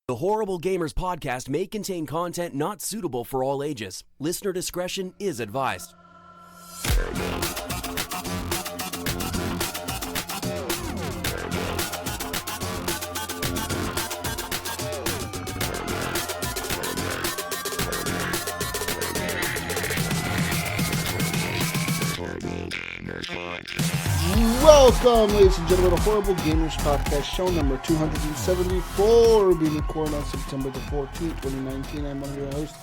The Horrible Gamers podcast may contain content not suitable for all ages. Listener discretion is advised. Welcome, ladies and gentlemen, to the Horrible Gamers Podcast, show number 274, being recorded on September the 14th, 2019. I'm one of your hosts,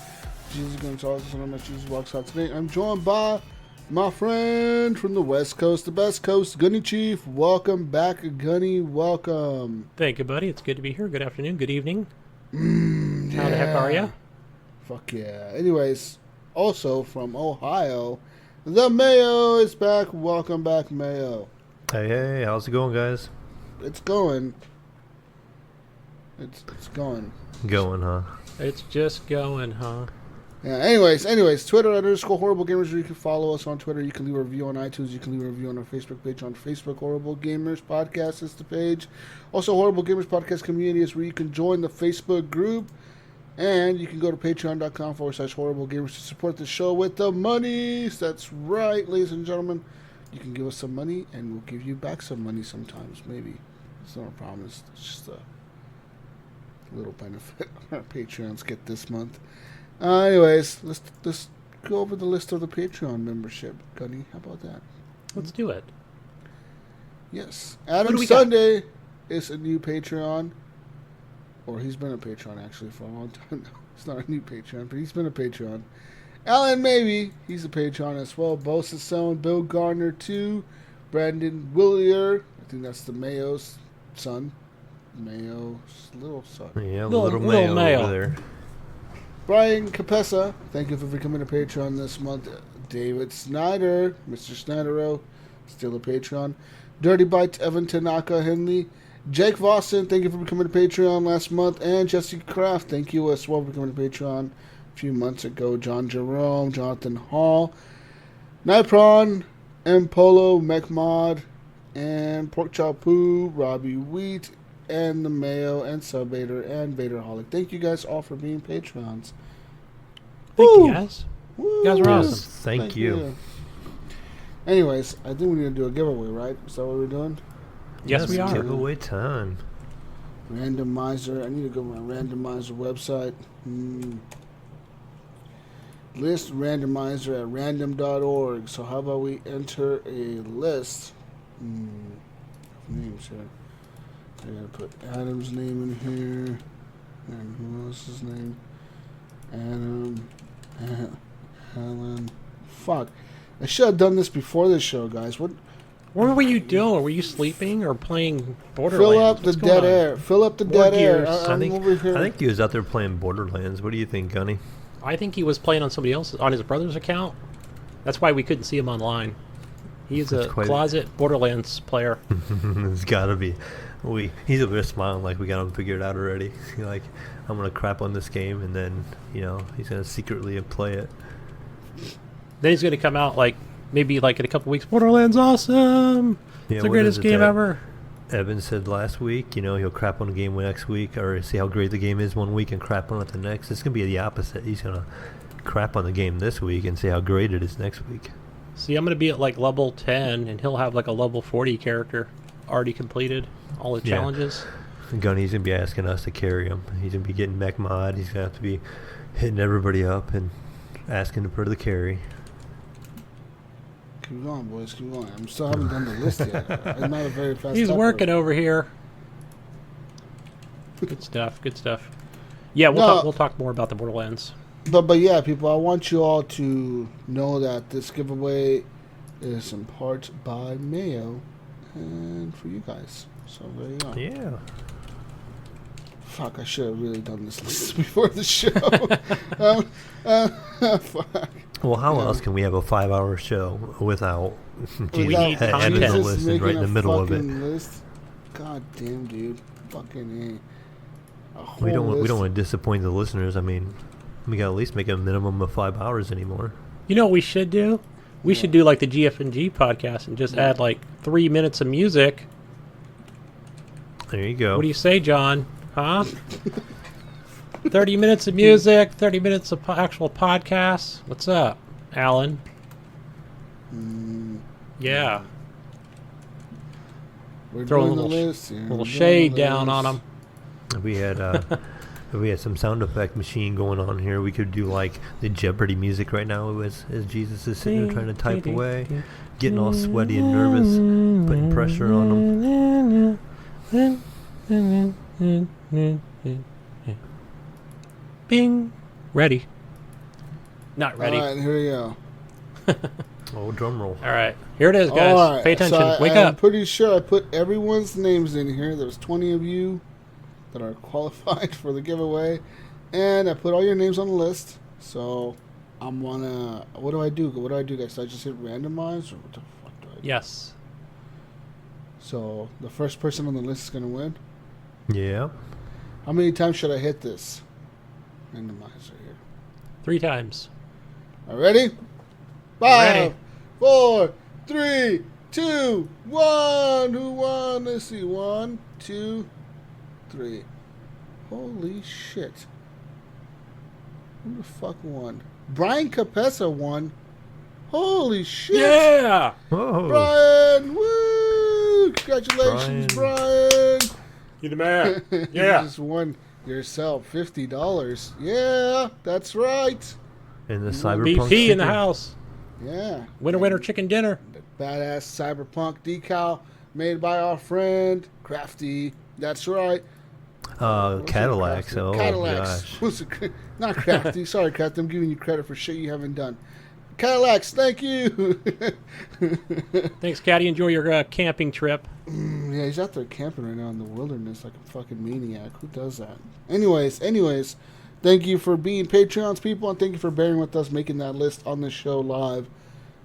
Jesus Gonzalez, and I'm at Jesus Walks Out today. I'm joined by my friend from the West Coast, the best coast, Gunny Chief. Welcome back, Gunny. Welcome. Thank you, buddy. It's good to be here. Good afternoon, good evening. Yeah. How the heck are you? Fuck yeah. Anyways, also from Ohio, the Mayo is back. Welcome back, Mayo. Hey, how's it going, guys? It's going. It's going. Going, huh? It's just going, huh? Yeah, anyways, Twitter _Horrible Gamers, where you can follow us on Twitter. You can leave a review on iTunes. You can leave a review on our Facebook page. On Facebook, Horrible Gamers Podcast is the page. Also, Horrible Gamers Podcast Community is where you can join the Facebook group. And you can go to patreon.com/Horrible Gamers to support the show with the monies. That's right, ladies and gentlemen. You can give us some money, and we'll give you back some money sometimes, maybe. It's not a promise. It's just a little benefit our Patreons get this month. Anyways, let's go over the list of the Patreon membership. Gunny, how about that? Let's do it. Yes. Adam got? Sunday is a new Patreon. Or he's been a Patreon, actually, for a long time now. It's not a new Patreon, but he's been a Patreon. Alan Maybe, he's a Patreon as well. Bosa Sound, Bill Garner, too. Brandon Willier, I think that's the Mayo's son. Mayo's little son. Yeah, Little Mayo over there. Brian Capessa, thank you for becoming a Patreon this month. David Snyder, Mr. Snydero, still a Patreon. Dirty Bite, Evan Tanaka Henley. Jake Vossen, thank you for becoming a Patreon last month. And Jesse Kraft, thank you as well for becoming a Patreon a few months ago. John Jerome, Jonathan Hall, Nipron, M. Polo, McMod, and Pork Chop Poo, Robbie Wheat, and the Mayo, and Subbader, and Vaderholic. Thank you guys all for being Patreons. Thank you, guys. Woo! You guys are awesome. Yes, thank you. Anyways, I think we need to do a giveaway, right? Is that what we're doing? Yes, we are. Giveaway time. Randomizer. I need to go to my randomizer website. List randomizer at random.org. So how about we enter a list? Names here. I gotta put Adam's name in here. And who else's name? Adam. Helen. Fuck. I should have done this before this show, guys. What were you doing? Were you sleeping or playing Borderlands? Fill up the dead air. Fill up the dead air. I think he was out there playing Borderlands. What do you think, Gunny? I think he was playing on somebody else's, on his brother's account. That's why we couldn't see him online. He's a closet Borderlands player. It's gotta be. He's over there smiling like we got him figured out already. Like, I'm gonna crap on this game, and then he's gonna secretly play it. Then he's gonna come out maybe in a couple weeks. Borderlands awesome. Yeah, it's the greatest game ever. Evan said last week, he'll crap on the game next week, or see how great the game is one week and crap on it the next. It's gonna be the opposite. He's gonna crap on the game this week and see how great it is next week. See, I'm gonna be at level 10, and he'll have a level 40 character already completed all the challenges. Gunny's gonna be asking us to carry him. He's gonna be getting mech mod. He's gonna have to be hitting everybody up and asking for the carry. Keep going, boys. Keep going. I still haven't done the list yet. I'm not a very fast He's typer. working over here. Good stuff. Good stuff. Yeah, we'll talk more about the Borderlands. But yeah, people, I want you all to know that this giveaway is in part by Mayo and for you guys. So there you go. Yeah. Fuck, I should have really done this list before the show. Fuck. Well, how else can we have a 5-hour show without We need Evan content. listed right in the middle of it? List? God damn, dude. Fucking A. We don't want to disappoint the listeners. I mean, we got to at least make a minimum of 5 hours anymore. You know what we should do? We should do the GF&G podcast and just add 3 minutes of music. There you go. What do you say, John? Huh? 30 minutes of music, 30 minutes of actual podcasts. What's up, Alan? Yeah. We're Throwing doing a the little, list. little shade down on them. We had if we had some sound effect machine going on here, we could do like the Jeopardy music right now as Jesus is sitting there trying to type away, getting all sweaty and nervous, putting pressure on him. Bing. Ready. Not ready. All right, here we go. Oh, drum roll. All right. Here it is, guys. All right, Pay attention. so Wake I'm up. pretty sure I put everyone's names in here. There's 20 of you that are qualified for the giveaway. And I put all your names on the list. So I'm gonna... What do I do? What do I do, guys? Do I just hit randomize? Or what the fuck do I do? Yes. So the first person on the list is going to win? Yeah. How many times should I hit this randomizer here? 3 times. All right, ready? Ready. 5, 4, 3, 2, 1. Who won? Let's see. 1, 2, 3. Holy shit. Who the fuck won? Brian Capessa won. Holy shit. Yeah. Whoa. Brian. Woo. Congratulations, Brian. You the man. You Yeah. just won yourself $50. Yeah, that's right. And the cyberpunk BP in the sticker. house. Yeah. Winter chicken dinner. The badass cyberpunk decal made by our friend Crafty. That's right. Cadillac. So, Cadillacs. oh gosh. Not Crafty. Sorry, Crafty. I'm giving you credit for shit you haven't done. Cadillacs, thank you. Thanks, Caddy. Enjoy your camping trip. Yeah, he's out there camping right now in the wilderness like a fucking maniac. Who does that? Anyways, thank you for being Patreons, people, and thank you for bearing with us making that list on the show live.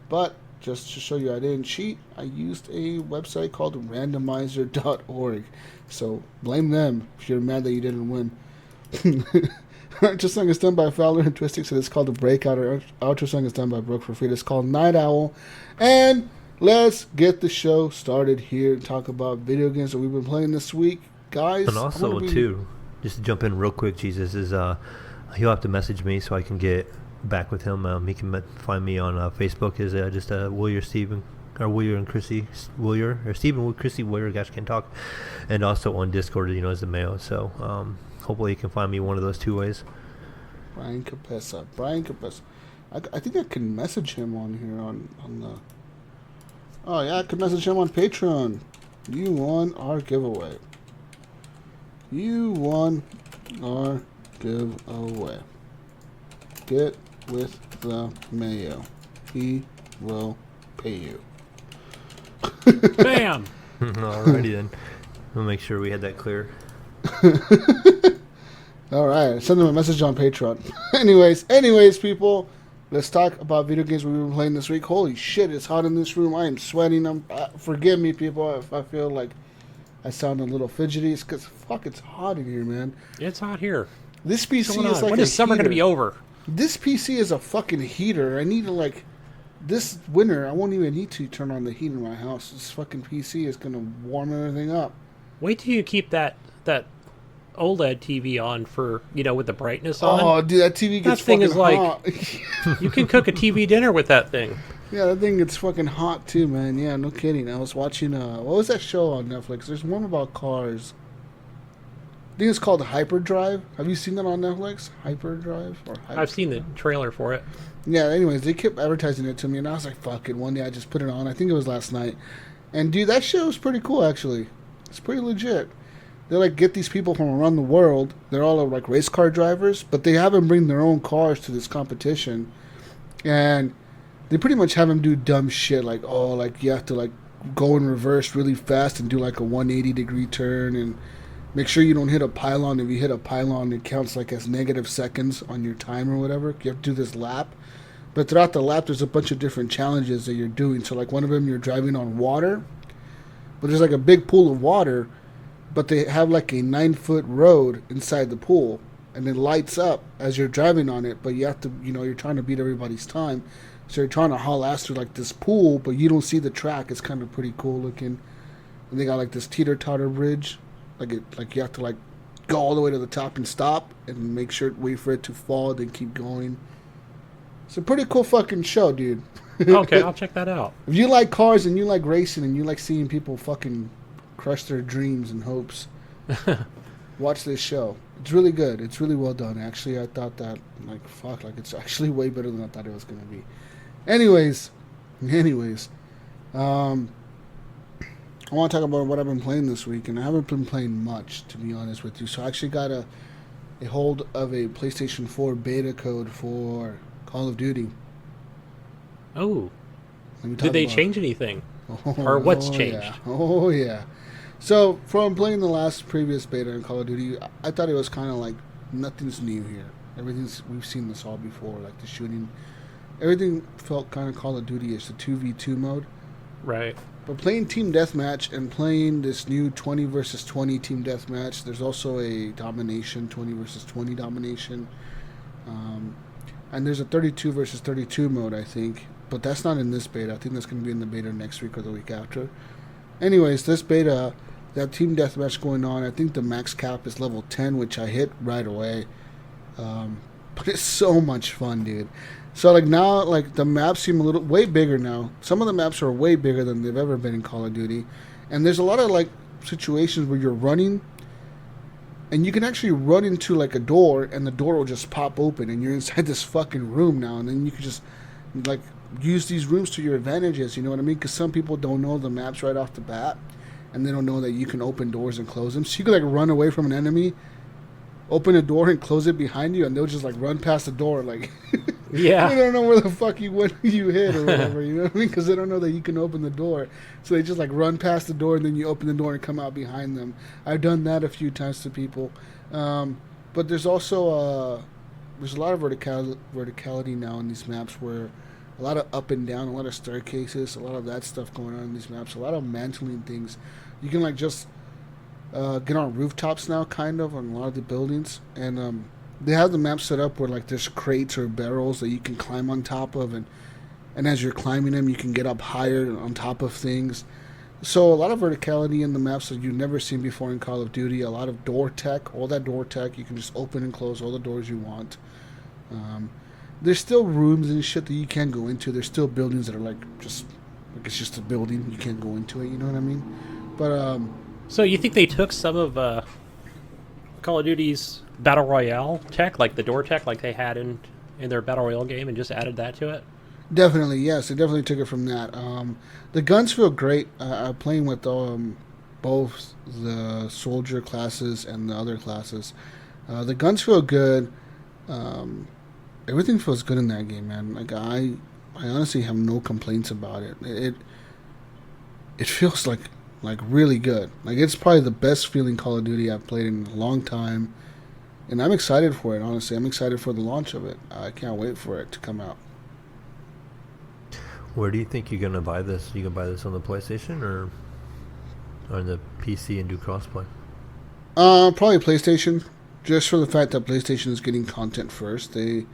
But just to show you I didn't cheat, I used a website called randomizer.org. So blame them if you're mad that you didn't win. Our outro song is done by Fowler and Twistic, so it's called The Breakout. Our outro song is done by Brooke for free. It's called Night Owl. And let's get the show started here and talk about video games that we've been playing this week. Guys, And also, too, just to jump in real quick, Jesus, is he'll have to message me so I can get back with him. He can find me on Facebook as just Willier Steven, or Willier and Chrissy Willier, or Steven with Chrissy Willier, gosh, can't talk. And also on Discord, as the Mayo. So hopefully you can find me one of those 2 ways. Brian Capessa. I think I can message him on here on the... Oh, yeah, I can message him on Patreon. You won our giveaway. Get with the Mayo. He will pay you. Bam. Alrighty then. We'll make sure we had that clear. All right, send them a message on Patreon. anyways, people, let's talk about video games we've been playing this week. Holy shit, it's hot in this room. I am sweating. Forgive me, people, if I feel like I sound a little fidgety. It's because, fuck, it's hot in here, man. It's hot here. This PC What's is like when is summer going to be over? This PC is a fucking heater. I need to, this winter, I won't even need to turn on the heat in my house. This fucking PC is going to warm everything up. Wait till you keep that OLED TV on for, with the brightness on. Oh, dude, that TV gets That thing fucking is like- hot. You can cook a TV dinner with that thing. Yeah, that thing gets fucking hot too, man. Yeah, no kidding. I was watching, what was that show on Netflix? There's one about cars. I think it's called Hyperdrive. Have you seen that on Netflix? Hyperdrive? I've seen the trailer for it. Yeah, anyways, they kept advertising it to me, and I was like, fuck it. One day I just put it on. I think it was last night. And, dude, that show is pretty cool, actually. It's pretty legit. They, get these people from around the world. They're all, race car drivers, but they have them bring their own cars to this competition. And they pretty much have them do dumb shit, you have to, go in reverse really fast and do, a 180-degree turn and make sure you don't hit a pylon. If you hit a pylon, it counts, as negative seconds on your time or whatever. You have to do this lap. But throughout the lap, there's a bunch of different challenges that you're doing. So, one of them, you're driving on water. But there's, a big pool of water. But they have, a 9-foot road inside the pool. And it lights up as you're driving on it. But you have to, you're trying to beat everybody's time. So you're trying to haul ass through, this pool. But you don't see the track. It's kind of pretty cool looking. And they got, this teeter-totter bridge. You have to, go all the way to the top and stop and wait for it to fall, then keep going. It's a pretty cool fucking show, dude. Okay, I'll check that out. If you like cars and you like racing and you like seeing people fucking crush their dreams and hopes, watch this show. It's really good. It's really well done. Actually, I thought that, it's actually way better than I thought it was going to be. Anyways, I want to talk about what I've been playing this week, and I haven't been playing much, to be honest with you. So I actually got a hold of a PlayStation 4 beta code for Call of Duty. Oh. Did they change anything? Or what's changed? Yeah. Oh, yeah. So, from playing the previous beta in Call of Duty, I thought it was kind of like nothing's new here. We've seen this all before, like the shooting. Everything felt kind of Call of Duty-ish, the 2v2 mode. Right. But playing Team Deathmatch and playing this new 20 versus 20 Team Deathmatch, there's also a domination, 20 versus 20 domination. And there's a 32 versus 32 mode, I think. But that's not in this beta. I think that's going to be in the beta next week or the week after. Anyways, this beta, that Team Deathmatch going on, I think the max cap is level 10, which I hit right away. But it's so much fun, dude. So, now, the maps seem way bigger now. Some of the maps are way bigger than they've ever been in Call of Duty. And there's a lot of, situations where you're running, and you can actually run into, a door, and the door will just pop open, and you're inside this fucking room now. And then you can just, use these rooms to your advantages, you know what I mean? Because some people don't know the maps right off the bat, and they don't know that you can open doors and close them. So you can, run away from an enemy, open a door and close it behind you, and they'll just, run past the door, Yeah. They don't know where the fuck you hit or whatever, you know what I mean? Because they don't know that you can open the door. So they just, run past the door, and then you open the door and come out behind them. I've done that a few times to people. But there's also, there's a lot of verticality now in these maps where a lot of up and down, a lot of staircases, a lot of that stuff going on in these maps, a lot of mantling things. You can, just get on rooftops now, kind of, on a lot of the buildings. And, they have the map set up where there's crates or barrels that you can climb on top of, and as you're climbing them, you can get up higher on top of things. So a lot of verticality in the maps that you've never seen before in Call of Duty. A lot of door tech, all that door tech. You can just open and close all the doors you want. There's still rooms and shit that you can't go into. There's still buildings that are it's just a building. You can't go into it. You know what I mean? But so you think they took some of Call of Duty's Battle Royale tech, the door tech, they had in their Battle Royale game, and just added that to it? Definitely, yes. They definitely took it from that. The guns feel great. Playing with both the soldier classes and the other classes. The guns feel good. Everything feels good in that game, man. I honestly have no complaints about it. It feels really good. It's probably the best feeling Call of Duty I've played in a long time. And I'm excited for it, honestly. I'm excited for the launch of it. I can't wait for it to come out. Where do you think you're going to buy this? You can buy this on the PlayStation or on the PC and do crossplay? Probably PlayStation. Just for the fact that PlayStation is getting content first. They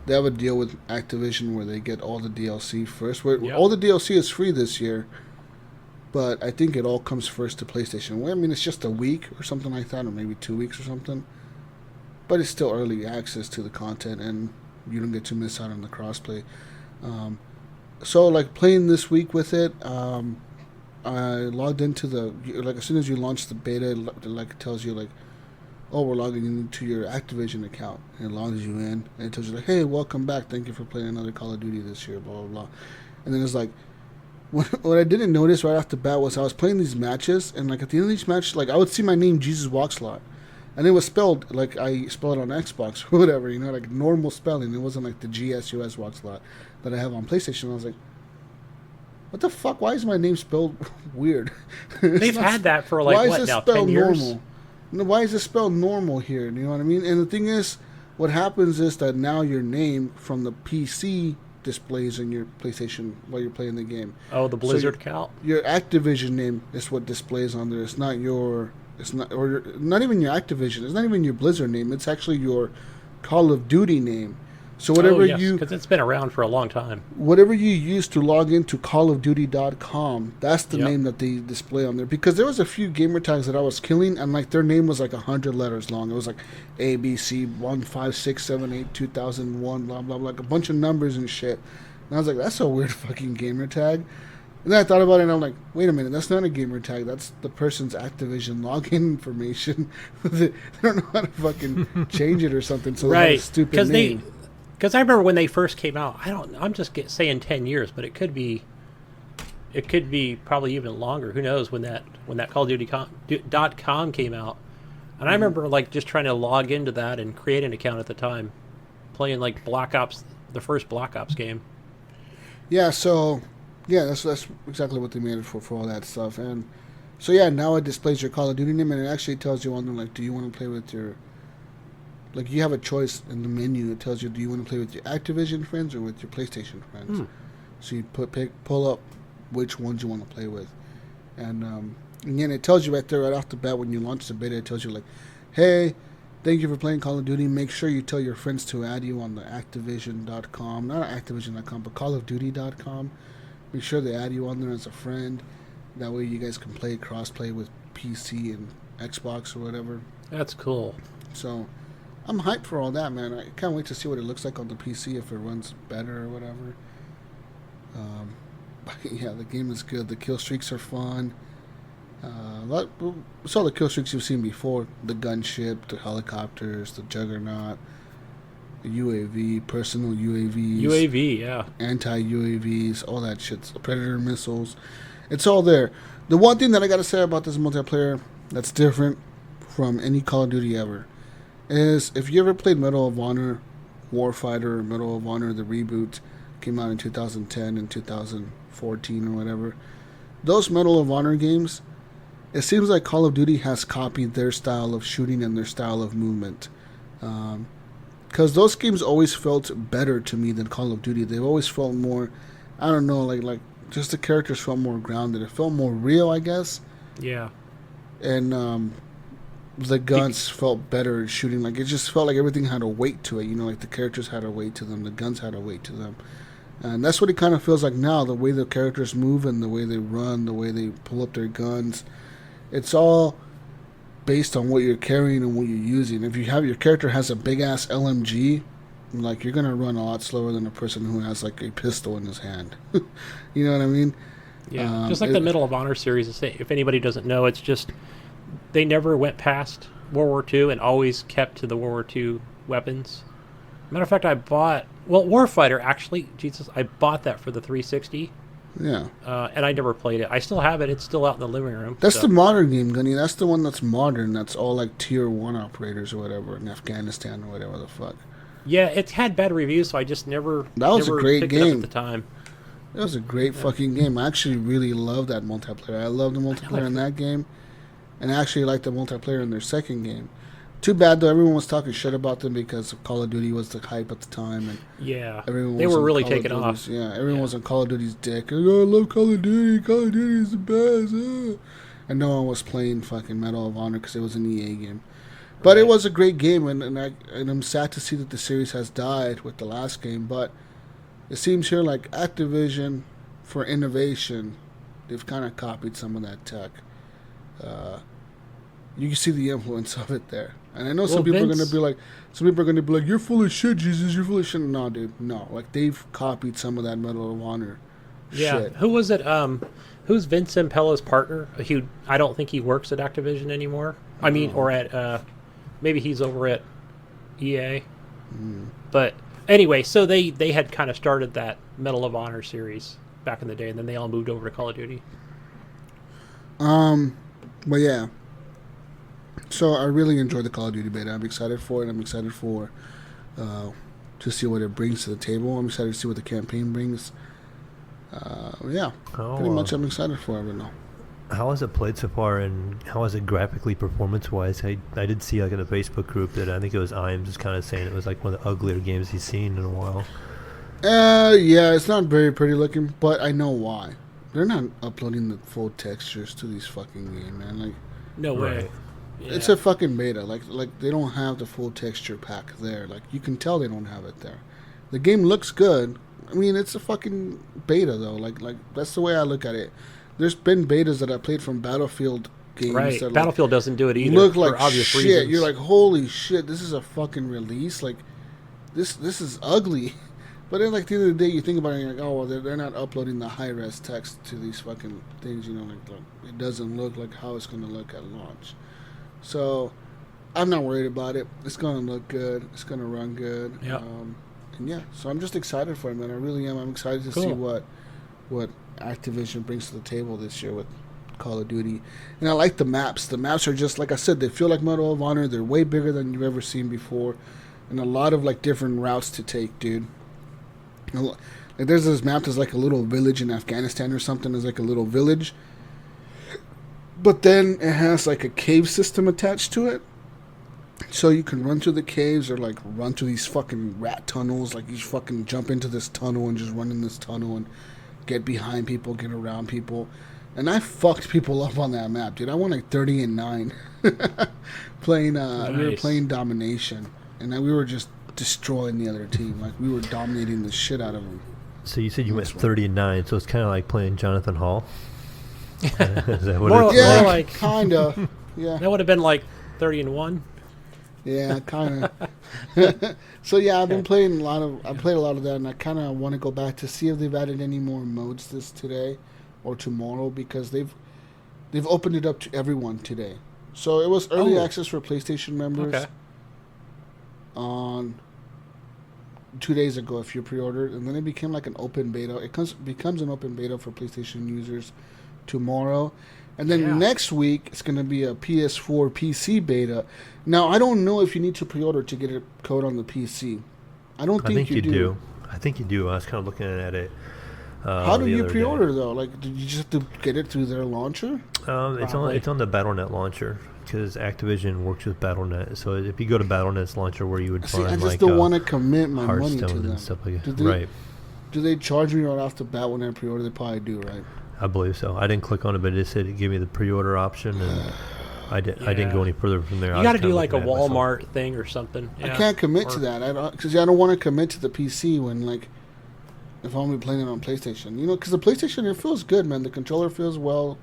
have a deal with Activision where they get all the DLC first. All the DLC is free this year. But I think it all comes first to PlayStation. I mean, it's just a week or something like that, or maybe 2 weeks or something. But it's still early access to the content, and you don't get to miss out on the crossplay. So, playing this week with it, I logged into as soon as you launch the beta, it tells you, oh, we're logging into your Activision account. And it logs you in, and it tells you, hey, welcome back. Thank you for playing another Call of Duty this year, blah, blah, blah. And then it's what I didn't notice right off the bat was I was playing these matches, and at the end of each match, I would see my name, Jesus Walks a lot. And it was spelled I spelled it on Xbox or whatever, normal spelling. It wasn't the GSUS Walks a lot that I have on PlayStation. I was like, what the fuck? Why is my name spelled weird? They've had that for 10 years? Normal? Why is it spelled normal here? You know what I mean? And the thing is, what happens is that now your name from the PC displays in your PlayStation while you're playing the game. Oh, the Blizzard account? Your Activision name is what displays on there. It's not not even your Activision. It's not even your Blizzard name. It's actually your Call of Duty name. So whatever because it's been around for a long time. whatever you use to log into callofduty.com, that's the Yep. name that they display on there. Because there was a few gamer tags that I was killing, and like their name was like 100 letters long. It was like ABC 15678 2001 blah blah blah, like a bunch of numbers and shit. And I was like, that's a weird fucking gamer tag. And then I thought about it, and I'm like, wait a minute, that's not a gamer tag. That's the person's Activision login information. They don't know how to fucking change it or something. So they have a Right. stupid name. Because I remember when they first came out, I'm just saying 10 years, but it could be probably even longer. Who knows when that Call of Duty .com came out. And I remember like just trying to log into that and create an account at the time, playing like Black Ops, the first Black Ops game. Yeah, so yeah, that's exactly what they made it for all that stuff. And so yeah, now it displays your Call of Duty name, and it actually tells you on there like, do you want to play with your, like, you have a choice in the menu. It tells you, do you want to play with your Activision friends or with your PlayStation friends? So you pull up which ones you want to play with, and again, it tells you right there right off the bat when you launch the beta. It tells you like, hey, thank you for playing Call of Duty. Make sure you tell your friends to add you on the Activision.com, not Activision.com, but CallOfDuty.com. Make sure they add you on there as a friend. That way you guys can play cross-play with PC and Xbox or whatever. That's cool. So I'm hyped for all that, man. I can't wait to see what it looks like on the PC, if it runs better or whatever. But yeah, the game is good. The kill streaks are fun. It's all the kill streaks you've seen before. The gunship, the helicopters, the juggernaut, the UAV, personal UAVs. UAV, yeah. Anti-UAVs, all that shit. Predator missiles. It's all there. The one thing that I got to say about this multiplayer that's different from any Call of Duty ever is, if you ever played Medal of Honor Warfighter, or Medal of Honor, the reboot, came out in 2010 and 2014 or whatever, those Medal of Honor games, it seems like Call of Duty has copied their style of shooting and their style of movement. Because those games always felt better to me than Call of Duty. They've always felt more, I don't know, like just the characters felt more grounded. It felt more real, I guess. Yeah. And the guns felt better at shooting. Like, it just felt like everything had a weight to it. You know, like the characters had a weight to them. The guns had a weight to them. And that's what it kind of feels like now. The way the characters move and the way they run, the way they pull up their guns. It's all based on what you're carrying and what you're using. If you have your character has a big ass LMG, like, you're gonna run a lot slower than a person who has like a pistol in his hand. You know what I mean? Yeah, just like the Medal of Honor series. If anybody doesn't know, it's just they never went past World War II and always kept to the World War II weapons. Matter of fact, I bought Warfighter, actually. Jesus, I bought that for the 360. Yeah. And I never played it. I still have it. It's still out in the living room. That's the modern game, Gunny. That's the one that's modern. That's all like tier 1 operators or whatever in Afghanistan or whatever the fuck. Yeah, it had bad reviews, so I just never. That was a great picked game it up at the time. It was a great fucking game. I actually really love that multiplayer. I love the multiplayer in that game, and I actually like the multiplayer in their second game. Too bad though, everyone was talking shit about them because Call of Duty was the hype at the time, and yeah, everyone they was were on really Call of taking Duty's- off. Yeah, everyone was on Call of Duty's dick. Oh, I love Call of Duty. Call of Duty is the best. And no one was playing fucking Medal of Honor because it was an EA game. But it was a great game, and I'm sad to see that the series has died with the last game. But it seems here like Activision, for innovation, they've kind of copied some of that tech. You can see the influence of it there. And I know some people are going to be like, you're full of shit, Jesus, you're full of shit. No, dude, no. Like, they've copied some of that Medal of Honor shit. Who was it? Who's Vince Impella's partner? I don't think he works at Activision anymore. I mean, or at, maybe he's over at EA. But anyway, so they had kind of started that Medal of Honor series back in the day, and then they all moved over to Call of Duty. But yeah. So I really enjoyed the Call of Duty beta. I'm excited for it. I'm excited for to see what it brings to the table. I'm excited to see what the campaign brings. Pretty much I'm excited for it right now. How has it played so far, and how is it graphically, performance-wise? I did see like in a Facebook group that I think it was Iams just kind of saying it was like one of the uglier games he's seen in a while. Yeah, it's not very pretty looking, but I know why. They're not uploading the full textures to these fucking games, man. Like, No way. Right. Yeah. it's a fucking beta. Like they don't have the full texture pack there. Like, you can tell they don't have it there. The game looks good. I mean, it's a fucking beta though. Like that's the way I look at it. There's been betas that I played from Battlefield games. Right. That, Battlefield doesn't do it either. Look for like obvious shit. reasons. You're like, holy shit, this is a fucking release. Like, this is ugly. But then, like, at the end of the day, you think about it, and you're like, oh, well, they're not uploading the high-res text to these fucking things, you know, like it doesn't look like how it's going to look at launch. So, I'm not worried about it. It's going to look good. It's going to run good. Yeah. And yeah, so I'm just excited for it, man. I really am. I'm excited to see what Activision brings to the table this year with Call of Duty. And I like the maps. The maps are just, like I said, they feel like Medal of Honor. They're way bigger than you've ever seen before. And a lot of, like, different routes to take, dude. Like, there's this map that's like a little village in Afghanistan or something. It's like a little village. But then it has like a cave system attached to it. So you can run through the caves or like run through these fucking rat tunnels. Like you fucking jump into this tunnel and just run in this tunnel and get behind people, get around people. And I fucked people up on that map, dude. I won like 30-9 playing. Nice. We were playing domination, and we were just destroying the other team. Like we were dominating the shit out of them. So you said you went 30-9, so it's kind of like playing Jonathan Hall. Is that what More it's Yeah, more like? like kinda. Yeah, that would have been like 30-1. yeah, kinda. So yeah, I've been playing a lot of. I played a lot of that, and I kind of want to go back to see if they've added any more modes today or tomorrow, because they've opened it up to everyone today. So it was early access for PlayStation members. Okay. On 2 days ago, if you pre-ordered, and then it became like an open beta. It becomes an open beta for PlayStation users tomorrow, and then next week it's going to be a PS4 PC beta. Now I don't know if you need to pre-order to get a code on the PC. I think you do. I think you do. I was kind of looking at it. How do the you other pre-order day. though? Like, did you just have to get it through their launcher? It's on the BattleNet launcher, because Activision works with BattleNet. So if you go to BattleNet's launcher, where you would See, find I just like don't want to commit my money Hearthstone to them. and stuff like that. Do they, Right. Do they charge me right off the bat when I pre-order? They probably do, right? I believe so. I didn't click on it, but it said it gave me the pre-order option, and I didn't go any further from there. You got to do like a Walmart thing or something. I can't commit to that. Because I don't want to commit to the PC when, like, if I'm playing it on PlayStation. You know, because the PlayStation, it feels good, man. The controller feels well.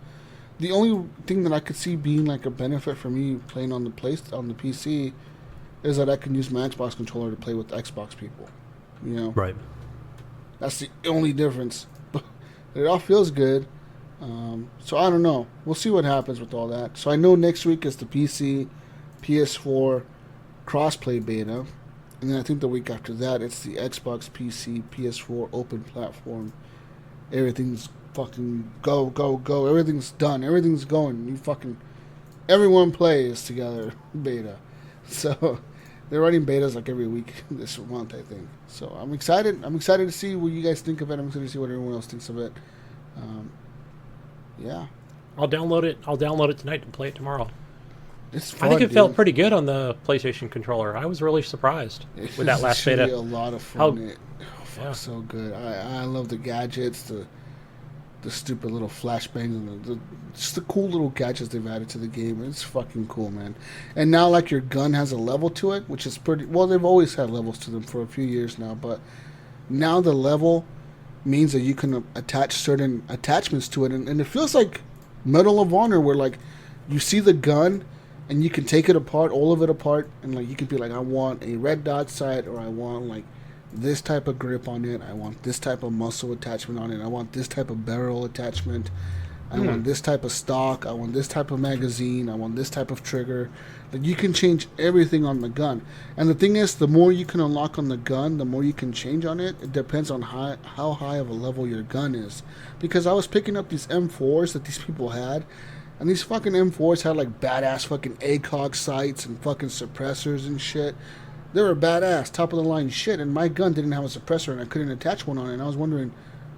The only thing that I could see being like a benefit for me playing on the PC is that I can use my Xbox controller to play with Xbox people. You know? Right. That's the only difference. But it all feels good. So I don't know. We'll see what happens with all that. So I know next week is the PC, PS4 crossplay beta. And then I think the week after that, it's the Xbox, PC, PS4 open platform. Everything's fucking go. Everything's done. Everything's going. Everyone plays together beta. So they're running betas like every week this month, I think. So I'm excited. I'm excited to see what you guys think of it. I'm excited to see what everyone else thinks of it. Yeah. I'll download it. I'll download it tonight and play it tomorrow. It's fun, I think it dude. felt pretty good on the PlayStation controller. I was really surprised with that last It's beta. a lot of fun. So good. I love the gadgets, the stupid little flashbangs, and just the cool little gadgets they've added to the game. It's fucking cool, man. And now, like, your gun has a level to it, which is pretty... Well, they've always had levels to them for a few years now, but now the level means that you can attach certain attachments to it, and it feels like Medal of Honor, where, like, you see the gun... And you can take it apart, all of it apart, and like you could be like, I want a red dot sight, or I want like this type of grip on it. I want this type of muscle attachment on it. I want this type of barrel attachment. I want this type of stock. I want this type of magazine. I want this type of trigger. Like you can change everything on the gun. And the thing is, the more you can unlock on the gun, the more you can change on it. It depends on how high of a level your gun is. Because I was picking up these M4s that these people had. And these fucking M4s had like badass fucking ACOG sights and fucking suppressors and shit. They were badass, top of the line shit. And my gun didn't have a suppressor and I couldn't attach one on it. And I was wondering,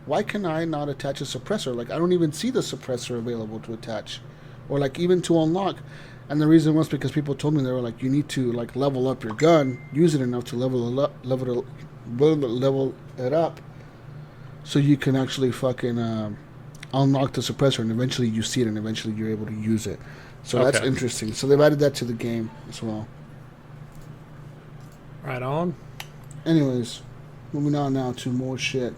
why can I not attach a suppressor? Like, I don't even see the suppressor available to attach. Or like even to unlock. And the reason was because people told me, they were like, you need to like level up your gun, use it enough to level it up, so you can actually fucking unlock the suppressor, and eventually you see it, and eventually you're able to use it. So that's interesting. So they've added that to the game as well. Right on. Anyways, moving on now to more shit.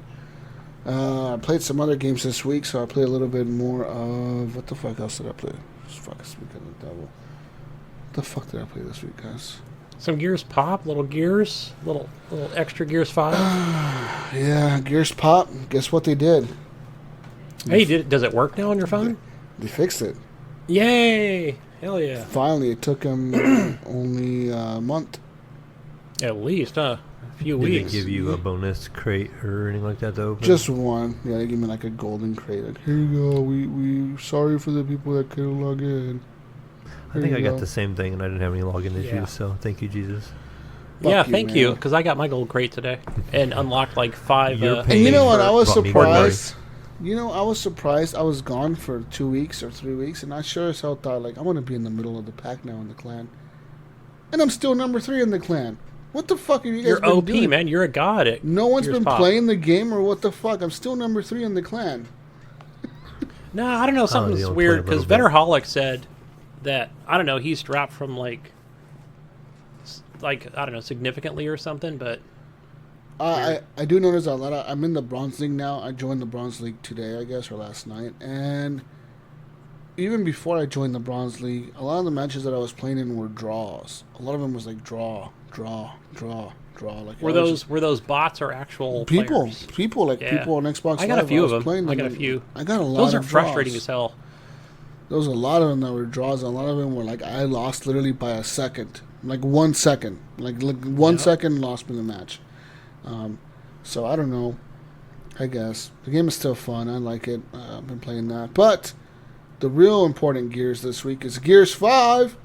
I played some other games this week, so I played a little bit more of... What the fuck else did I play? Speaking of the devil. What the fuck did I play this week, guys? Some Gears Pop, little extra Gears 5. Yeah, Gears Pop. Guess what they did? Hey, does it work now on your phone? They fixed it. Yay! Hell yeah. Finally, it took them only a month. At least, a few Did weeks. they give you a bonus crate or anything like that to open? Just one. Yeah, they gave me like a golden crate. Like, here you go. We sorry for the people that couldn't log in. I think I got the same thing, and I didn't have any login issues, Yeah. so thank you, Jesus. Yeah, Fuck you, thank you, man. because I got my gold crate today and unlocked like 5. You're And paying you know what? I was brought me surprised. You know, I was surprised. I was gone for 2 weeks or 3 weeks, and I sure as hell thought, like, I want to be in the middle of the pack now in the clan. And I'm still number 3 in the clan. What the fuck are you guys You're been OP, doing? man. You're a god at No one's Gears been Pop. playing the game, or what the fuck? I'm still number 3 in the clan. No, I don't know. Something's you only weird played a because little bit. Vetterholic said that I don't know. He's dropped from like I don't know, significantly or something. But I do notice a lot. I'm in the Bronze League now. I joined the Bronze League today, I guess, or last night. And even before I joined the Bronze League, a lot of the matches that I was playing in were draws. A lot of them was like draw. Like were those bots or actual people players? people like Yeah. people on Xbox I got a Live, few was of them. playing I got a and few. I got a lot Those of are frustrating draws. as hell. There was a lot of them that were draws. A lot of them were like I lost literally by a second, like 1 second, like 1 second lost me the match. So I don't know. I guess the game is still fun. I like it. I've been playing that. But the real important Gears this week is Gears 5.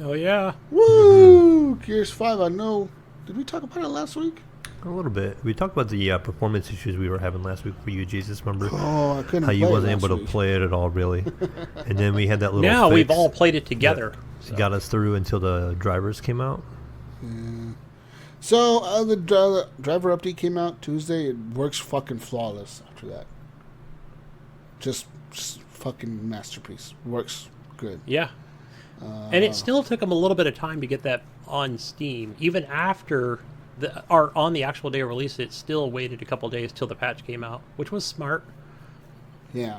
Oh yeah. Woo! Gears 5. I know. Did we talk about it last week? A little bit. We talked about the performance issues we were having last week for you, Jesus. Remember Oh, I couldn't. how you play it wasn't last able to week. play it at all, really? And then we had that little. Now we've fix all played it together. that got us through until the drivers came out. So the driver update came out Tuesday. It works fucking flawless after that. Just fucking masterpiece. Works good. Yeah. And it still took them a little bit of time to get that on Steam. Even after on the actual day of release, it still waited a couple days till the patch came out, which was smart Yeah.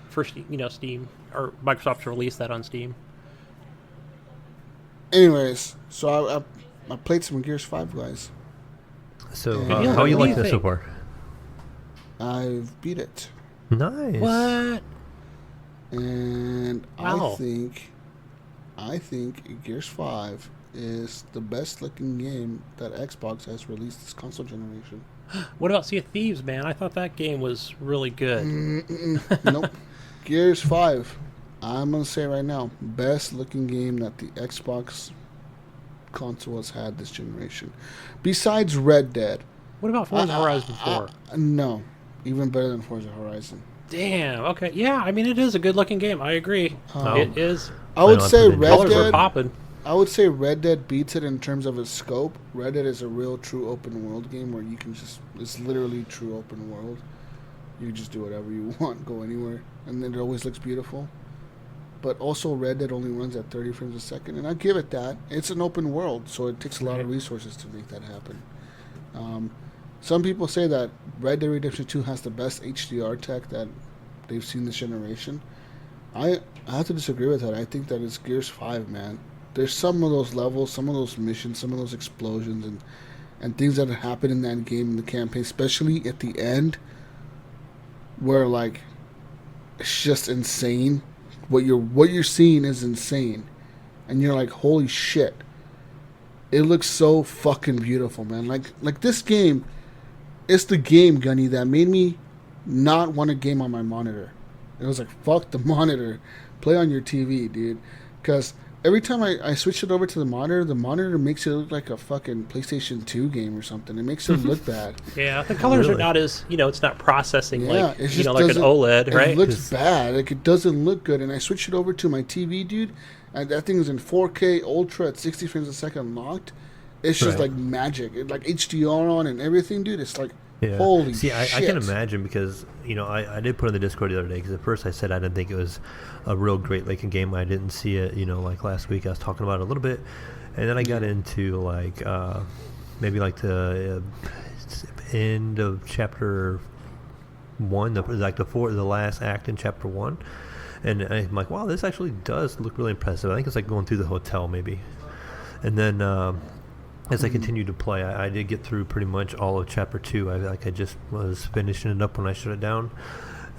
for Steam or Microsoft to release that on Steam. Anyways, so I played some Gears 5, guys. So Yeah. how are you What do liking you this so think? far? I've beat it. Nice. What? And Wow. I think Gears 5 is the best looking game that Xbox has released this console generation. What about Sea of Thieves, man? I thought that game was really good. Nope. Gears 5, I'm going to say right now, best looking game that the Xbox console has had this generation. Besides Red Dead. What about Forza Horizon 4? No. Even better than Forza Horizon. Damn. Okay. Yeah. I mean, it is a good-looking game. I agree. It is. I would I say put it in Red Colors are Dead. popping. I would say Red Dead beats it in terms of its scope. Red Dead is a real true open world game where you can it's literally true open world. You just do whatever you want, go anywhere, and then it always looks beautiful. But also Red Dead only runs at 30 frames a second, and I give it that. It's an open world, so it takes a lot of resources to make that happen. Some people say that Red Dead Redemption 2 has the best HDR tech that they've seen this generation. I have to disagree with that. I think that it's Gears 5, man. There's some of those levels, some of those missions, some of those explosions and things that happen in that game in the campaign, especially at the end, where like it's just insane. What you're seeing is insane, and you're like, holy shit! It looks so fucking beautiful, man. Like this game, it's the game, Gunny, that made me not want to game on my monitor. It was like, fuck the monitor, play on your TV, dude. Because every time I switch it over to the monitor makes it look like a fucking PlayStation 2 game or something. It makes it look bad. Yeah, the colors are Really? not as it's not processing like it just like an doesn't- OLED, right? It looks bad. Like it doesn't look good. And I switched it over to my TV, dude. And that thing is in 4K Ultra at 60 frames a second locked. It's just Right. like magic. It like HDR on and everything, dude. It's like Yeah. holy See, shit. I can imagine because, I did put in the Discord the other day because at first I said I didn't think it was a real great looking game. I didn't see it, like last week I was talking about it a little bit. And then I got into like, maybe like the end of chapter 1, the last act in chapter 1, and I'm like, wow, this actually does look really impressive. I think it's like going through the hotel maybe, and then as I continued to play, I did get through pretty much all of chapter 2. I just was finishing it up when I shut it down.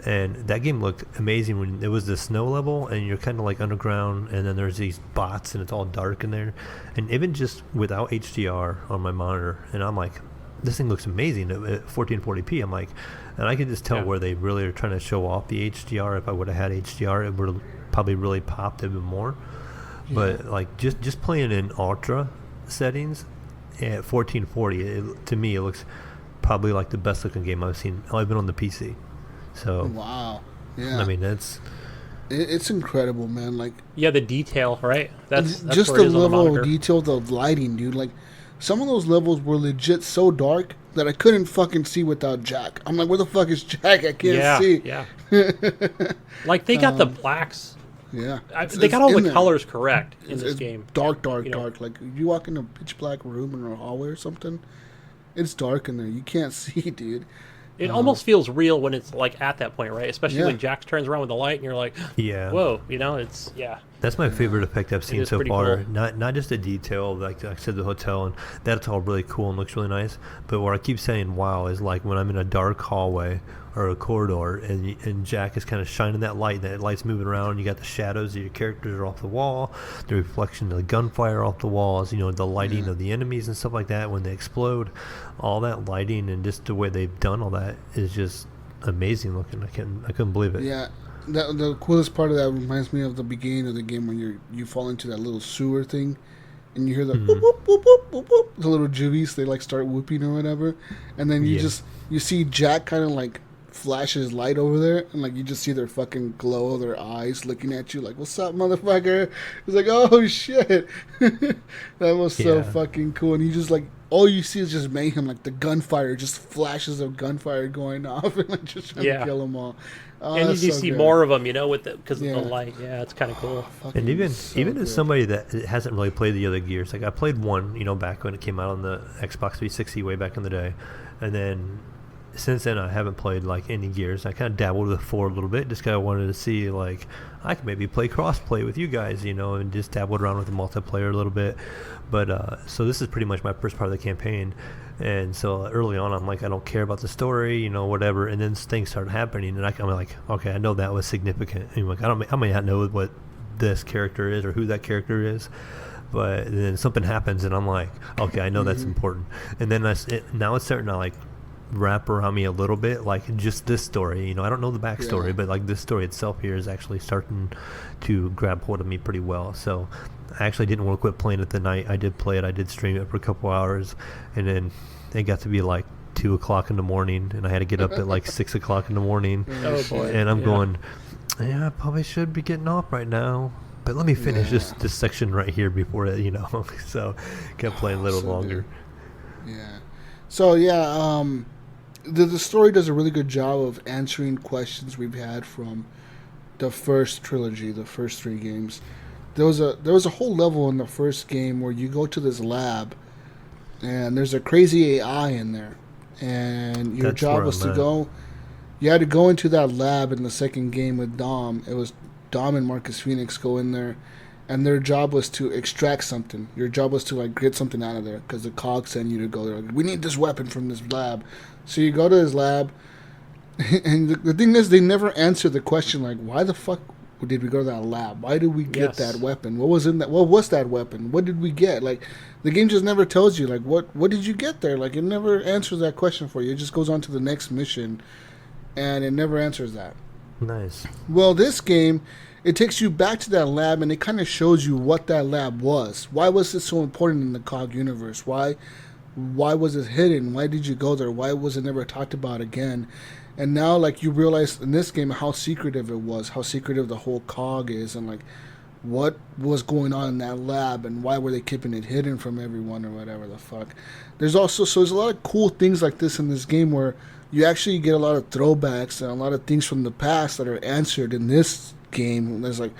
And that game looked amazing when it was the snow level and you're kind of like underground, and then there's these bots and it's all dark in there. And even just without HDR on my monitor, and I'm like, this thing looks amazing at 1440p. I'm like, and I could just tell where they really are trying to show off the HDR. If I would have had HDR, it would have probably really popped even more. Yeah. But like just playing in ultra settings at 1440, to me it looks probably like the best looking game I've seen. I've been on the PC. So wow, yeah. I mean, it's incredible, man. Like, yeah, the detail, right? That's just the level of detail, the lighting, dude. Like, some of those levels were legit so dark that I couldn't fucking see without Jack. I'm like, where the fuck is Jack? I can't see. Yeah. Like, they got the blacks. Yeah, they got all the colors correct in this game. Dark. Like, you walk in a pitch black room in a hallway or something, it's dark in there. You can't see, dude. It almost feels real when it's like at that point, right? Especially when Jax turns around with the light and you're like, whoa, it's, That's my favorite effect I've seen so far. Cool. Not just the detail, like I said, the hotel, and that's all really cool and looks really nice. But where I keep saying wow is like when I'm in a dark hallway or a corridor and Jack is kind of shining that light, and that light's moving around, you got the shadows of your characters are off the wall, the reflection of the gunfire off the walls, the lighting of the enemies and stuff like that when they explode. All that lighting and just the way they've done all that is just amazing looking. I couldn't believe it. Yeah. The coolest part of that reminds me of the beginning of the game when you fall into that little sewer thing, and you hear the whoop, whoop, whoop, whoop, whoop, whoop, the little juvies, they like start whooping or whatever, and then you see Jack kind of like flash his light over there, and like you just see their fucking glow of their eyes looking at you like, what's up, motherfucker? It's like, oh shit. That was so fucking cool. And you just like, all you see is just mayhem, like the gunfire, just flashes of gunfire going off, and like just trying to kill them all. Oh, and you see more of them, because of the light. Yeah, it's kind of cool. And even as somebody that hasn't really played the other Gears, like I played one, back when it came out on the Xbox 360 way back in the day, and then since then I haven't played like any Gears. I kind of dabbled with 4 a little bit, just kind of wanted to see like I could maybe play cross-play with you guys, and just dabbled around with the multiplayer a little bit. But so this is pretty much my first part of the campaign. And so early on, I'm like, I don't care about the story, whatever. And then things start happening, and I'm like, okay, I know that was significant. And like, I may not know what this character is or who that character is, but then something happens, and I'm like, okay, I know that's important. And then now it's starting to like wrap around me a little bit, like just this story. I don't know the backstory, but like this story itself here is actually starting to grab hold of me pretty well. So I actually didn't want to quit playing it the night I did play it. I did stream it for a couple hours, and then it got to be like 2 o'clock in the morning, and I had to get up at like 6 o'clock in the morning. Oh boy! And I'm going, I probably should be getting off right now, but let me finish this section right here before it, So kept playing a little longer. Good. Yeah. So the story does a really good job of answering questions we've had from the first trilogy, the first 3 games. There was a whole level in the first game where you go to this lab, and there's a crazy AI in there, and your job was to go. You had to go into that lab in the second game with Dom. It was Dom and Marcus Phoenix go in there, and their job was to extract something. Your job was to like get something out of there because the COG sent you to go there. Like, we need this weapon from this lab, so you go to his lab, and the thing is, they never answer the question like, why the fuck did we go to that lab? Why did we get that weapon? What was in that? What was that weapon? What did we get? Like, the game just never tells you like what did you get there? Like, it never answers that question for you. It just goes on to the next mission, and it never answers that. Nice. Well, this game, it takes you back to that lab, and it kind of shows you what that lab was. Why was it so important in the COG universe? Why was it hidden? Why did you go there? Why was it never talked about again? And now, like, you realize in this game how secretive it was, how secretive the whole COG is, and like what was going on in that lab, and why were they keeping it hidden from everyone or whatever the fuck. There's a lot of cool things like this in this game where you actually get a lot of throwbacks and a lot of things from the past that are answered in this game. There's like,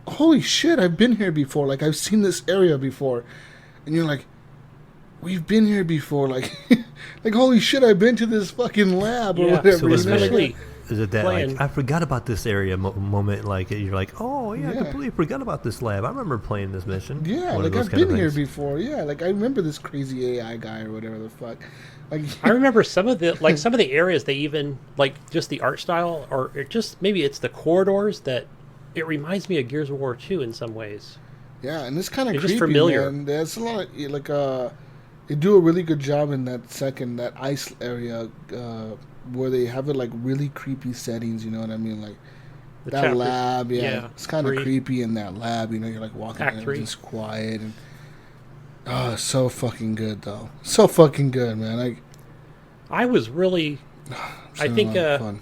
holy shit, I've been here before. Like, I've seen this area before. And you're like, we've been here before. Like, like, holy shit, I've been to this fucking lab or whatever. So you know, especially like, is it that playing. like I forgot about this area moment? Like you're like, oh yeah, I completely forgot about this lab. I remember playing this mission. yeah, One of like those I've kind of been here things. before. Yeah, like I remember this crazy AI guy or whatever the fuck. Like, I remember some of the areas they even like just the art style or it just maybe it's the corridors that it reminds me of Gears of War 2 in some ways. yeah, and it's kind of It's creepy, just familiar. man. There's a lot of, like, they do a really good job in that ice area, where they have it like really creepy settings. You know what I mean? Like The that chapter- lab, yeah, it's kind of 3. creepy in that lab. You know, you're like walking Act in, 3. it's quiet, and so fucking good though. So fucking good, man. Like, I was really I think fun.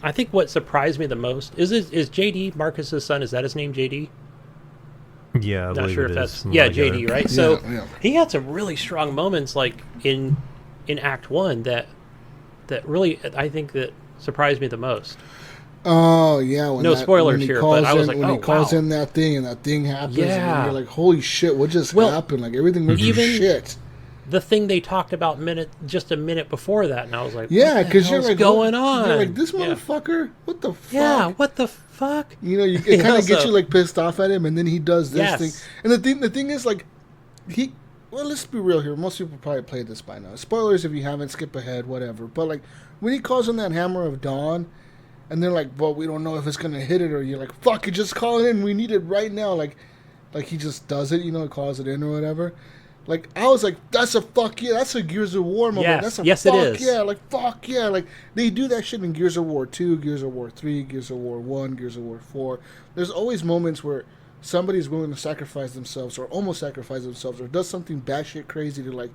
I think what surprised me the most is JD Marcus's son, is that his name, JD? Yeah, I Not believe sure it if is that's from yeah, what I gather. JD, right? So yeah. he had some really strong moments like in Act 1 that really I think that surprised me the most. Oh yeah, No spoilers when he here, calls but I was in, like, when oh, he calls wow. in that thing and that thing happens, and Yeah. you're like, holy shit, what just Well, happened? Like everything went to even- shit. The thing they talked about just a minute before that, and I was like, Yeah, because you're like, going on? You're like, this Yeah. motherfucker, what the fuck? Yeah, what the fuck? You know, it You kind know, of gets so- you like pissed off at him, and then he does this Yes. thing. And the thing is, like, well, let's be real here. Most people probably played this by now. Spoilers if you haven't, skip ahead, whatever. But like, when he calls on that Hammer of Dawn, and they're like, well, we don't know if it's gonna hit it, or you're like, fuck it, just call it in. We need it right now. Like he just does it, you know, calls it in or whatever. Like, I was like, that's a fuck yeah, that's a Gears of War moment. Yes, That's a yes, fuck it is. yeah, like fuck yeah. Like, they do that shit in Gears of War 2, Gears of War 3, Gears of War 1, Gears of War 4. There's always moments where somebody's willing to sacrifice themselves or almost sacrifice themselves or does something batshit crazy to like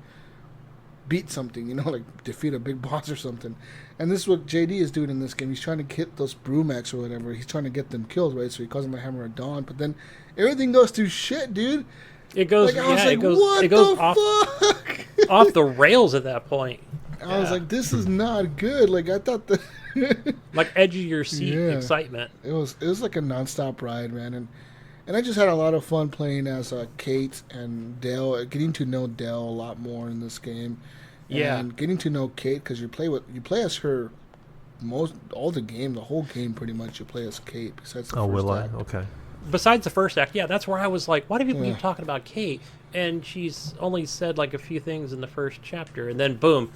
beat something, you know, like defeat a big boss or something. And this is what JD is doing in this game. He's trying to get those Brumacs or whatever. He's trying to get them killed, right? So he calls them the Hammer of Dawn. But then everything goes to shit, dude. It goes, Like, I was like, it goes what the fuck? off the rails at that point. I was like, this is not good. Like, I thought that Like edge of your seat Yeah. excitement. it was like a nonstop ride, man. And I just had a lot of fun playing as Kate and Dale, getting to know Dale a lot more in this game. Yeah. And getting to know Kate, because you play as her all the game, the whole game pretty much. You play as Kate besides the Oh, first will I? act. Okay. Besides the first act, yeah, that's where I was like, why do people Yeah. keep talking about Kate? And she's only said like a few things in the first chapter, and then boom,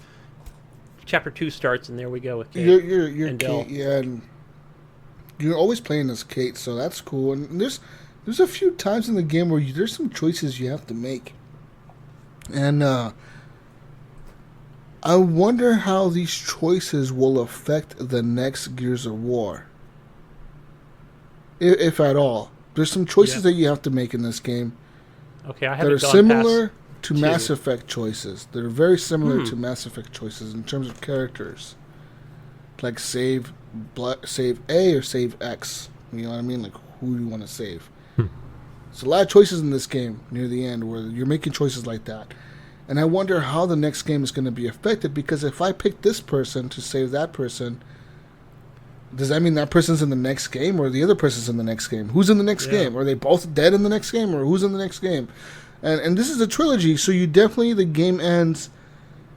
chapter 2 starts, and there we go with Kate. You're and Kate, Dell. yeah, and you're always playing as Kate, so that's cool. And there's a few times in the game where there's some choices you have to make, and I wonder how these choices will affect the next Gears of War, if at all. There's some choices Yeah. that you have to make in this game Okay, I that haven't are gone similar to two. Mass Effect choices. That are very similar Hmm. to Mass Effect choices in terms of characters, like save A or save X. You know what I mean? Like, who you want to save. There's a lot of choices in this game near the end where you're making choices like that. And I wonder how the next game is going to be affected, because if I pick this person to save that person, does that mean that person's in the next game or the other person's in the next game? Who's in the next Yeah. game? Are they both dead in the next game, or who's in the next game? And this is a trilogy, so the game ends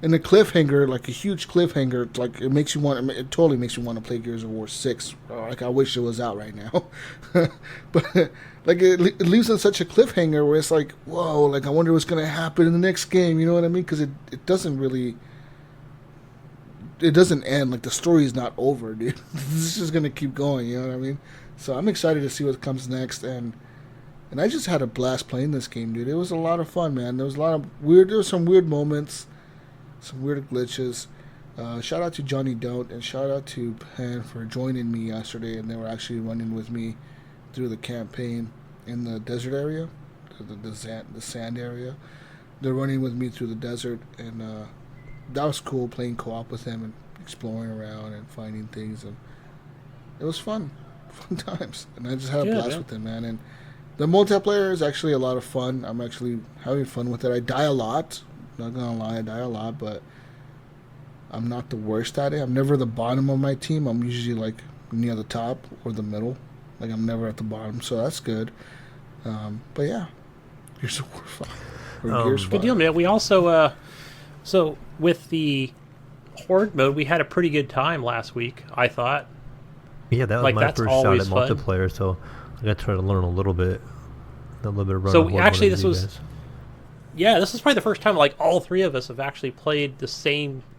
in a cliffhanger, like a huge cliffhanger. Like, it totally makes you want to play Gears of War 6. Like, I wish it was out right now. But like, it leaves on such a cliffhanger where it's like, whoa, like, I wonder what's going to happen in the next game. You know what I mean? Because it doesn't really, it doesn't end. Like, the story is not over, dude. This is just going to keep going. You know what I mean? So I'm excited to see what comes next. And I just had a blast playing this game, dude. It was a lot of fun, man. There was some weird moments, some weird glitches. Shout out to Johnny Don't, and shout out to Pan for joining me yesterday, and they were actually running with me through the campaign in the desert area, the sand area. They're running with me through the desert, and that was cool, playing co-op with them and exploring around and finding things, and it was fun times. And I just had a blast with them, man. And the multiplayer is actually a lot of fun. I'm actually having fun with it. I die a lot. Not gonna lie, I die a lot, but I'm not the worst at it. I'm never the bottom of my team. I'm usually like near the top or the middle. Like, I'm never at the bottom, so that's good. But yeah, Gears of War 5. Or Gears 5. Good deal, man. We also So with the Horde mode, we had a pretty good time last week, I thought. Yeah, that was Like, my that's first shot at always fun. multiplayer, so I got to try to learn a little bit of run. So of Horde actually, mode this with you was guys. yeah, this is probably the first time like all three of us have actually played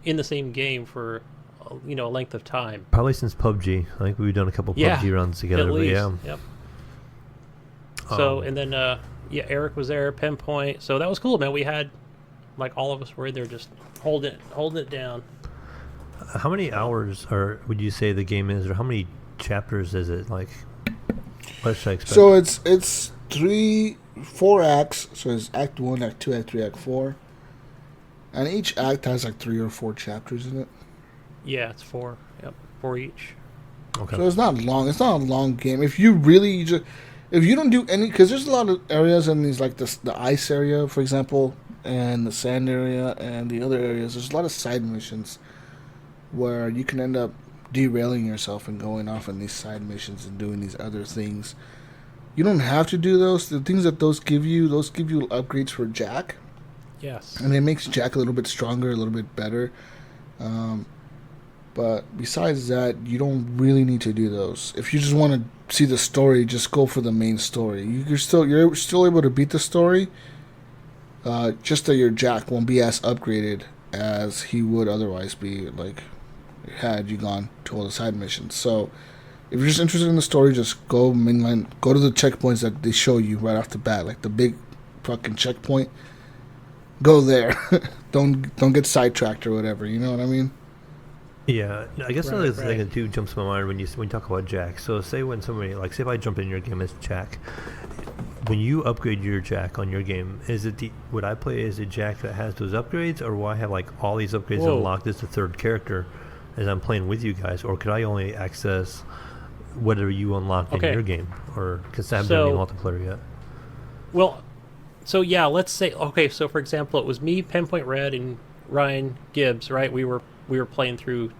in the same game for a length of time. Probably since PUBG. I think we've done a couple Yeah, PUBG runs together, at but least. yeah. Yep. So Um, and then Eric was there, Pinpoint. So that was cool, man. We had like all of us were there just holding it down. How many hours or would you say the game is, or how many chapters is it? Like, what should I expect? So it's 4 acts. So it's Act 1, Act 2, Act 3, Act 4. And each act has like 3 or 4 chapters in it. Yeah, it's 4. Yep, 4 each. Okay. So it's not long. It's not a long game. If you really just, if you don't do any, because there's a lot of areas in these, like the ice area, for example, and the sand area, and the other areas. There's a lot of side missions where you can end up derailing yourself and going off on these side missions and doing these other things. You don't have to do those. The things that those give you upgrades for Jack, Yes. and it makes Jack a little bit stronger, a little bit better. But besides that, you don't really need to do those. If you just want to see the story, just go for the main story. You're still able to beat the story. Just that your Jack won't be as upgraded as he would otherwise be, like, had you gone to all the side missions. So if you're just interested in the story, just go mainline, go to the checkpoints that they show you right off the bat, like the big fucking checkpoint. Go there. Don't get sidetracked or whatever. You know what I mean? Yeah, I guess Right, another thing right. that too jumps to my mind when you talk about Jack. So say when somebody, like, say if I jump in your game as Jack, when you upgrade your Jack on your game, is it would I play as a Jack that has those upgrades, or will I have like all these upgrades Whoa. unlocked as the third character as I'm playing with you guys, or could I only access whatever you unlock in Okay. your game, or because I haven't done any So- multiplayer yet? Well, so yeah, let's say so for example, it was me, Pinpoint Red, and Ryan Gibbs, right? We were playing through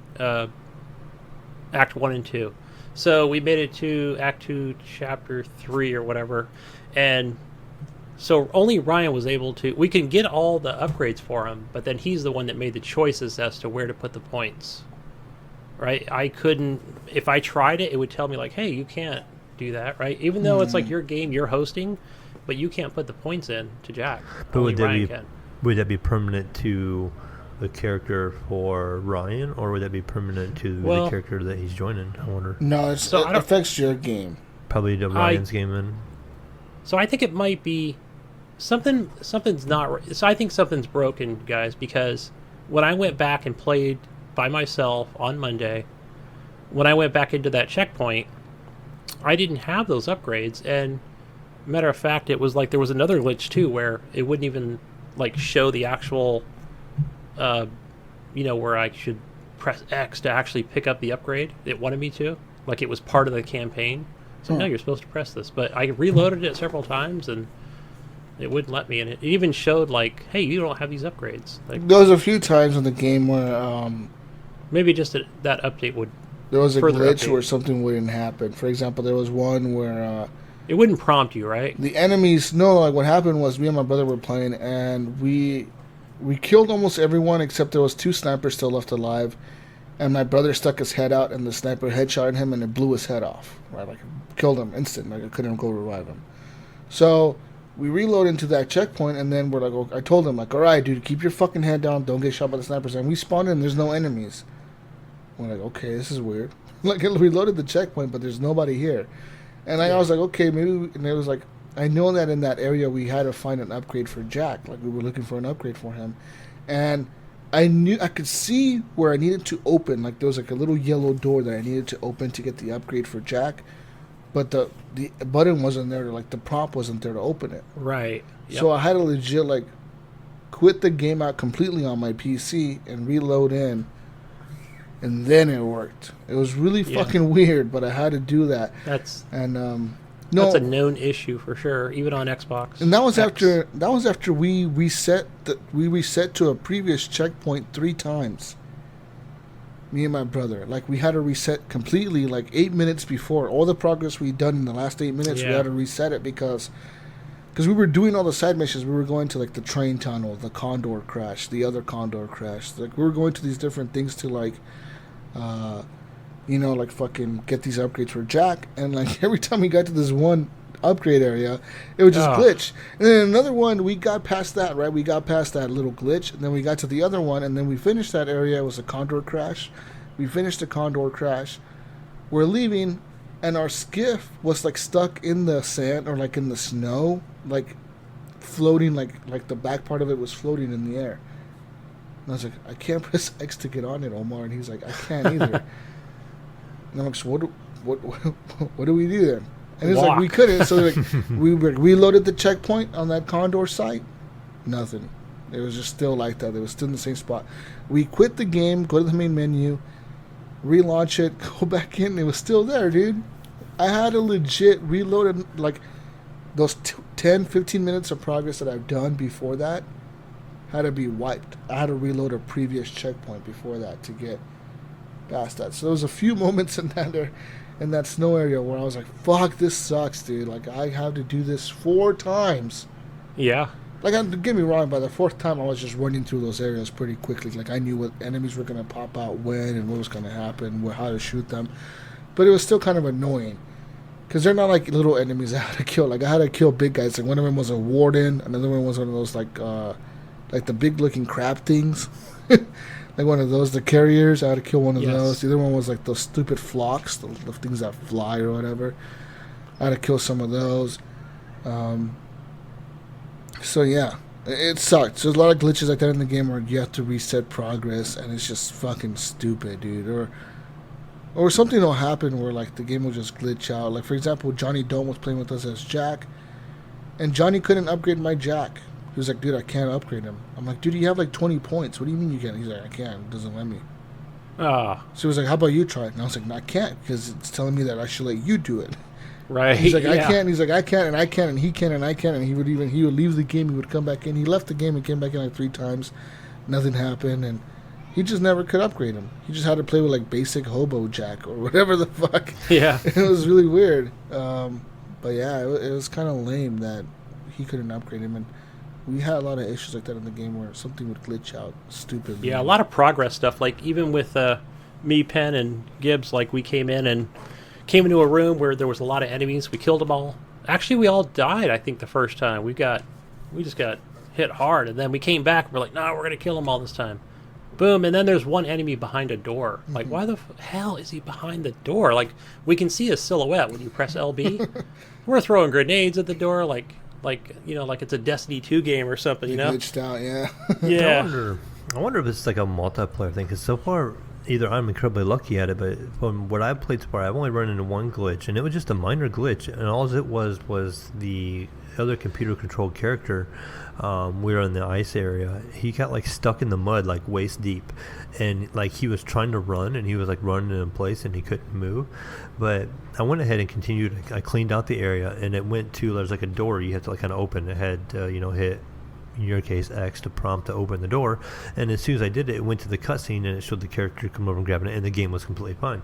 Act 1 and 2. So we made it to Act 2, Chapter 3 or whatever. And so only Ryan was able to... We can get all the upgrades for him, but then he's the one that made the choices as to where to put the points. Right? I couldn't... If I tried it, it would tell me, like, hey, you can't do that, right? Even though it's like your game, you're hosting, but you can't put the points in to Jack. But Only would that Ryan be can. would that be permanent to the character for Ryan, or would that be permanent to Well- the character that he's joining? I wonder. No, So I it don't- affects your game. Probably to Ryan's game then. So I think it might be something's not right. So I think something's broken, guys, because when I went back and played by myself on Monday, when I went back into that checkpoint, I didn't have those upgrades. And matter of fact, it was like there was another glitch too where it wouldn't even like show the actual where I should press X to actually pick up the upgrade. It wanted me to. Like it was part of the campaign. So no, you're supposed to press this. But I reloaded it several times and it wouldn't let me. And it even showed like, hey, you don't have these upgrades. Like There was a few times in the game where maybe just that update would... there was a Further glitch update. where something wouldn't happen. For example, there was one where It wouldn't prompt you, right? the enemies... No, like what happened was me and my brother were playing, and we killed almost everyone except there was 2 snipers still left alive. And my brother stuck his head out, and the sniper headshot him, and it blew his head off. Right, like killed him instant. Like I couldn't go revive him. So we reload into that checkpoint, and then we're like, I told him like, all right, dude, keep your fucking head down, don't get shot by the snipers. And we spawned in, there's no enemies. We're like, okay, this is weird. Like we reloaded the checkpoint, but there's nobody here. And I was like, okay, maybe. And it was like, I know that in that area we had to find an upgrade for Jack. Like we were looking for an upgrade for him, and I could see where I needed to open. Like there was like a little yellow door that I needed to open to get the upgrade for Jack, but the button wasn't there. Like the prompt wasn't there to open it. Right. Yep. So I had to legit like quit the game out completely on my PC and reload in, and then it worked. It was really fucking weird, but I had to do that. That's No, that's a known issue for sure, even on Xbox. and that was X. after we reset to a previous checkpoint 3 times. Me and my brother, like we had to reset completely, like 8 minutes before all the progress we'd done in the last 8 minutes. We Yeah. had to reset it because because we were doing all the side missions. We were going to like the train tunnel, the Condor crash, the other Condor crash. Like we were going to these different things to like, like fucking get these upgrades for Jack. And like every time we got to this one upgrade area, it would just glitch. And then another one, we got past that, right? We got past that little glitch, and then we got to the other one, and then we finished that area. It was a Condor crash. We finished the Condor crash. We're leaving, and our skiff was like stuck in the sand or like in the snow, like floating, like the back part of it was floating in the air. And I was like, I can't press X to get on it, Omar. And he's like, I can't either. And I'm like, so what do we do then? And it's like we couldn't. So like we reloaded the checkpoint on that Condor site. Nothing. It was just still like that. It was still in the same spot. We quit the game, go to the main menu, relaunch it, go back in. It was still there, dude. I had to legit reload it. Like those 10, 15 minutes of progress that I've done before that had to be wiped. I had to reload a previous checkpoint before that to get past that. So there was a few moments in that snow area where I was like, fuck, this sucks, dude. Like, I have to do this 4 times. Yeah. Like, don't get me wrong, by the 4th time, I was just running through those areas pretty quickly. Like, I knew what enemies were going to pop out when and what was going to happen, how to shoot them. But it was still kind of annoying. Because they're not like little enemies I had to kill. Like, I had to kill big guys. Like, one of them was a warden. Another one was one of those, like the big-looking crab things. Like one of those, the carriers. I had to kill one of those. The other one was like those stupid flocks, the things that fly or whatever. I had to kill some of those. So yeah, it sucked. There's a lot of glitches like that in the game where you have to reset progress, and it's just fucking stupid, dude. Or something will happen where like the game will just glitch out. Like for example, Johnny Dome was playing with us as Jack, and Johnny couldn't upgrade my Jack. He was like, dude, I can't upgrade him. I'm like, dude, you have like 20 points. What do you mean you can't? He's like, I can't. It doesn't let me. So he was like, how about you try it? And I was like, no, I can't, because it's telling me that I should let you do it. Right. He's like, I can't. He's like, I can't, and I can't, and he can, and I can. And he would leave the game. He would come back in. He left the game and came back in like 3 times. Nothing happened, and he just never could upgrade him. He just had to play with like basic hobo Jack or whatever the fuck. Yeah. It was really weird. But yeah, it was kind of lame that he couldn't upgrade him, and we had a lot of issues like that in the game where something would glitch out stupidly. Yeah, a lot of progress stuff. Like even with me, Penn, and Gibbs, like we came into a room where there was a lot of enemies. We killed them all. Actually, we all died, I think, the first time. We just got hit hard, and then we came back and we're like, no, we're going to kill them all this time. Boom, and then there's one enemy behind a door. Like, why the hell is he behind the door? Like, we can see his silhouette when you press LB. We're throwing grenades at the door like it's a Destiny 2 game or something, Glitched out, yeah. Yeah. I wonder if it's like a multiplayer thing, because so far, either I'm incredibly lucky at it, but from what I've played so far, I've only run into one glitch, and it was just a minor glitch, and all it was the other computer-controlled character. We were in the ice area. He got like stuck in the mud, like waist deep, and like he was trying to run, and he was like running in place, and he couldn't move. But I went ahead and continued. I cleaned out the area, and it went to there's like a door you had to like kind of open. It had hit, in your case, X to prompt to open the door, and as soon as I did it, it went to the cutscene, and it showed the character come over and grabbing it, and the game was completely fine.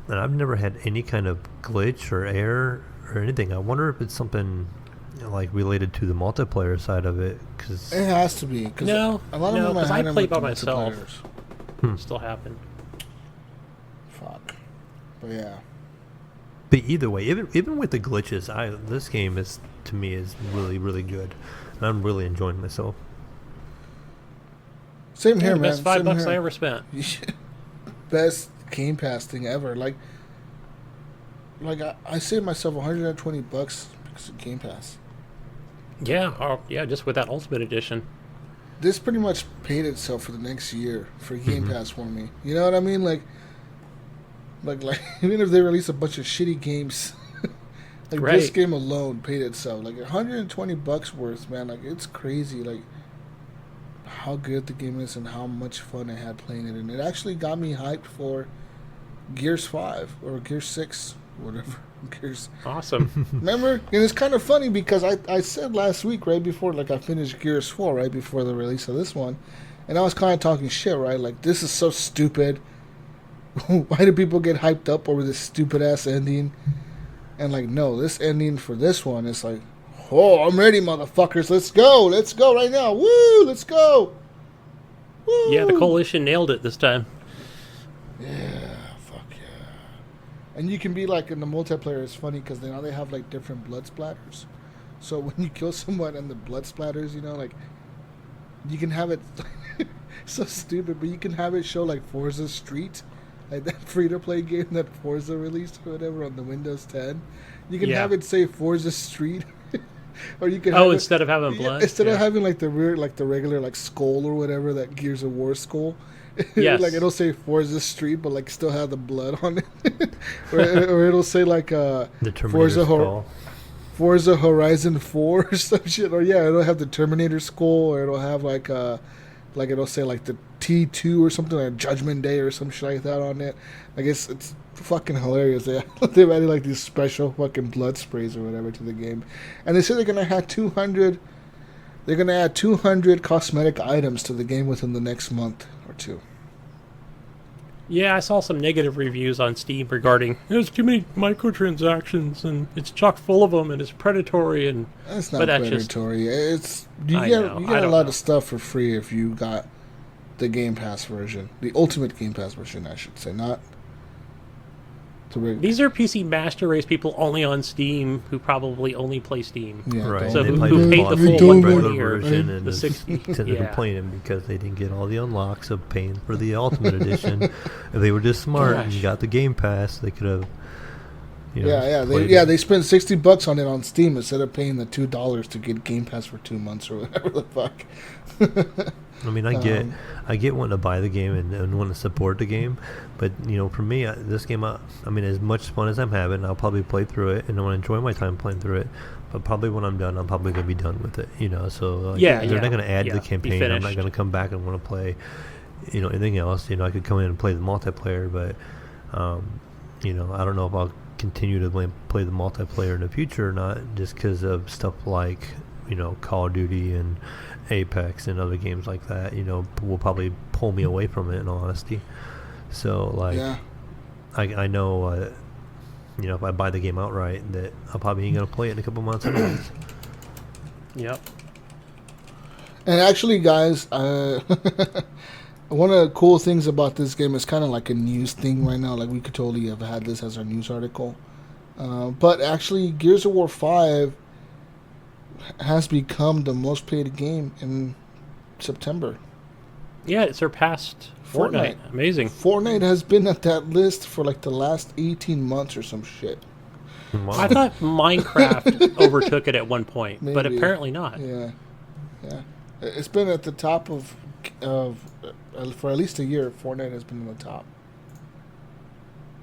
And I've never had any kind of glitch or error or anything. I wonder if it's something like related to the multiplayer side of it, because it has to be. Cause no, because I played by myself. Still happened. Fuck. But yeah. But either way, even with the glitches, this game is to me is really, really good, and I'm really enjoying myself. Same here, man. Best $5 I ever spent. Best Game Pass thing ever. Like I saved myself $120 because of Game Pass. Yeah, just with that Ultimate Edition. This pretty much paid itself for the next year for Game Pass for me. You know what I mean? Like even if they release a bunch of shitty games, like right. This game alone paid itself. Like $120 worth, man. Like it's crazy. Like how good the game is and how much fun I had playing it, and it actually got me hyped for Gears 5 or Gears 6, whatever. Gears. Awesome. Remember? And it's kind of funny because I said last week, right before I finished Gears 4, right before the release of this one, and I was kind of talking shit, right? Like, this is so stupid. Why do people get hyped up over this stupid ass ending? And no, this ending for this one is like, Oh, I'm ready, motherfuckers. Let's go. Let's go right now. Woo! Let's go. Woo! Yeah, the coalition nailed it this time. Yeah, fuck yeah. And you can be like in the multiplayer. It's funny because now they have like different blood splatters. So when you kill someone and the blood splatters, you know, like you can have it. So stupid, but you can have it show like Forza Street, like that free-to-play game that Forza released or whatever on the Windows 10. You can have it say Forza Street, or you can. Instead of having blood, instead of having like the regular like skull or whatever, that Gears of War skull. Yes. Like it'll say Forza Street, but like still have the blood on it, or it'll say like the Terminator Forza Horizon 4 or some shit, or it'll have the Terminator skull, or it'll have like it'll say like the T2 or something, like Judgment Day or some shit like that on it. I guess it's fucking hilarious. They've added like these special fucking blood sprays or whatever to the game, and they say they're gonna have 200. They're gonna add 200 cosmetic items to the game within the next month or two. Yeah, I saw some negative reviews on Steam regarding there's too many microtransactions and it's chock full of them and it's predatory and. It's not predatory. You get a lot of stuff for free if you got the Game Pass version, the Ultimate Game Pass version, I should say, not. These are PC Master Race people only on Steam who probably only play Steam. Yeah, right. So who paid the full $120 version or and the 60. Instead of playing them because they didn't get all the unlocks of paying for the Ultimate Edition. If they were just smart and got the Game Pass, they could have. They spent $60 on it on Steam instead of paying the $2 to get Game Pass for 2 months or whatever the fuck. I mean, I get wanting to buy the game and want to support the game, but for me, this game, I mean, as much fun as I'm having, I'll probably play through it and I want to enjoy my time playing through it. But probably when I'm done, I'm probably gonna be done with it. So they're not gonna add to the campaign. I'm not gonna come back and want to play, anything else. I could come in and play the multiplayer, but I don't know if I'll continue to play the multiplayer in the future or not, just because of stuff like Call of Duty and Apex and other games like that, will probably pull me away from it in all honesty. So I know if I buy the game outright that I probably ain't gonna play it in a couple months anyways. Yep. And actually, guys, one of the cool things about this game is kind of like a news thing right now. Like we could totally have had this as our news article, but actually, Gears of War 5 has become the most played game in September. Yeah, it surpassed Fortnite. Amazing. Fortnite has been at that list for like the last 18 months or some shit. Wow. I thought Minecraft overtook it at one point, Maybe. but apparently not. Yeah. It's been at the top of for at least a year. Fortnite has been on the top.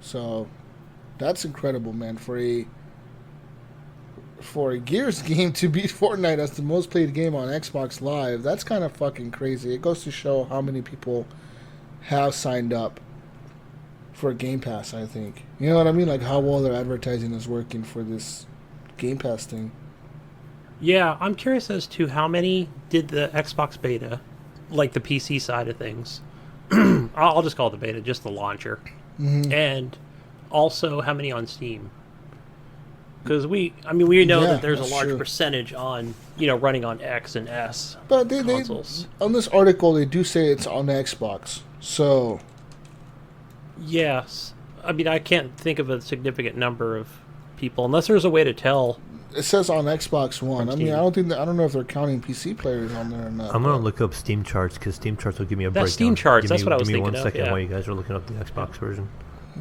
So that's incredible, man. For a Gears game to beat Fortnite as the most played game on Xbox Live, that's kind of fucking crazy. It goes to show how many people have signed up for Game Pass, I think. You know what I mean? Like how well their advertising is working for this Game Pass thing. Yeah, I'm curious as to how many did the Xbox beta, like the PC side of things. I'll just call it the beta, just the launcher. Mm-hmm. And also how many on Steam. Because we know that there's a large percentage on, running on X and S consoles. On this article, they do say it's on Xbox. So, yes. I can't think of a significant number of people, unless there's a way to tell. It says on Xbox One. I don't know if they're counting PC players on there or not. I'm going to look up Steam charts, because Steam charts will give me a breakdown. Steam charts, that's what I was thinking of. Give me 1 second yeah. while you guys are looking up the Xbox version.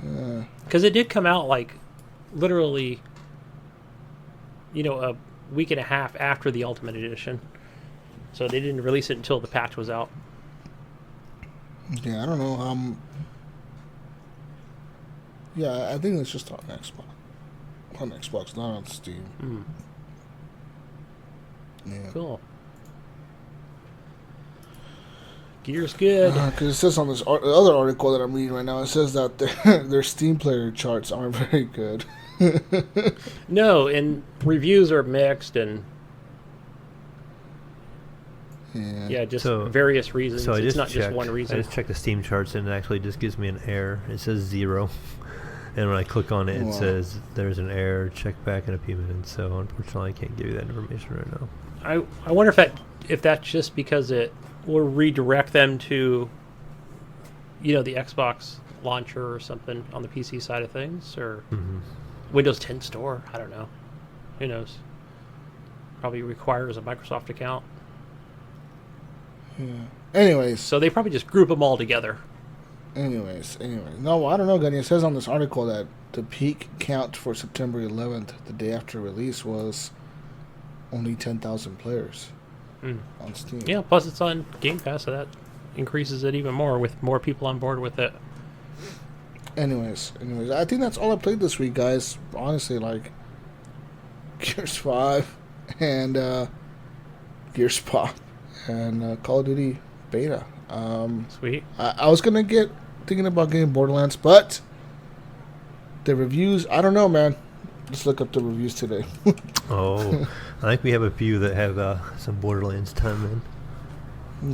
Yeah. Because it did come out, literally, a week and a half after the Ultimate Edition. So they didn't release it until the patch was out. Yeah, I don't know. Yeah, I think it's just on Xbox. On Xbox, not on Steam. Mm. Yeah. Cool. Gear's good. Because it says on this other article that I'm reading right now, it says that their Steam player charts aren't very good. No, and reviews are mixed, and just various reasons. So it's not just one reason. I just checked the Steam charts, and it actually just gives me an error. It says 0. And when I click on it, it Wow. says there's an error. Check back in a few minutes. So unfortunately, I can't give you that information right now. I wonder if that's just because it will redirect them to, the Xbox launcher or something on the PC side of things, or Windows 10 Store. I don't know. Who knows? Probably requires a Microsoft account. Anyways, So they probably just group them all together. anyways. No, I don't know, Gunny. It says on this article that the peak count for September 11th, the day after release, was only 10,000 players on Steam. Yeah, plus it's on Game Pass, so that increases it even more with more people on board with it. Anyways, I think that's all I played this week, guys. Honestly, like Gears 5 and Gears Pop and Call of Duty Beta. Sweet. I was thinking about getting Borderlands, but the reviews, I don't know, man. Let's look up the reviews today. Oh, I think we have a few that have some Borderlands time in.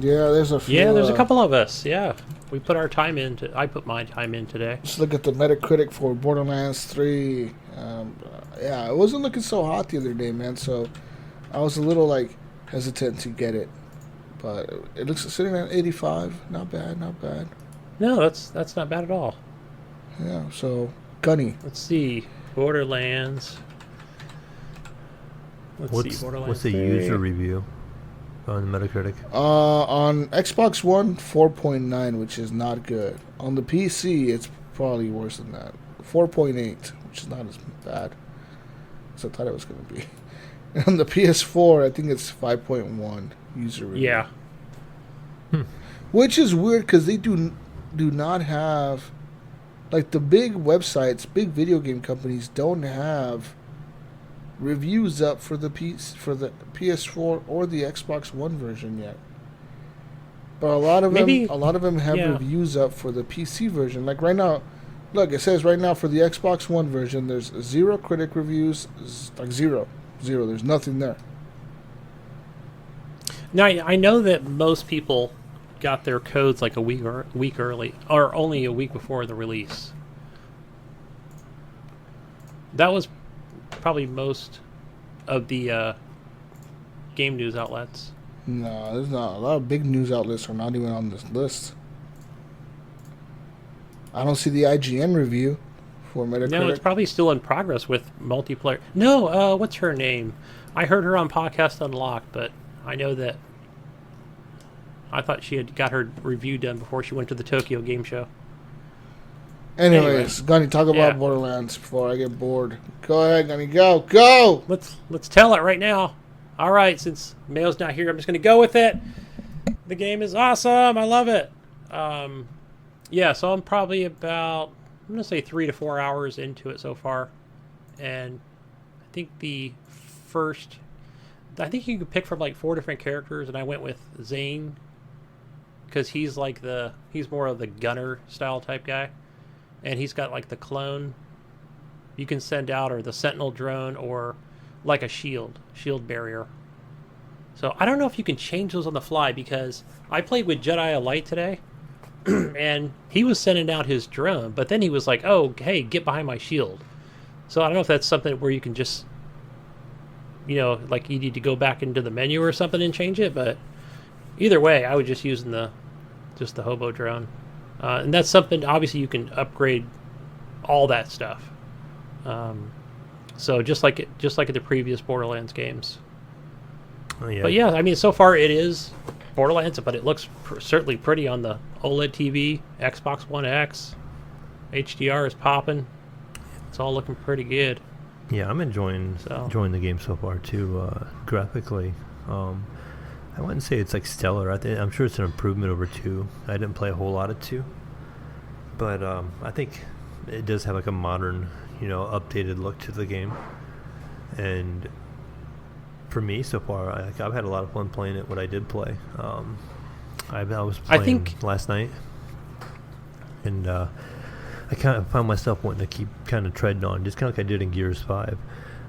Yeah, there's a few. Yeah, there's a couple of us. Yeah, we put our time in. I put my time in today. Let's look at the Metacritic for Borderlands 3. Yeah, it wasn't looking so hot the other day, man. So I was a little hesitant to get it, but it looks sitting at 85. Not bad. No, that's not bad at all. Yeah. So Gunny. Let's see, Borderlands. Borderlands What's the 3. user review on Metacritic? On Xbox One, 4.9, which is not good. On the PC, it's probably worse than that. 4.8, which is not as bad as I thought it was going to be. And on the PS4, I think it's 5.1 user review. Yeah. Which is weird because they do not have, like, the big websites, big video game companies don't have reviews up for the PS4 or the Xbox One version yet. But a lot of them have reviews up for the PC version. Like right now, look, it says right now for the Xbox One version, there's 0 critic reviews, like zero. There's nothing there. Now I know that most people got their codes like a week early, or only a week before the release. That was probably most of the game news outlets. No, there's not. A lot of big news outlets are not even on this list. I don't see the IGN review for Metacritic. No, it's probably still in progress with multiplayer. No, what's her name? I heard her on Podcast Unlocked, but I know that I thought she had got her review done before she went to the Tokyo Game Show. Anyways, Gunny, talk about Borderlands before I get bored. Go ahead, Gunny, go! Let's tell it right now. All right, since Mayo's not here, I'm just going to go with it. The game is awesome. I love it. So I'm probably about, I'm going to say 3 to 4 hours into it so far. And I think you could pick from like 4 different characters, and I went with Zane because he's more of the gunner style type guy. And he's got like the clone you can send out, or the sentinel drone, or like a shield barrier. So I don't know if you can change those on the fly, because I played with Jedi Light today and he was sending out his drone, but then he was like, oh, hey, get behind my shield. So I don't know if that's something where you can just, like you need to go back into the menu or something and change it. But either way, I was just using the hobo drone. And that's something, obviously, you can upgrade all that stuff. So just like the previous Borderlands games. Oh, yeah. But yeah, I mean, so far it is Borderlands, but it looks certainly pretty on the OLED TV, Xbox One X. HDR is popping. It's all looking pretty good. Yeah, I'm enjoying the game so far too. Graphically, I wouldn't say it's like stellar. I'm sure it's an improvement over 2. I didn't play a whole lot of 2, but I think it does have like a modern, updated look to the game. And for me, so far, I've had a lot of fun playing it. What I did play, I was playing last night, and I kind of found myself wanting to keep kind of treading on, just kind of like I did in Gears 5.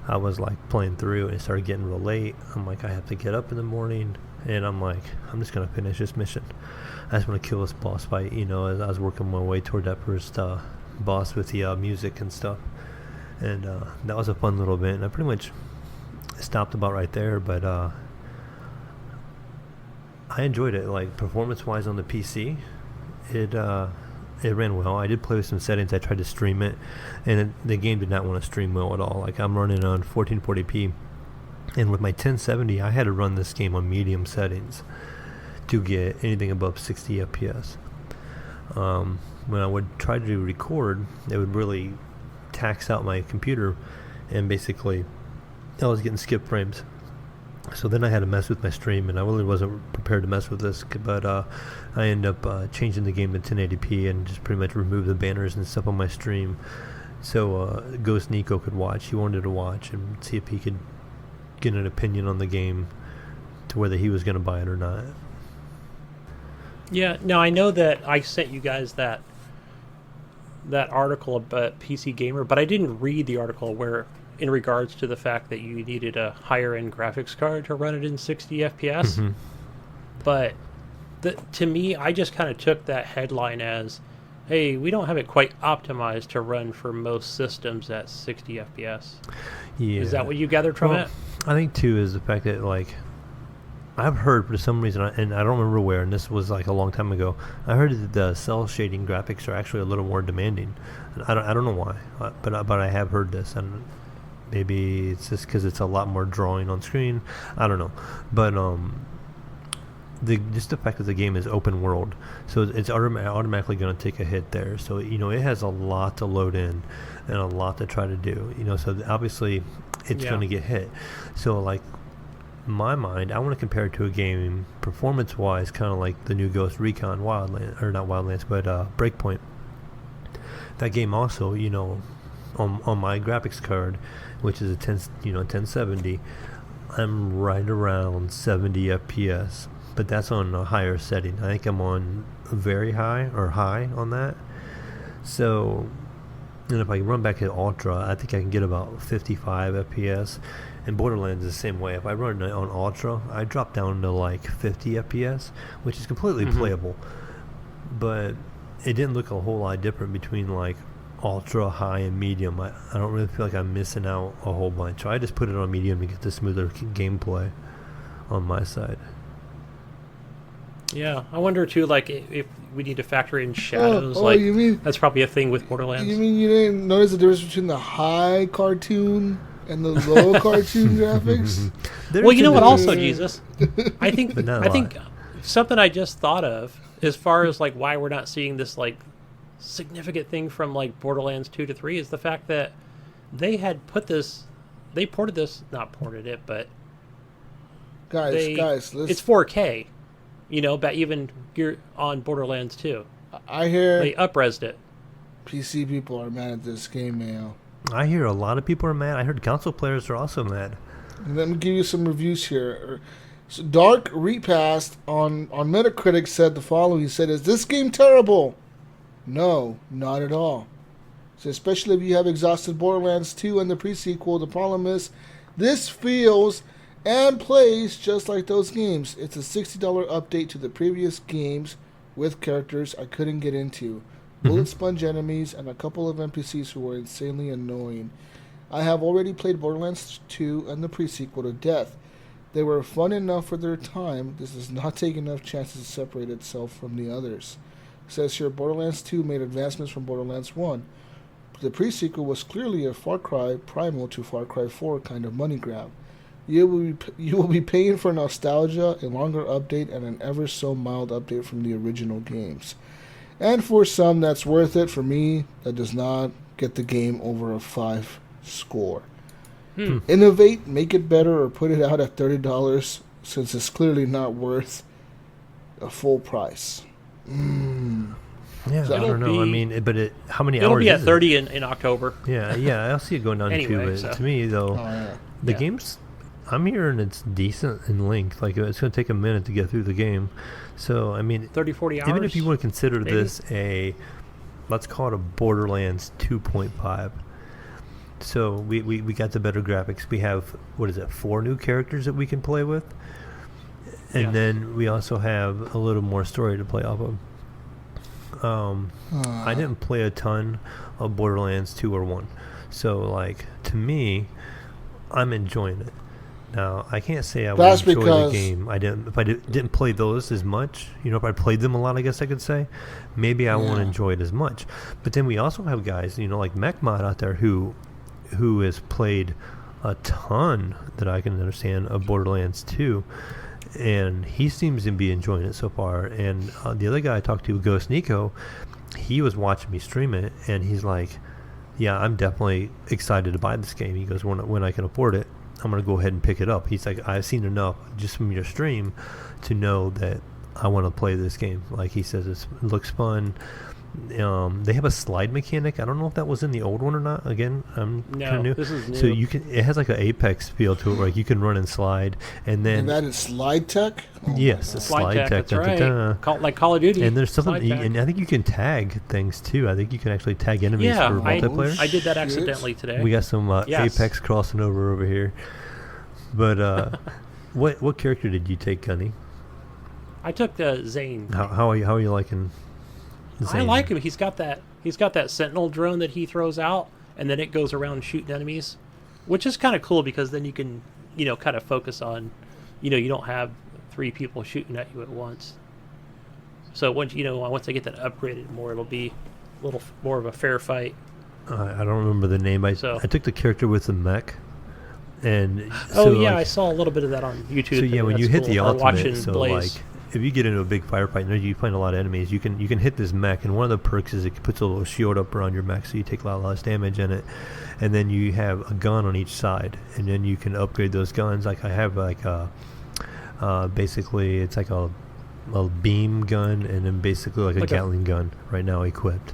I was like playing through, and it started getting real late. I'm like, I have to get up in the morning, and I'm like, I'm just gonna finish this mission. I just want to kill this boss fight, as I was working my way toward that first boss with the music and stuff. And that was a fun little event. I pretty much stopped about right there, but I enjoyed it. Like, performance-wise on the PC, it ran well. I did play with some settings. I tried to stream it, and the game did not want to stream well at all. Like, I'm running on 1440p, and with my 1070, I had to run this game on medium settings to get anything above 60 FPS. When I would try to record, it would really tax out my computer, and basically I was getting skip frames. So then I had to mess with my stream, and I really wasn't prepared to mess with this, but I ended up changing the game to 1080p and just pretty much removed the banners and stuff on my stream, so Ghost Nico could watch. He wanted to watch and see if he could get an opinion on the game to whether he was going to buy it or not. Yeah, no, I know that I sent you guys that article about PC Gamer, but I didn't read the article where, in regards to the fact that you needed a higher end graphics card to run it in 60 FPS. Mm-hmm. But to me, I just kind of took that headline as, hey, we don't have it quite optimized to run for most systems at 60 FPS. Yeah. Is that what you gathered from it? I think too is the fact that, like, I've heard for some reason, and I don't remember where, and this was like a long time ago, I heard that the cell shading graphics are actually a little more demanding. And I don't know why, but I have heard this, and maybe it's just because it's a lot more drawing on screen. I don't know, but just the fact that the game is open world, so it's automatically going to take a hit there. So it has a lot to load in and a lot to try to do. So obviously it's going to get hit. So like, in my mind, I want to compare it to a game performance-wise, kind of like the new Ghost Recon Wildlands, or not Wildlands, but Breakpoint. That game also, on my graphics card, which is a 1070, I'm right around 70 FPS, but that's on a higher setting. I think I'm on very high or high on that. So, and if I run back at Ultra, I think I can get about 55 FPS. And Borderlands is the same way. If I run it on Ultra, I drop down to like 50 FPS, which is completely playable. But it didn't look a whole lot different between like Ultra, high, and medium. I don't really feel like I'm missing out a whole bunch. So I just put it on medium to get the smoother gameplay on my side. Yeah, I wonder too, like, if we need to factor in shadows. You mean that's probably a thing with Borderlands. You mean you didn't notice the difference between the high cartoon and the low cartoon graphics? Well, you know what? Also, Jesus, I think I think something I just thought of as far as like why we're not seeing this like significant thing from like Borderlands 2 to 3 is the fact that they had not ported it, but guys, it's 4K. But even you're on Borderlands 2. I hear they up-resed it. PC people are mad at this game, Mayo. I hear a lot of people are mad. I heard console players are also mad. Let me give you some reviews here. So Dark Repast on Metacritic said the following. He said, "Is this game terrible?" No, not at all. So especially if you have exhausted Borderlands 2 and the pre-sequel, the problem is this feels and plays just like those games. It's a $60 update to the previous games with characters I couldn't get into. Bullet sponge enemies and a couple of NPCs who were insanely annoying. I have already played Borderlands 2 and the pre-sequel to death. They were fun enough for their time. This does not take enough chances to separate itself from the others. It says here, Borderlands 2 made advancements from Borderlands 1. The pre-sequel was clearly a Far Cry Primal to Far Cry 4 kind of money grab. You will be paying for nostalgia, a longer update, and an ever so mild update from the original games. And for some, that's worth it. For me, that does not get the game over a 5 score. Innovate, make it better, or put it out at $30 since it's clearly not worth a full price. Yeah, I don't know. I mean, how many hours? It'll be at 30 in October. Yeah, I'll see it going down anyway, to me, though, the game's, I'm hearing it's decent in length. Like, it's going to take a minute to get through the game. So, I mean, 30, 40 hours. Even if you want to consider maybe? this let's call it a Borderlands 2.5. So, we got the better graphics. We have, 4 new characters that we can play with? And then we also have a little more story to play off of. I didn't play a ton of Borderlands 2 or 1. So, like, to me, I'm enjoying it. Now, I can't say I would enjoy the game. If I didn't play those as much, if I played them a lot, I guess I could say, maybe I won't enjoy it as much. But then we also have guys, like MechMod out there who has played a ton that I can understand of Borderlands 2, and he seems to be enjoying it so far. And the other guy I talked to, Ghost Nico, he was watching me stream it, and he's like, yeah, I'm definitely excited to buy this game. He goes, when I can afford it, I'm going to go ahead and pick it up. He's like, I've seen enough just from your stream to know that I want to play this game. Like he says, it looks fun. They have a slide mechanic. I don't know if that was in the old one or not. Again, I'm kind of new. This is new. So it has like an Apex feel to it, where you can run and slide, and then that is slide tech. Yes, slide tech. That's right. Like Call of Duty. And there's something, and I think you can tag things too. I think you can actually tag enemies for multiplayer. I did that accidentally today. We got some Apex crossing over here. But what character did you take, Gunny? I took Zane. How are you liking Zane? I like him. He's got that sentinel drone that he throws out, and then it goes around shooting enemies, which is kind of cool because then you can, kind of focus on, you don't have 3 people shooting at you at once. So once I get that upgraded more, it'll be a little more of a fair fight. I don't remember the name. I took the character with the mech. And I saw a little bit of that on YouTube. So yeah, when you hit the ultimate, Blaze. like if you get into a big firefight and you find a lot of enemies, you can hit this mech, and one of the perks is it puts a little shield up around your mech, so you take a lot less damage in it. And then you have a gun on each side, and then you can upgrade those guns. Like I have basically it's like a beam gun, and then basically like a Gatling gun right now equipped.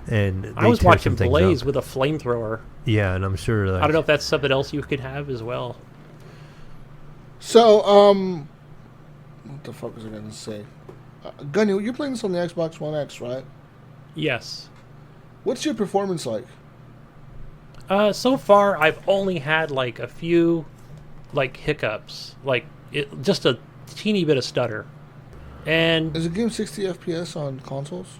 And I was watching Blaze with a flamethrower. Yeah, and I'm sure. I don't know if that's something else you could have as well. So, what the fuck was I going to say? Gunny, you're playing this on the Xbox One X, right? Yes. What's your performance like? So far, I've only had like a few, like hiccups, just a teeny bit of stutter. And is the game 60 FPS on consoles?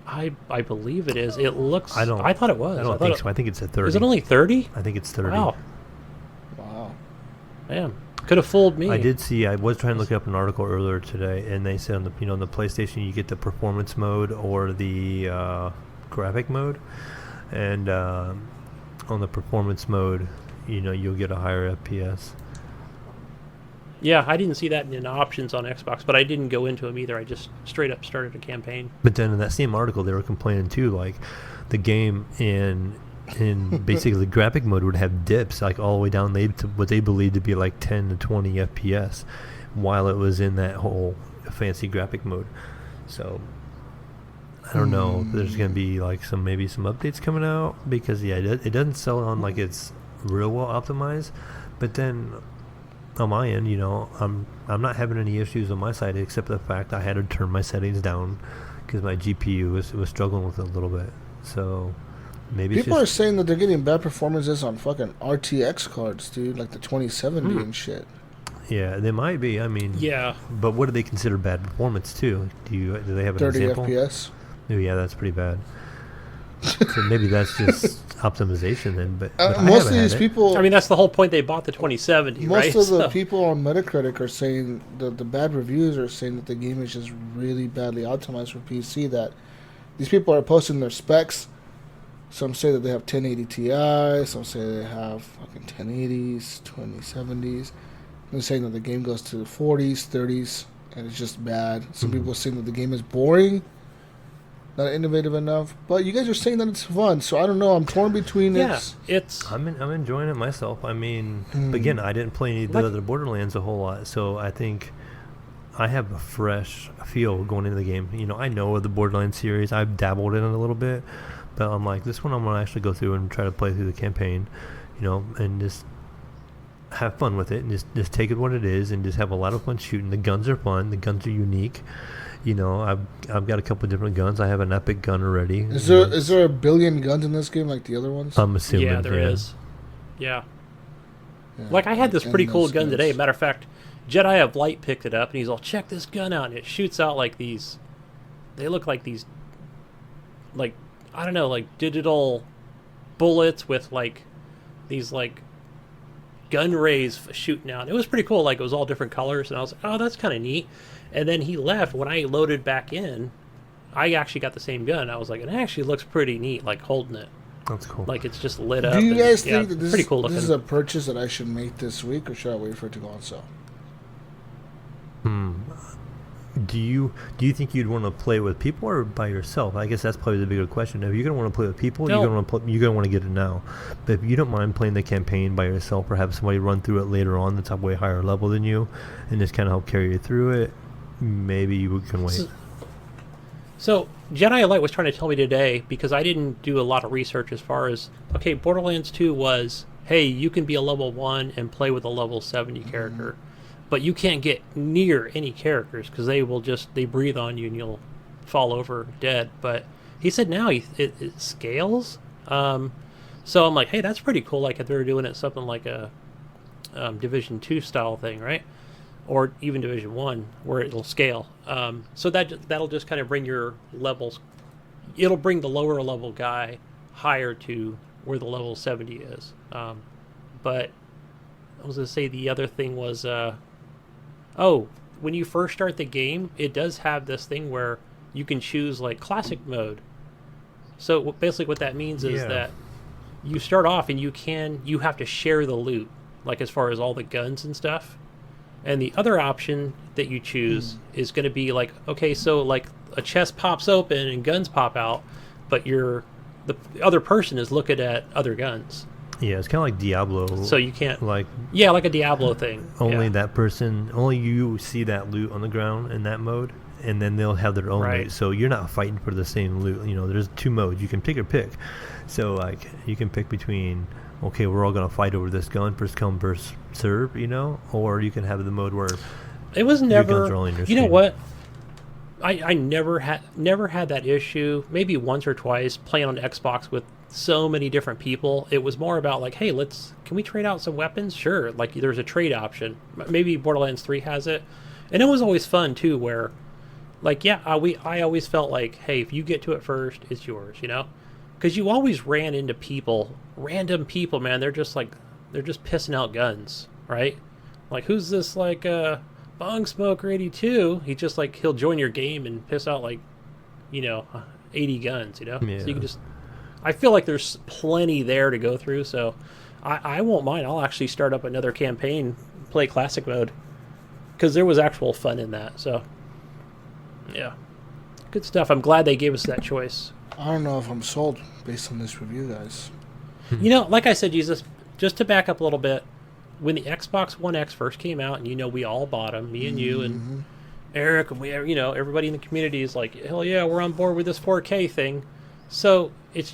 I believe it is. It looks. I thought it was. I don't think so. I think it's at 30. Is it only 30? I think it's 30. Wow. Damn. Could have fooled me. I did see. I was trying to look up an article earlier today, and they said on the on the PlayStation you get the performance mode or the graphic mode, and on the performance mode, you'll get a higher FPS. Yeah, I didn't see that in options on Xbox, but I didn't go into them either. I just straight up started a campaign. But then in that same article, they were complaining too, like the game in basically the graphic mode would have dips like all the way down to what they believed to be like 10 to 20 FPS, while it was in that whole fancy graphic mode. So I don't know if there's going to be like maybe some updates coming out, because it doesn't sell on like it's real well optimized. But then on my end, I'm not having any issues on my side, except the fact I had to turn my settings down because my GPU was struggling with it a little bit. So maybe people are saying that they're getting bad performances on fucking RTX cards, dude, like the 2070 and shit. Yeah, they might be. I mean, yeah. But what do they consider bad performance too? Do they have an 30 example? 30 FPS. Oh, yeah, that's pretty bad. So maybe that's just optimization then. But most of these people, I mean, that's the whole point. They bought the 2070. Most of the people on Metacritic are saying the bad reviews are saying that the game is just really badly optimized for PC. That these people are posting their specs. Some say that they have 1080 Ti. Some say they have fucking 1080s, 2070s. They're saying that the game goes to the 40s, 30s, and it's just bad. Some people are saying that the game is boring, not innovative enough. But you guys are saying that it's fun, so I don't know. I'm torn between I'm enjoying it myself. I mean, again, I didn't play any of the other Borderlands a whole lot, so I think I have a fresh feel going into the game. I know of the Borderlands series. I've dabbled in it a little bit, but I'm like, this one I'm going to actually go through and try to play through the campaign, and just have fun with it, and just take it what it is, and just have a lot of fun shooting. The guns are fun. The guns are unique. I've got a couple of different guns. I have an epic gun already. Is there a billion guns in this game like the other ones? I'm assuming. Yeah, there is. Yeah. Like, I had this pretty cool gun today. Matter of fact, Jedi of Light picked it up, and he's all, check this gun out. And it shoots out like these... They look like these like, I don't know, like digital bullets with like these like gun rays shooting out. It was pretty cool. Like, it was all different colors, and I was like, oh, that's kind of neat. And then he left. When I loaded back in, I actually got the same gun. I was like, it actually looks pretty neat, like holding it. That's cool. Like, it's just lit up. Do you guys think that pretty cool looking. this is a purchase that I should make this week, or should I wait for it to go on sale? Do you think you'd want to play with people or by yourself? I guess that's probably the bigger question. If you're gonna want to play with people, No. you're gonna want to get it now. But if you don't mind playing the campaign by yourself, or have somebody run through it later on that's a way higher level than you, and just kind of help carry you through it, maybe you can wait. So Jedi Light was trying to tell me today, because I didn't do a lot of research as far as, okay, Borderlands 2 was, hey, you can be a level 1 and play with a level 70 character, but you can't get near any characters because they breathe on you and you'll fall over dead. But he said now it scales. So I'm like, hey, that's pretty cool. Like, if they're doing it something like a Division 2 style thing, right? Or even Division 1, where it'll scale. So that'll just kind of bring your levels... It'll bring the lower level guy higher to where the level 70 is. But I was going to say the other thing was... when you first start the game, it does have this thing where you can choose, like, classic mode. So basically what that means is that you start off and you have to share the loot, like as far as all the guns and stuff. And the other option that you choose is going to be like, okay, so like a chest pops open and guns pop out, but the other person is looking at other guns. Yeah, it's kind of like Diablo. So you can't like a Diablo thing. Only that person, only you see that loot on the ground in that mode, and then they'll have their own loot. So you're not fighting for the same loot. You know, there's 2 modes. You can pick or pick. So like you can pick between, okay, we're all gonna fight over this gun, first come first serve, you know, or you can have the mode where it was never. Your guns are all in your you know screen. what? I never had that issue. Maybe once or twice playing on Xbox with so many different people. It was more about like, hey, can we trade out some weapons? Sure. Like, there's a trade option. Maybe Borderlands 3 has it, and it was always fun too. Where, like, I always felt like, hey, if you get to it first, it's yours. You know, because you always ran into random people, man. They're just pissing out guns, right? Like, who's this, like, Bong Smoker 82? He'll join your game and piss out, like, 80 guns, you know? Yeah. So you can I feel like there's plenty there to go through, so I won't mind. I'll actually start up another campaign, play classic mode, because there was actual fun in that, so, yeah. Good stuff. I'm glad they gave us that choice. I don't know if I'm sold based on this review, guys. Like I said, Jesus, just to back up a little bit, when the Xbox One X first came out, and we all bought them, me and you and Eric, and everybody in the community is like, hell yeah, we're on board with this 4K thing. So it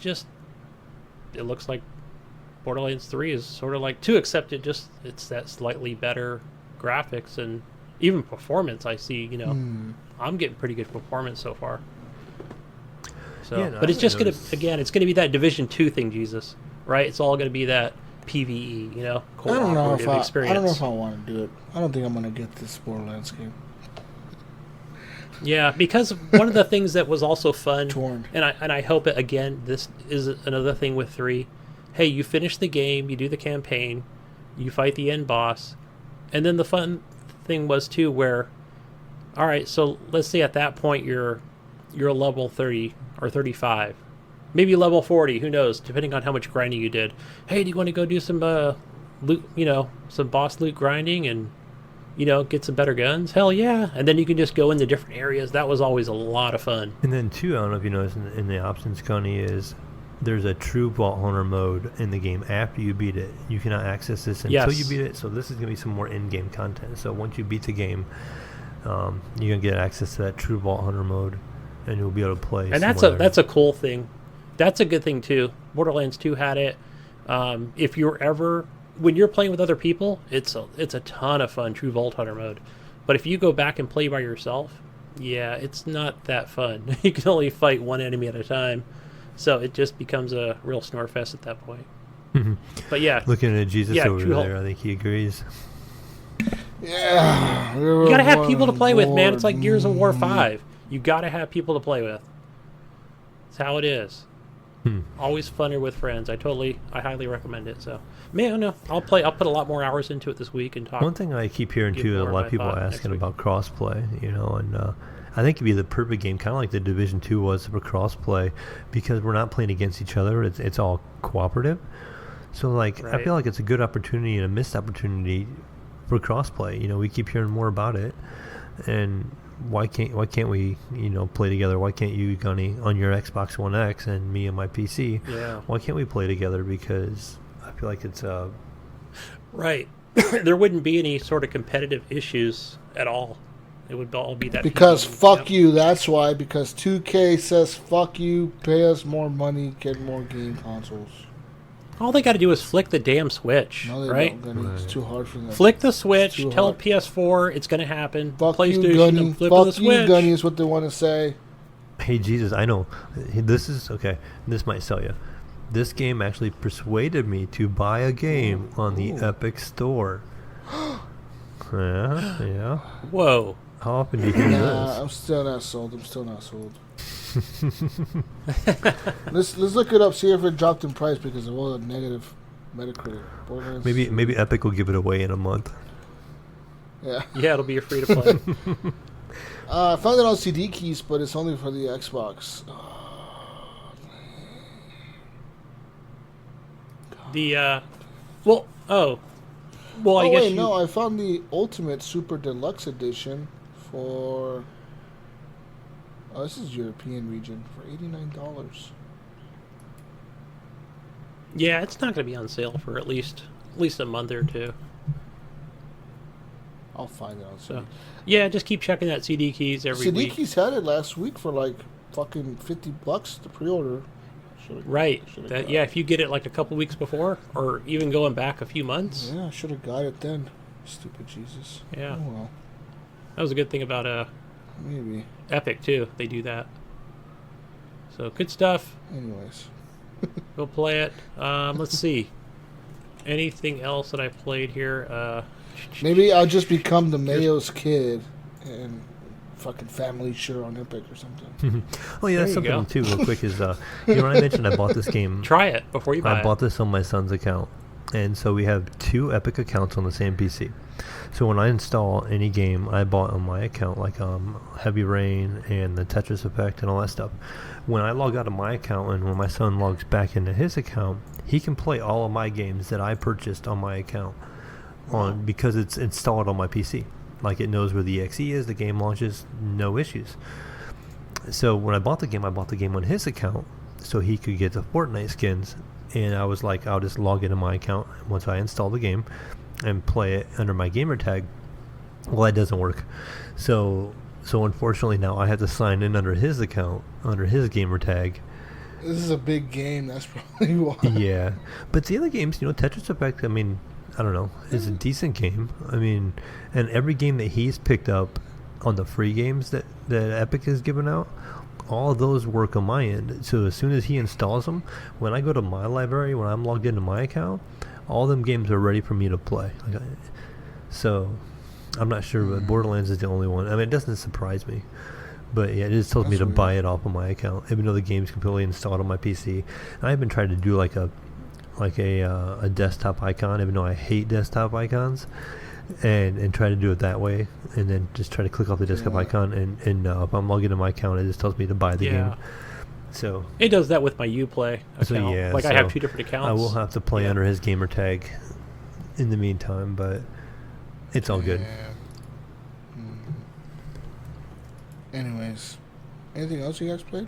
looks like Borderlands 3 is sort of like 2, except it's that slightly better graphics and even performance. I see, I'm getting pretty good performance so far. So, but it's just it's gonna be that Division 2 thing, Jesus, right? It's all gonna be that PvE, I don't know if experience. I don't know if I want to do it. I don't think I'm gonna get this Borderlands game. Yeah, because one of the things that was also fun, Torn. and I hope it again. This is another thing with 3. Hey, you finish the game, you do the campaign, you fight the end boss, and then the fun thing was too where, all right, so let's say at that point you're a level 30 or 35, maybe level 40, who knows, depending on how much grinding you did. Hey, do you want to go do some loot, some boss loot grinding and get some better guns? Hell yeah. And then you can just go into different areas. That was always a lot of fun. And then too, I don't know if you noticed in the options, Gunny, is there's a true Vault Hunter mode in the game after you beat it. You cannot access this until you beat it, so this is going to be some more in-game content. So once you beat the game, you're going to get access to that true Vault Hunter mode, and you'll be able to play. And that's a cool thing. That's a good thing too. Borderlands 2 had it. If you're ever... When you're playing with other people, it's a ton of fun, true Vault Hunter mode. But if you go back and play by yourself, yeah, it's not that fun. You can only fight one enemy at a time. So it just becomes a real snore fest at that point. Mm-hmm. But yeah. Looking at Jesus over there, I think he agrees. Yeah. You gotta have people to play with, man. It's like Gears of War 5. You gotta have people to play with. That's how it is. Always funner with friends. I highly recommend it. So, man, no, I'll put a lot more hours into it this week and talk. One thing I keep hearing give too, a more lot of of my people thought asking next about crossplay, and I think it'd be the perfect game, kind of like the Division 2 was for crossplay, because we're not playing against each other. It's all cooperative. So, like, I Right. feel like it's a good opportunity and a missed opportunity for crossplay. We keep hearing more about it, and why can't we play together? Why can't you, Gunny, on your Xbox One X and me on my PC? Yeah. Why can't we play together? Because I feel like it's Right. There wouldn't be any sort of competitive issues at all. It would all be that. Because PvP. fuck Yep. you, that's why. Because 2K says fuck you, pay us more money, get more game consoles. All they got to do is flick the damn switch, No, they right? don't, Gunny. It's too hard for them. Flick the switch. too Tell hard. PS4 it's going to happen. Fuck PlayStation, you, Gunny. I'm flipping the Fuck switch. you, Gunny, is what they want to say. Hey, Jesus, I know. This is, okay, this might sell you. This game actually persuaded me to buy a game on the Epic Store. Yeah. Whoa. How often do you hear Nah, this? I'm still not sold. Let's look it up, see if it dropped in price because it was a negative Metacritic. Borderlands. Maybe Epic will give it away in a month. Yeah. Yeah, it'll be a free to play. I found it on CD keys, but it's only for the Xbox. Well, I guess wait, you, no, I found the Ultimate Super Deluxe Edition for. Oh, this is European region for $89. Yeah, it's not going to be on sale for at least a month or two. I'll find it on CD. So, yeah, just keep checking that CD keys every CD week. keys had it last week for like fucking $50 to pre-order. Right. Should've That, got yeah, it. if you get it like a couple weeks before, or even going back a few months. Yeah, I should have got it then. Stupid Jesus. Yeah. Oh well, That was a good thing about maybe. Epic too. They do that. So good stuff. Anyways. Go play it. Let's see. Anything else that I played here? Maybe I'll just become the Mayo's kid and fucking family share on Epic or something. Oh, yeah, that's There you something, too, real quick, is, when I mentioned I bought this game, Try it before you buy I bought this on my son's account. And so we have two Epic accounts on the same PC. So when I install any game I bought on my account, like Heavy Rain and the Tetris Effect and all that stuff, when I log out of my account and when my son logs back into his account, he can play all of my games that I purchased on my account because it's installed on my PC. Like, it knows where the exe is, the game launches, no issues. So when I bought the game on his account so he could get the Fortnite skins. And I was like, I'll just log into my account once I install the game and play it under my gamer tag. Well, that doesn't work. So unfortunately now I have to sign in under his account, under his gamer tag. This is a big game, that's probably why. Yeah. But the other games, Tetris Effect, I mean, I don't know, it's a decent game. I mean, and every game that he's picked up on the free games that Epic has given out, all of those work on my end. So as soon as he installs them, when I go to my library, when I'm logged into my account, all them games are ready for me to play. So I'm not sure, but Borderlands is the only one. I mean, it doesn't surprise me. But yeah, it just tells me to buy it off of my account, even though the game's completely installed on my PC. And I've been trying to do like a desktop icon, even though I hate desktop icons, and try to do it that way, and then just try to click off the desktop icon, and if I'm logging into my account, it just tells me to buy the game. So it does that with my Uplay account. So, yeah, I have two different accounts. I will have to play under his gamer tag in the meantime, but it's all good. Anyways, anything else you guys played?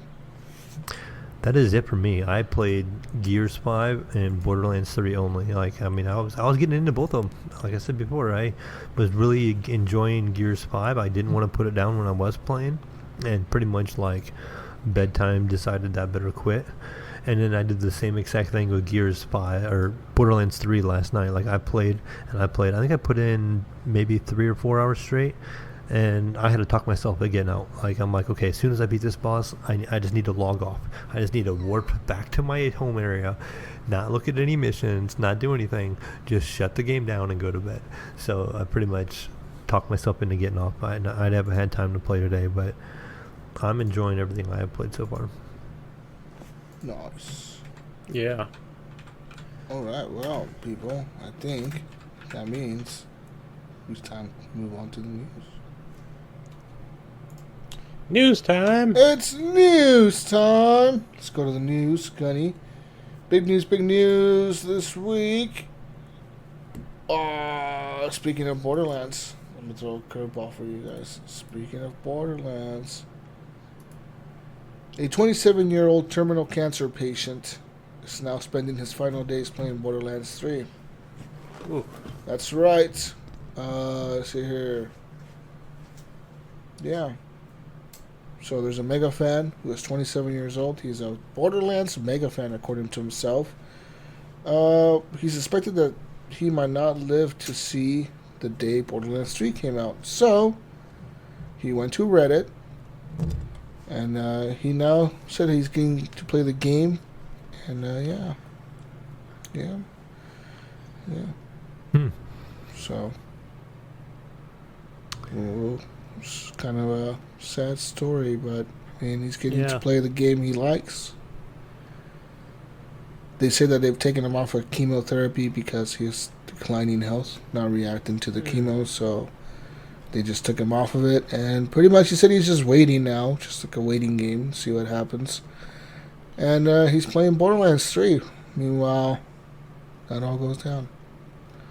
That is it for me. I played Gears 5 and Borderlands 3 only. Like, I mean, I was getting into both of them. Like I said before, I was really enjoying Gears 5. I didn't want to put it down when I was playing, and pretty much like bedtime decided that I better quit. And then I did the same exact thing with Gears 5 or Borderlands 3 last night. Like, I played. I think I put in maybe 3 or 4 hours straight. And I had to talk myself again out. Like, I'm like, okay, as soon as I beat this boss, I just need to log off. I just need to warp back to my home area, not look at any missions, not do anything, just shut the game down and go to bed. So I pretty much talked myself into getting off. I haven't had time to play today, but I'm enjoying everything I have played so far. Nice. Yeah. All right, well, people, I think that means it's time to move on to the news. News time. It's news time. Let's go to the news, Gunny. Big news this week. Speaking of Borderlands, let me throw a curveball for you guys. Speaking of Borderlands, a 27-year-old terminal cancer patient is now spending his final days playing Borderlands 3. Ooh. That's right. Let's see here. Yeah. So there's a mega fan who is 27 years old. He's a Borderlands mega fan, according to himself. He suspected that he might not live to see the day Borderlands 3 came out. So he went to Reddit, and he now said he's going to play the game. And yeah. So, well, it's kind of a sad story, but I mean, he's getting to play the game he likes. They say that they've taken him off of chemotherapy because he's declining health, not reacting to the chemo, so they just took him off of it. And pretty much he said he's just waiting now, just like a waiting game, see what happens. And he's playing Borderlands 3. Meanwhile, that all goes down.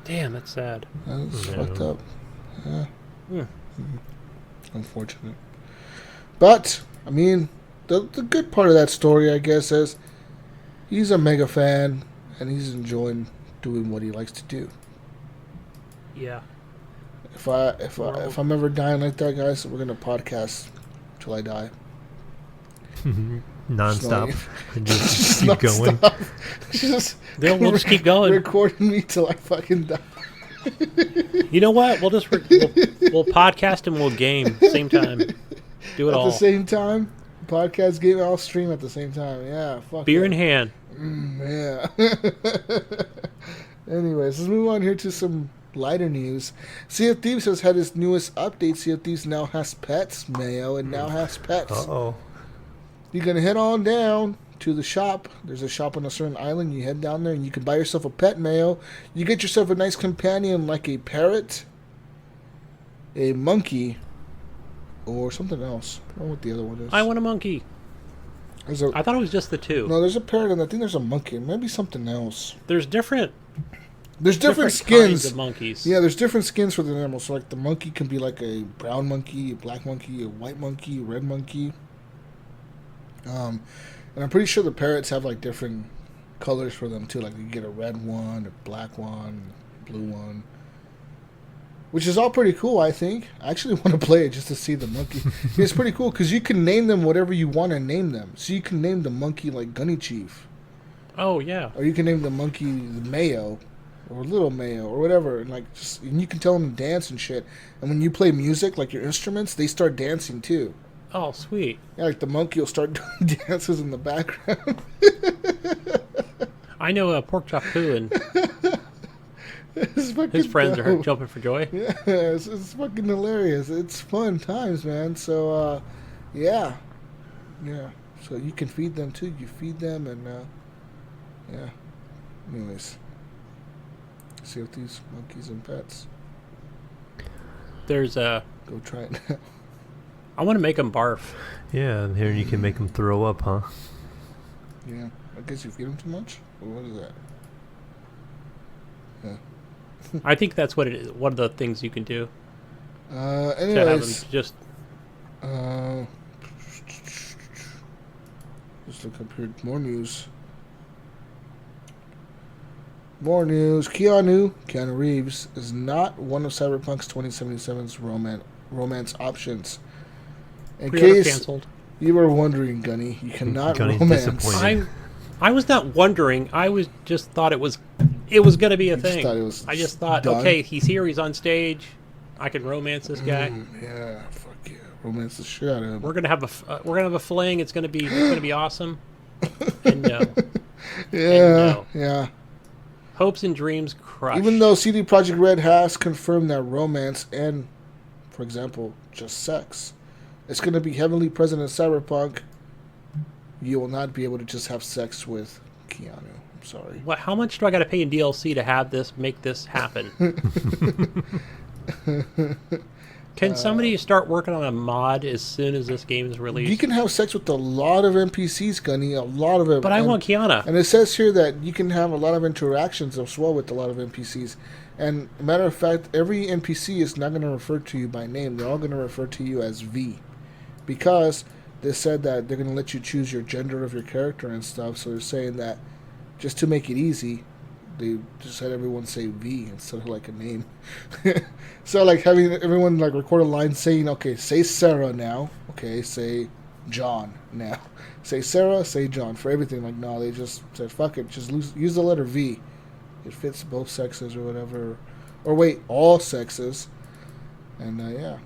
Damn, that's sad. That's fucked up. Yeah. Yeah. Unfortunate. But, I mean, the good part of that story, I guess, is he's a mega fan and he's enjoying doing what he likes to do. Yeah. If I'm ever dying like that, guys, we're gonna podcast till I die. Non-stop. And just keep non-stop. going. We'll just keep going. Recording me till I fucking die. You know what? We'll just we'll podcast and we'll game same time. Do it all at the same time. Podcast, game, I'll stream at the same time. Yeah, fuck. Beer in hand. Yeah. Anyways, let's move on here to some lighter news. Sea of Thieves has had its newest update. Sea of Thieves now has pets, Mayo, and now has pets. Uh-oh. You're going to head on down to the shop. There's a shop on a certain island. You head down there and you can buy yourself a pet, Mayo. You get yourself a nice companion like a parrot, a monkey, or something else. I don't know what the other one is. I want a monkey. I thought it was just the two. No, there's a parrot and I think there's a monkey. Maybe something else. There's different skins. kinds of monkeys. Yeah, there's different skins for the animals. So like the monkey can be like a brown monkey, a black monkey, a white monkey, a red monkey. And I'm pretty sure the parrots have like different colors for them too. Like you get a red one, a black one, a blue one, which is all pretty cool. I think I actually want to play it just to see the monkey. It's pretty cool because you can name them whatever you want to name them. So you can name the monkey like Gunny Chief. Oh yeah. Or you can name the monkey the Mayo, or Little Mayo, or whatever, and and you can tell them to dance and shit. And when you play music, like your instruments, they start dancing too. Oh, sweet. Yeah, like the monkey will start doing dances in the background. I know Pork Chop Poo and his friends are jumping for joy. Yeah, it's fucking hilarious. It's fun times, man. So, yeah. So you can feed them too. You feed them, and yeah. Anyways, see if these monkeys and pets. There's Go try it now. I want to make them barf. Yeah, and here you can make them throw up, huh? Yeah, I guess you feed them too much. Or what is that? Yeah. I think that's what it is. One of the things you can do. Anyways, to have them just. Let's look up here. More news. Keanu Reeves is not one of Cyberpunk's 2077's romance options. In case canceled. You were wondering, Gunny, you cannot romance. I was not wondering. I was just thought it was going to be a thing. I just thought, done. Okay, he's here. He's on stage. I can romance this guy. Yeah, fuck yeah, romance the shit out of him. We're gonna have a fling. It's gonna be awesome. And no. Yeah. Hopes and dreams crushed. Even though CD Projekt Red has confirmed that romance and, for example, just sex, it's going to be heavily present in Cyberpunk, you will not be able to just have sex with Keanu. I'm sorry. What? How much do I got to pay in DLC to have this make this happen? Can somebody start working on a mod as soon as this game is released? You can have sex with a lot of NPCs, Gunny, a lot of them. But I want Kiana. And it says here that you can have a lot of interactions as well with a lot of NPCs. And matter of fact, every NPC is not going to refer to you by name. They're all going to refer to you as V. Because they said that they're going to let you choose your gender of your character and stuff. So they're saying that just to make it easy, they just had everyone say V instead of like a name. So like having everyone like record a line saying, okay, say Sarah now. Okay, say John now. Say Sarah, say John. For everything, like, no, they just said, fuck it, just use the letter V. It fits both sexes or whatever. Or wait, all sexes. And yeah.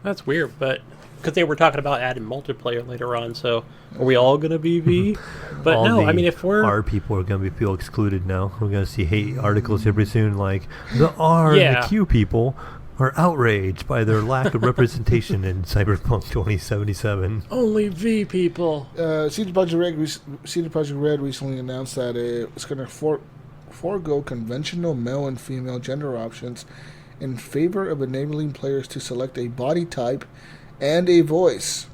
That's weird, but because they were talking about adding multiplayer later on, so are we all going to be V? But All no, the I mean, if we're... R people are going to feel excluded now. We're going to see hate articles here pretty soon, like, the R and the Q people are outraged by their lack of representation in Cyberpunk 2077. Only V people. CD Projekt Red recently announced that it's going to forego conventional male and female gender options in favor of enabling players to select a body type and a voice.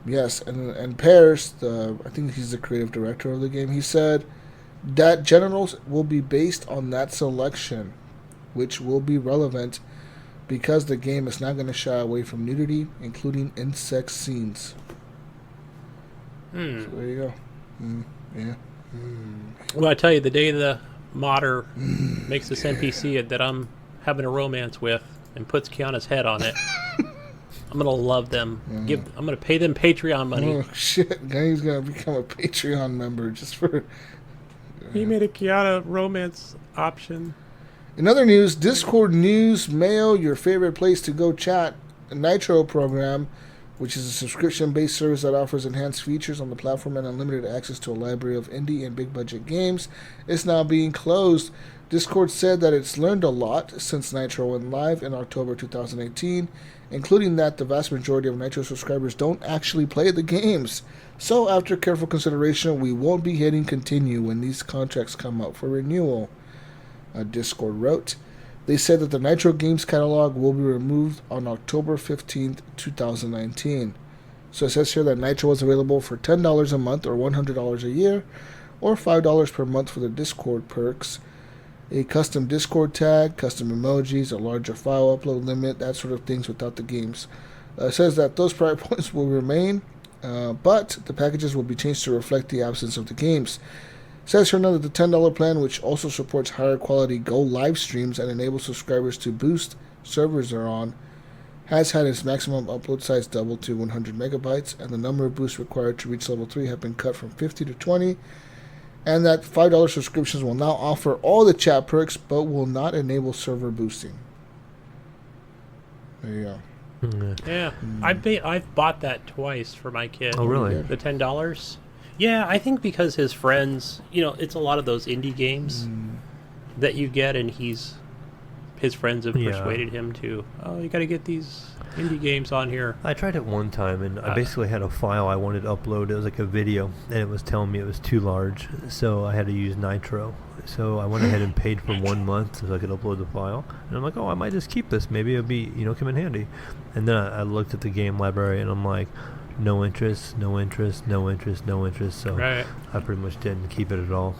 Yes, and Pears, I think he's the creative director of the game, he said that genitals will be based on that selection, which will be relevant because the game is not going to shy away from nudity, including in-sex scenes. So there you go. Yeah. Well, I tell you, the day the modder makes this NPC that I'm having a romance with and puts Kiana's head on it, I'm gonna love them. I'm gonna pay them Patreon money. Oh shit! Gunny's gonna become a Patreon member just for. He made a Kiana romance option. In other news, Discord News Mayo, your favorite place to go chat, a Nitro program, which is a subscription-based service that offers enhanced features on the platform and unlimited access to a library of indie and big-budget games, is now being closed. Discord said that it's learned a lot since Nitro went live in October 2018, including that the vast majority of Nitro subscribers don't actually play the games. So after careful consideration, we won't be hitting continue when these contracts come up for renewal, Discord wrote. They said that the Nitro Games catalog will be removed on October 15th, 2019. So it says here that Nitro is available for $10 a month or $100 a year, or $5 per month for the Discord perks, a custom Discord tag, custom emojis, a larger file upload limit, that sort of things without the games. It says that those price points will remain, but the packages will be changed to reflect the absence of the games. It says here now that the $10 plan, which also supports higher quality Go live streams and enables subscribers to boost servers they're on, has had its maximum upload size doubled to 100 megabytes, and the number of boosts required to reach level 3 have been cut from 50 to 20, and that $5 subscriptions will now offer all the chat perks, but will not enable server boosting. There you go. Yeah, I've bought that twice for my kid. Oh, really? The $10. Yeah, I think because his friends, it's a lot of those indie games that you get, and his friends have persuaded him to, you got to get these indie games on here. I tried it one time, and I basically had a file I wanted to upload. It was like a video, and it was telling me it was too large, so I had to use Nitro. So I went ahead and paid for 1 month so I could upload the file. And I'm like, I might just keep this. Maybe it'll be, come in handy. And then I looked at the game library, and I'm like, no interest. So Right. I pretty much didn't keep it at all.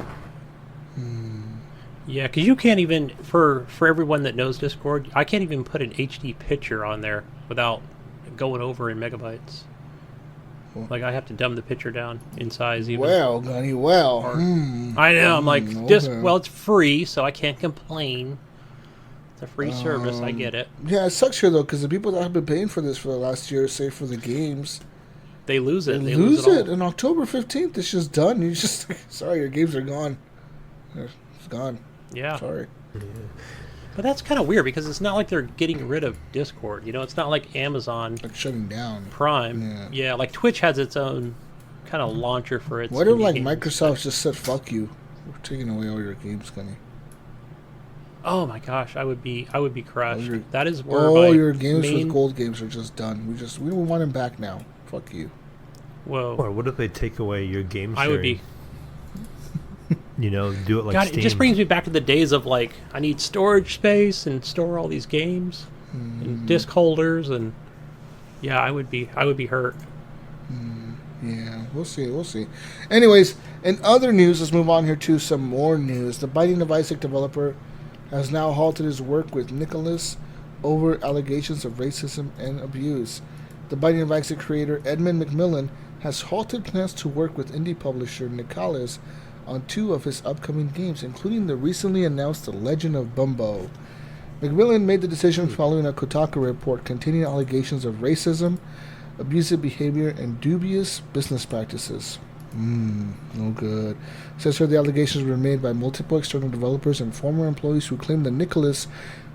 Yeah, because you can't even, for everyone that knows Discord, I can't even put an HD picture on there without going over in megabytes. Like, I have to dumb the picture down in size even. Well, Gunny, well. I know, I'm like, okay. it's free, so I can't complain. It's a free service, I get it. Yeah, it sucks here, though, because the people that have been paying for this for the last year, say for the games, They lose it. They lose it. all. On October 15th, it's just done. You just, sorry, your games are gone. It's gone. Yeah. Sorry. But that's kind of weird, because it's not like they're getting rid of Discord. It's not like Amazon Like shutting down. Prime. Yeah, like Twitch has its own kind of launcher for its What if, indie like, games. Microsoft just said, fuck you. We're taking away all your games, Gunny. Oh my gosh, I would be crushed. That is where All my your games main... with gold games are just done. We don't want them back now. Fuck you. Whoa. Or what if they take away your game sharing? I would be. You know, do it like God, Steam. it just brings me back to the days of like, I need storage space and store all these games and disc holders, and yeah, I would be hurt. Yeah, we'll see. Anyways, in other news, let's move on here to some more news. The Binding of Isaac developer has now halted his work with Nicholas over allegations of racism and abuse. The Binding of Isaac creator Edmund McMillan has halted plans to work with indie publisher Nicholas on 2 of his upcoming games, including the recently announced The Legend of Bumbo. McMillan made the decision following a Kotaku report containing allegations of racism, abusive behavior, and dubious business practices. No good. Says here the allegations were made by multiple external developers and former employees who claim that Nicholas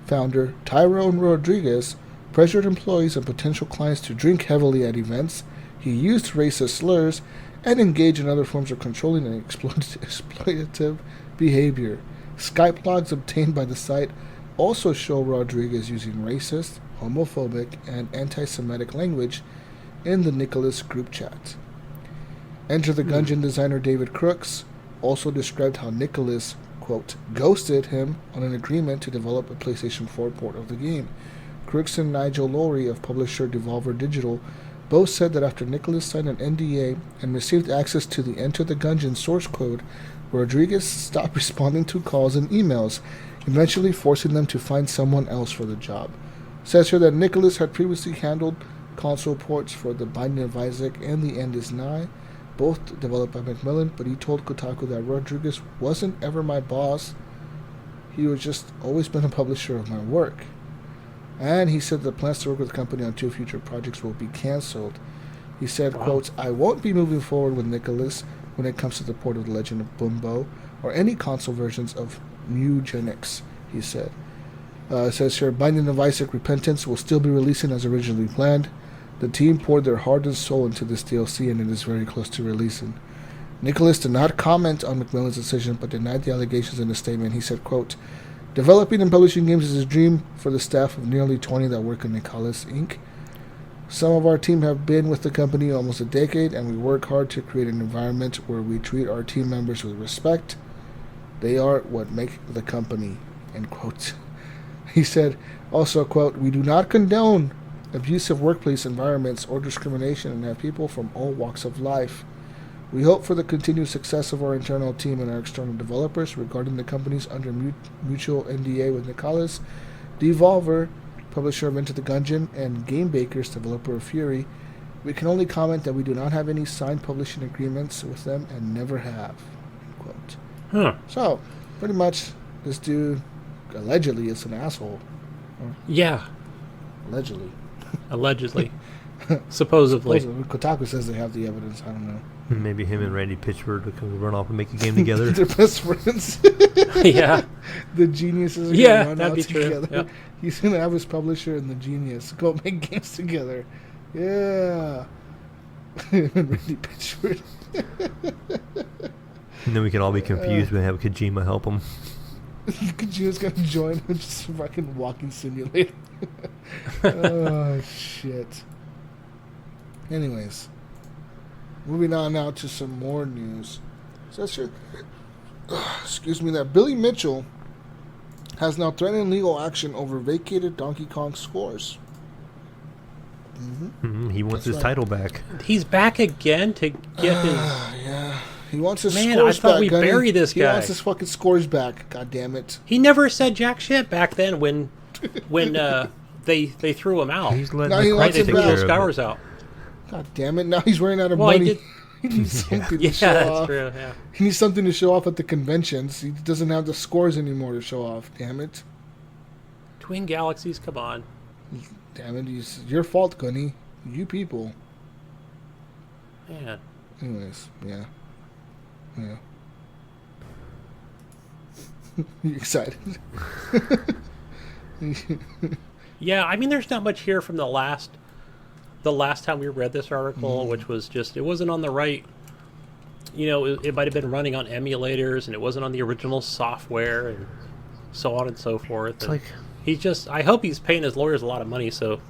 founder Tyrone Rodriguez pressured employees and potential clients to drink heavily at events. He used racist slurs and engaged in other forms of controlling and exploitative behavior. Skype logs obtained by the site also show Rodriguez using racist, homophobic, and anti-Semitic language in the Nicholas group chat. Enter the Gungeon designer David Crooks also described how Nicholas, quote, ghosted him on an agreement to develop a PlayStation 4 port of the game. Crooks and Nigel Lowry of publisher Devolver Digital both said that after Nicholas signed an NDA and received access to the Enter the Gungeon source code, Rodriguez stopped responding to calls and emails, eventually forcing them to find someone else for the job. Says here that Nicholas had previously handled console ports for The Binding of Isaac and The End is Nigh, both developed by McMillan, but he told Kotaku that Rodriguez wasn't ever my boss. He was just always been a publisher of my work. And he said the plans to work with the company on 2 future projects will be cancelled. He said, quote, I won't be moving forward with Nicholas when it comes to the port of The Legend of Bumbo or any console versions of Mugenics, he said. It says here, Binding of Isaac Repentance will still be releasing as originally planned. The team poured their heart and soul into this DLC, and it is very close to releasing. Nicholas did not comment on McMillan's decision, but denied the allegations in a statement. He said, quote, developing and publishing games is a dream for the staff of nearly 20 that work at Nicholas, Inc. Some of our team have been with the company almost a decade, and we work hard to create an environment where we treat our team members with respect. They are what make the company, end quote. He said, also, quote, we do not condone abusive workplace environments or discrimination and have people from all walks of life. We hope for the continued success of our internal team and our external developers regarding the companies under mutual NDA with Nicholas, Devolver, publisher of Enter the Gungeon, and Game Bakers, developer of Fury. We can only comment that we do not have any signed publishing agreements with them and never have, end quote. So, pretty much, this dude allegedly is an asshole. Yeah. Allegedly. Allegedly. Supposedly. Kotaku says they have the evidence. I don't know. Maybe him and Randy Pitchford can run off and make a game together. They're best friends. Yeah. The geniuses are going to run that'd out be together. true. Yep. He's going to have his publisher and the genius go make games together. Yeah. Randy Pitchford. And then we can all be confused and have Kojima help him. Kojima's going to join and just fucking walking simulator. Oh, shit. Anyways. Moving on now to some more news. Says here, excuse me, that Billy Mitchell has now threatened legal action over vacated Donkey Kong scores. He wants his title back. He's back again to get his... Yeah. He wants his Man, scores I thought back. we Gunny. buried this He guy. wants his fucking scores back. God damn it. He never said jack shit back then when they threw him out. He's letting Now he the wants They it threw back. those Skywars out. God damn it. Now he's running out of Well, he money. did... He needs something to Yeah, show that's off. true, yeah. He needs something to show off at the conventions. He doesn't have the scores anymore to show off. Damn it. Twin Galaxies, come on. Damn it. It's your fault, Gunny. You people. Man. Anyways, yeah. Yeah. You excited? Yeah, I mean, there's not much here from the last time we read this article, which was just, it wasn't on the right, it might have been running on emulators, and it wasn't on the original software, and so on and so forth. It's And like... he's just, I hope he's paying his lawyers a lot of money, so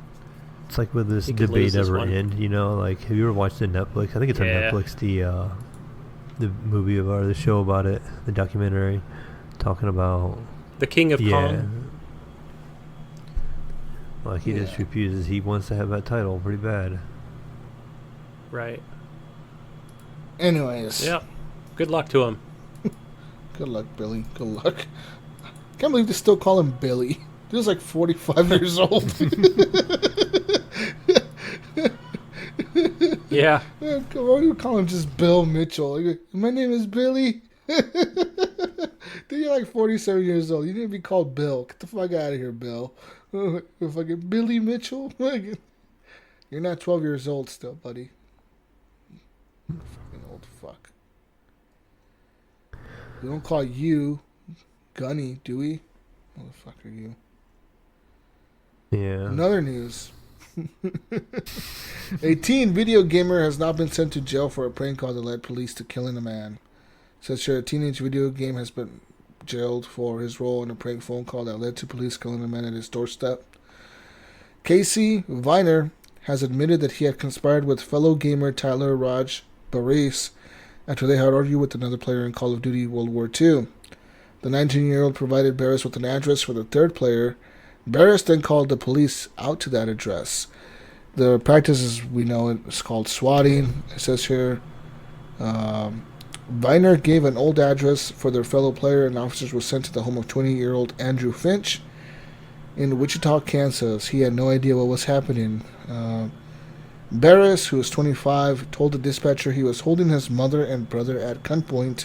It's like, will this He could lose debate this ever one. end? You know, like, have you ever watched the Netflix? I think it's Yeah. on Netflix. The movie or the show about it, the documentary, talking about The King of Kong. Like, he just refuses. He wants to have that title pretty bad. Right. Anyways. Yep. Good luck to him. Good luck, Billy. Good luck. Can't believe they still call him Billy. He was like 45 years old. Yeah. Why do you call him just Bill Mitchell? Like, my name is Billy. Dude, you're like 47 years old. You need to be called Bill. Get the fuck out of here, Bill. Fucking Billy Mitchell. You're not 12 years old still, buddy. Fucking old fuck. We don't call you Gunny, do we? What the fuck are you? Yeah. Another news. A teen video gamer has now been sent to jail for a prank call that led police to killing a man. Says here, a teenage video game has been jailed for his role in a prank phone call that led to police killing a man at his doorstep. Casey Viner has admitted that he had conspired with fellow gamer Tyler Raj Barres after they had argued with another player in Call of Duty World War II. The 19-year-old provided Barres with an address for the third player. Barres then called the police out to that address. The practice, as we know, is called swatting. It says here, Viner gave an old address for their fellow player, and officers were sent to the home of 20-year-old Andrew Finch in Wichita, Kansas. He had no idea what was happening. Barres, who was 25, told the dispatcher he was holding his mother and brother at gunpoint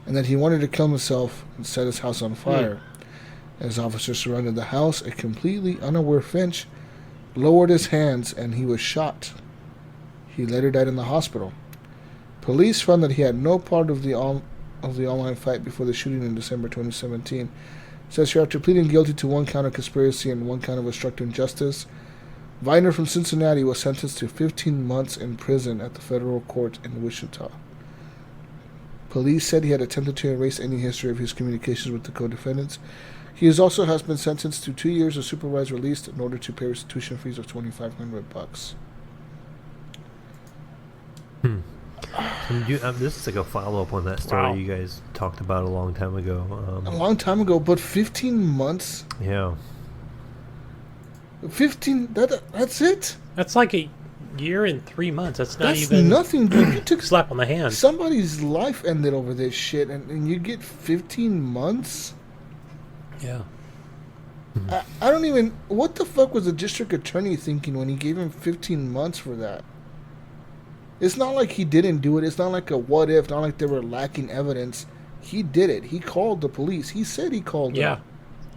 and that he wanted to kill himself and set his house on fire. As officers surrounded the house, a completely unaware Finch lowered his hands and he was shot. He later died in the hospital. Police found that he had no part of the online fight before the shooting in December 2017. It says here, after pleading guilty to one count of conspiracy and one count of obstructing justice, Viner from Cincinnati was sentenced to 15 months in prison at the federal court in Wichita. Police said he had attempted to erase any history of his communications with the co-defendants. He also has been sentenced to 2 years of supervised release in order to pay restitution fees of $2,500. This is like a follow-up on that story Wow. you guys talked about a long time ago. A long time ago, but 15 months? Yeah. 15, that's it? That's like a year and 3 months. That's not That's even nothing, dude. You took slap on the hand. somebody's life ended over this shit, and you get 15 months? Yeah. I don't even... What the fuck was the district attorney thinking when he gave him 15 months for that? It's not like he didn't do it. It's not like a what if. Not like they were lacking evidence. He did it. He called the police. He said he called them. Yeah.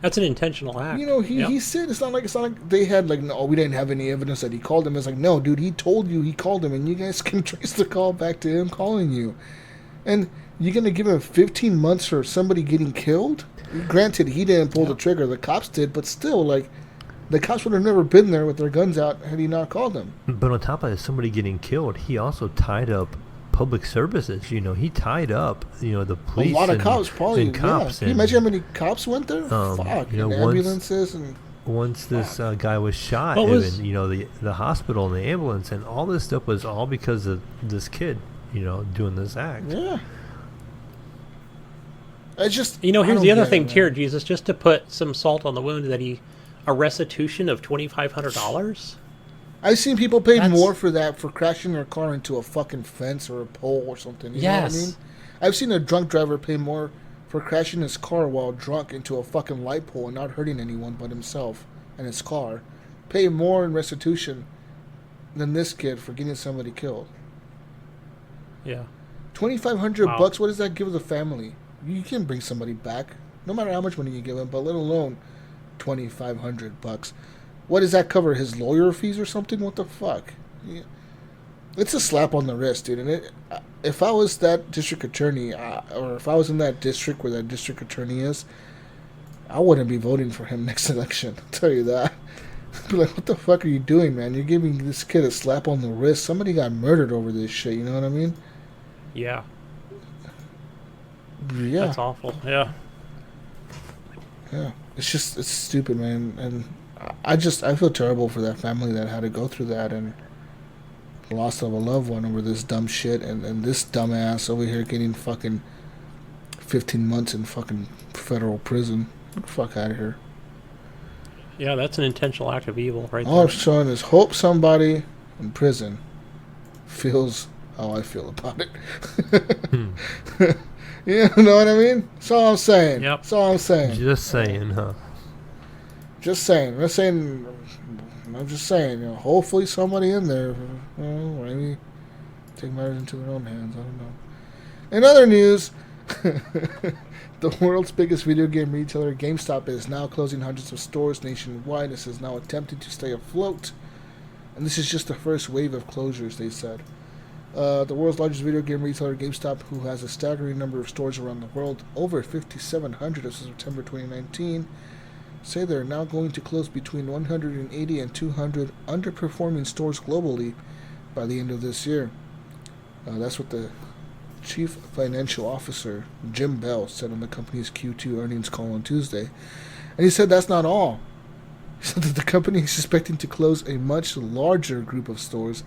That's an intentional act. You know, he said it's not like they had like, no, we didn't have any evidence that he called him. It's like, no, dude, he told you he called him, and you guys can trace the call back to him calling you. And you're gonna give him 15 months for somebody getting killed? Granted, he didn't pull the trigger. The cops did, but still, like, the cops would have never been there with their guns out had he not called them. But on top of that, somebody getting killed, he also tied up public services. You know, he tied up, the police. A lot of cops, probably. And cops. Can you imagine how many cops went there? Fuck. And ambulances and... Once this guy was shot, the hospital and the ambulance and all this stuff was all because of this kid, doing this act. Yeah. I just... here's the other thing, too, Jesus, just to put some salt on the wound, that a restitution of $2,500? I've seen people pay more for that, for crashing their car into a fucking fence or a pole or something. You know what I mean? I've seen a drunk driver pay more for crashing his car while drunk into a fucking light pole and not hurting anyone but himself and his car. Pay more in restitution than this kid for getting somebody killed. Yeah. $2,500 bucks. What does that give the family? You can bring somebody back, no matter how much money you give him, but let alone $2,500. What does that cover? His lawyer fees or something? What the fuck? Yeah. It's a slap on the wrist, dude. And if I was that district attorney, or if I was in that district where that district attorney is, I wouldn't be voting for him next election. I'll tell you that. I'd be like, what the fuck are you doing, man? You're giving this kid a slap on the wrist. Somebody got murdered over this shit. You know what I mean? Yeah. Yeah. That's awful. Yeah. Yeah. It's stupid, man. And I feel terrible for that family that had to go through that and the loss of a loved one over this dumb shit, and this dumbass over here getting fucking 15 months in fucking federal prison. Get the fuck out of here. Yeah, that's an intentional act of evil right All there. I'm showing is hope somebody in prison feels how I feel about it. You know what I mean? That's all I'm saying. Yep. That's all I'm saying. Just saying, huh? Just saying. I'm just saying, you know, hopefully somebody in there, you know, maybe take matters into their own hands. I don't know. In other news, the world's biggest video game retailer, GameStop, is now closing hundreds of stores nationwide. This is now attempting to stay afloat. And this is just the first wave of closures, they said. The world's largest video game retailer, GameStop, who has a staggering number of stores around the world, over 5,700 as of September 2019, say they're now going to close between 180 and 200 underperforming stores globally by the end of this year. That's what the Chief Financial Officer, Jim Bell, said on the company's Q2 earnings call on Tuesday. And he said that's not all. He said that the company is expecting to close a much larger group of stores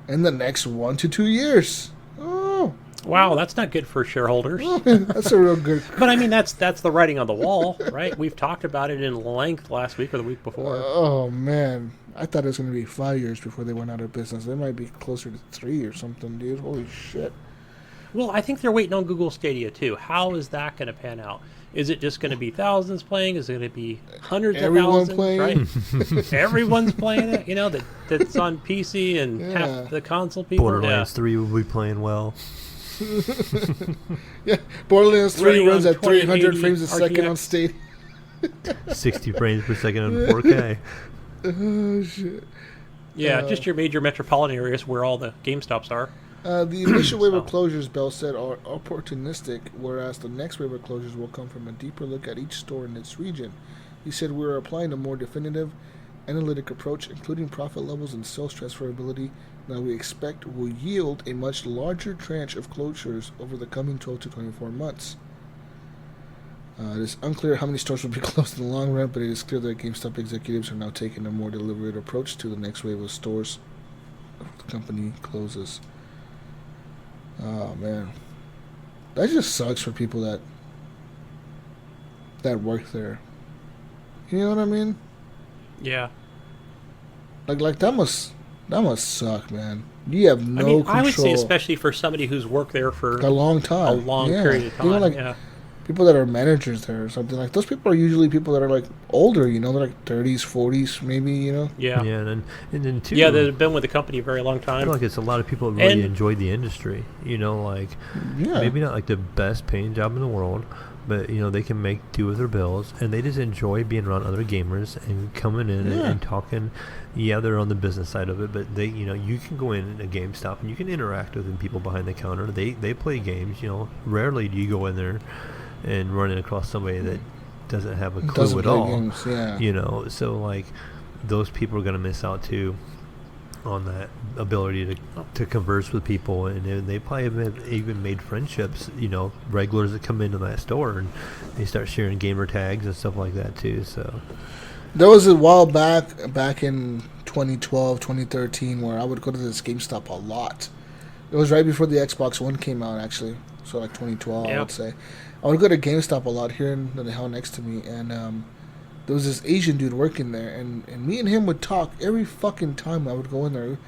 in the next 1 to 2 years. Oh. Wow, that's not good for shareholders. That's a real good... But I mean, that's the writing on the wall, right? We've talked about it in length last week or the week before. Oh, man. I thought it was going to be 5 years before they went out of business. They might be closer to 3 or something, dude. Holy shit. Well, I think they're waiting on Google Stadia, too. How is that going to pan out? Is it just going to be thousands playing? Is it going to be hundreds Everyone of thousands? playing? Right? Everyone's playing it, you know, that's on PC and half the console people. Borderlands 3 will be playing well. Yeah, Borderlands 3 Running runs on at 300 2080 frames a second on RTX. Stadia. 60 frames per second on 4K. Oh, shit. Yeah, just your major metropolitan areas where all the GameStops are. The initial wave of closures, Bell said, are opportunistic, whereas the next wave of closures will come from a deeper look at each store in its region. He said, we're applying a more definitive, analytic approach, including profit levels and sales transferability, that we expect will yield a much larger tranche of closures over the coming 12 to 24 months. It is unclear how many stores will be closed in the long run, but it is clear that GameStop executives are now taking a more deliberate approach to the next wave of stores the company closes. Oh, man. That just sucks for people that work there. You know what I mean? Yeah. Like that must suck, man. You have no control. I would say especially for somebody who's worked there for a long time. A long period of time. You know, like yeah. people that are managers there or something. Like those people are usually people that are like older, you know, they're like 30s, 40s, maybe, you know. Yeah. Yeah, and then too. Yeah, they've been with the company a very long I time. feel like it's a lot of people that really enjoy the industry. You know, like maybe not like the best paying job in the world, but you know they can make do with their bills, and they just enjoy being around other gamers and coming in and talking. Yeah, they're on the business side of it, but they, you know, you can go in a GameStop and you can interact with the people behind the counter. They play games. You know, rarely do you go in there and run across somebody that doesn't have a clue at all. Games, yeah. You know, so like those people are going to miss out too on that ability to converse with people, and they probably have even made friendships, you know, regulars that come into that store and they start sharing gamer tags and stuff like that too. So there was a while back in 2012, 2013, where I would go to this GameStop a lot. It was right before the Xbox One came out, actually, so like 2012, I would say. I would go to GameStop a lot here in the hell next to me, and there was this Asian dude working there, and me and him would talk every fucking time I would go in there.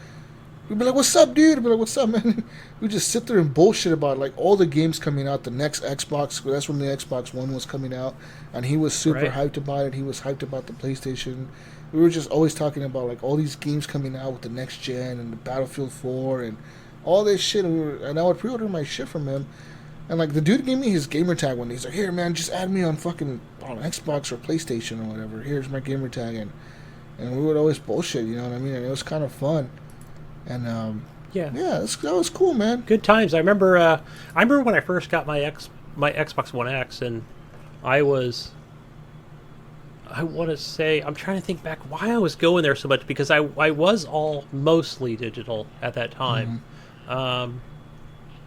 We'd be like, "What's up, dude?" I'd be like, "What's up, man?" We'd just sit there and bullshit about like all the games coming out, the next Xbox. That's when the Xbox One was coming out, and he was super hyped about it. He was hyped about the PlayStation. We were just always talking about like all these games coming out with the next gen and the Battlefield 4 and all this shit. And I would pre-order my shit from him. And like the dude gave me his gamer tag one day. He's like, "Here, man, just add me on fucking Xbox or PlayStation or whatever. Here's my gamer tag." And we would always bullshit, you know what I mean? And it was kind of fun. And that was cool, man. Good times. I remember when I first got my Xbox One X, and I want to say, I'm trying to think back why I was going there so much, because I was all mostly digital at that time.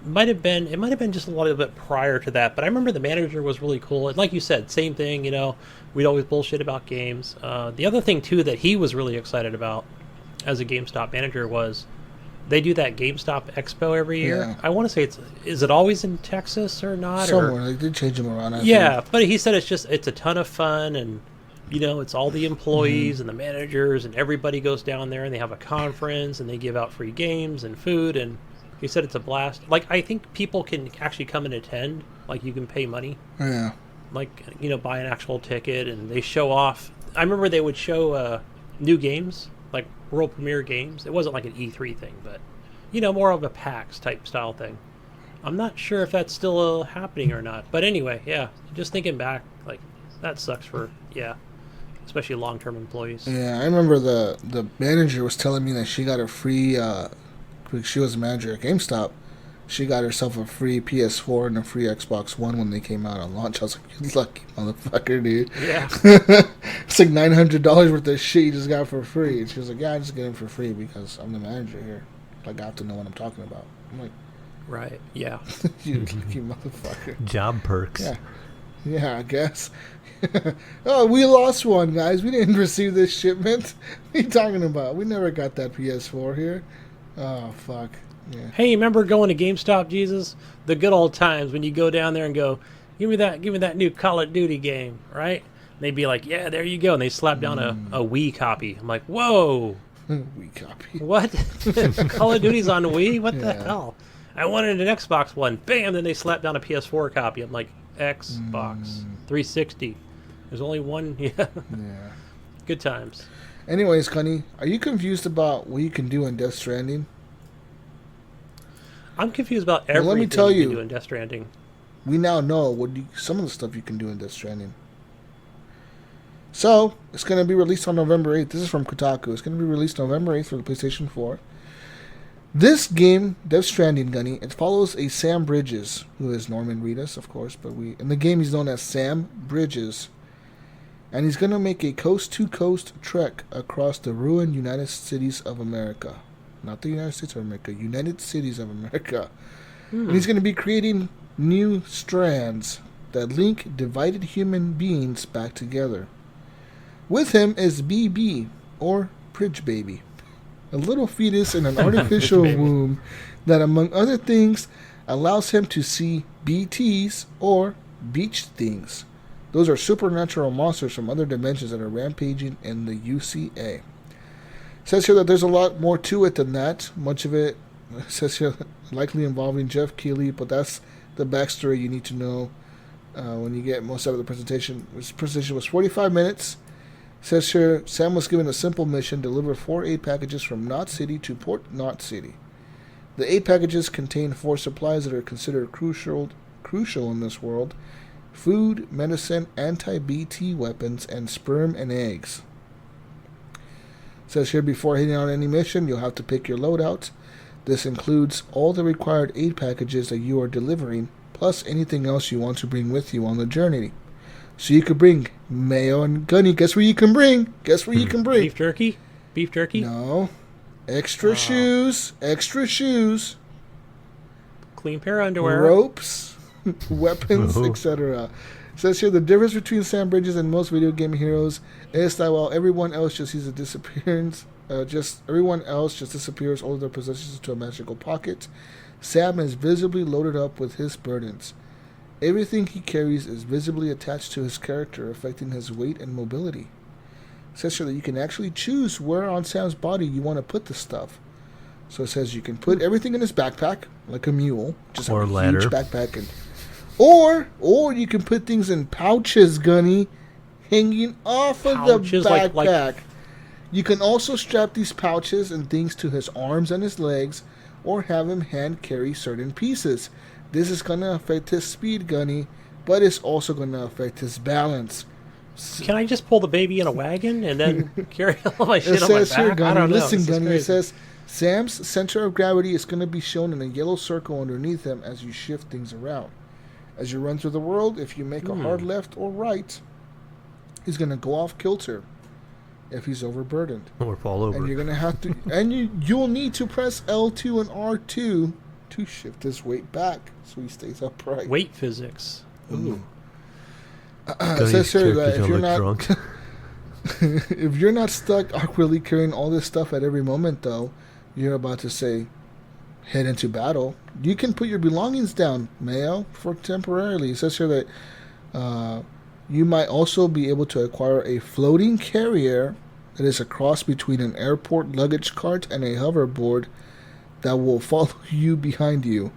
might have been just a little bit prior to that, but I remember the manager was really cool. And like you said, same thing, we'd always bullshit about games. The other thing too that he was really excited about as a GameStop manager was they do that GameStop Expo every year. Yeah. I want to say is it always in Texas or not? Somewhere. They did change them around. I think. But he said it's a ton of fun, and it's all the employees and the managers, and everybody goes down there and they have a conference and they give out free games and food, and he said it's a blast. Like, I think people can actually come and attend. Like, you can pay money. Yeah. Like, buy an actual ticket, and they show off. I remember they would show new games, like world premiere games. It wasn't like an E3 thing, but, more of a PAX type style thing. I'm not sure if that's still happening or not. But anyway, yeah, just thinking back, like, that sucks for, especially long-term employees. Yeah, I remember the manager was telling me that she got a free, she was a manager at GameStop, she got herself a free PS4 and a free Xbox One when they came out on launch. I was like, you lucky motherfucker, dude. Yeah. It's like $900 worth of shit you just got for free. And she was like, yeah, I just get it for free because I'm the manager here. Like, I have to know what I'm talking about. I'm like, right, yeah. you lucky motherfucker. Job perks. Yeah, I guess. Oh, we lost one, guys. We didn't receive this shipment. What are you talking about? We never got that PS4 here. Oh, fuck. Yeah. Hey, remember going to GameStop, Jesus? The good old times when you go down there and go, give me that new Call of Duty game, right? And they'd be like, yeah, there you go. And they slap down a Wii copy. I'm like, whoa. Wii copy. What? Call of Duty's on Wii? What the hell? I wanted an Xbox One. Bam! Then they slap down a PS4 copy. I'm like, Xbox 360. There's only one. Yeah. Good times. Anyways, Gunny, are you confused about what you can do in Death Stranding? I'm confused about everything let me tell you, can do in Death Stranding. We now know some of the stuff you can do in Death Stranding. So, it's going to be released on November 8th. This is from Kotaku. It's going to be released November 8th for the PlayStation 4. This game, Death Stranding, Gunny, it follows a Sam Bridges, who is Norman Reedus, of course, but in the game he's known as Sam Bridges. And he's going to make a coast-to-coast trek across the ruined United Cities of America. Not the United States of America, United Cities of America. And he's going to be creating new strands that link divided human beings back together. With him is BB, or Bridge Baby, a little fetus in an artificial womb that, among other things, allows him to see BTs, or beach things. Those are supernatural monsters from other dimensions that are rampaging in the UCA. It says here that there's a lot more to it than that. Much of it says here likely involving Jeff Keighley, but that's the backstory you need to know when you get most out of the presentation. This presentation was 45 minutes. It says here Sam was given a simple mission: deliver 4 aid packages from Knot City to Port Knot City. The aid packages contain 4 supplies that are considered crucial in this world: food, medicine, anti-BT weapons, and sperm and eggs. It says here, before heading on any mission, you'll have to pick your loadout. This includes all the required aid packages that you are delivering, plus anything else you want to bring with you on the journey. So you could bring Mayo and Gunny. Guess what you can bring? Guess what you can bring? Beef jerky? Beef jerky? No. Extra shoes. Extra shoes. Clean pair of underwear. Ropes. Weapons, etc. It says here the difference between Sam Bridges and most video game heroes is that while everyone else just sees a disappearance, everyone else just disappears all of their possessions into a magical pocket, Sam is visibly loaded up with his burdens. Everything he carries is visibly attached to his character, affecting his weight and mobility. It says here that you can actually choose where on Sam's body you want to put the stuff. So it says you can put everything in his backpack, like a mule, just or a ladder. Huge backpack, and or you can put things in pouches, Gunny, hanging off of the backpack. Like... You can also strap these pouches and things to his arms and his legs, or have him hand carry certain pieces. This is going to affect his speed, Gunny, but it's also going to affect his balance. Can I just pull the baby in a wagon and then carry all my shit on my back? Here, Gunny, I don't know. listen, Gunny, it says Sam's center of gravity is going to be shown in a yellow circle underneath him as you shift things around. As you run through the world, if you make a hard left or right, he's going to go off kilter if he's overburdened. Or fall over. And you're going to have to, and you'll need to press L2 and R2 to shift his weight back so he stays upright. Weight physics. Ooh. It says here that if you're not drunk. if you're not stuck awkwardly carrying all this stuff at every moment, though, you're about to say, head into battle. You can put your belongings down, Mayo, for temporarily. It says here that you might also be able to acquire a floating carrier that is a cross between an airport luggage cart and a hoverboard that will follow you behind you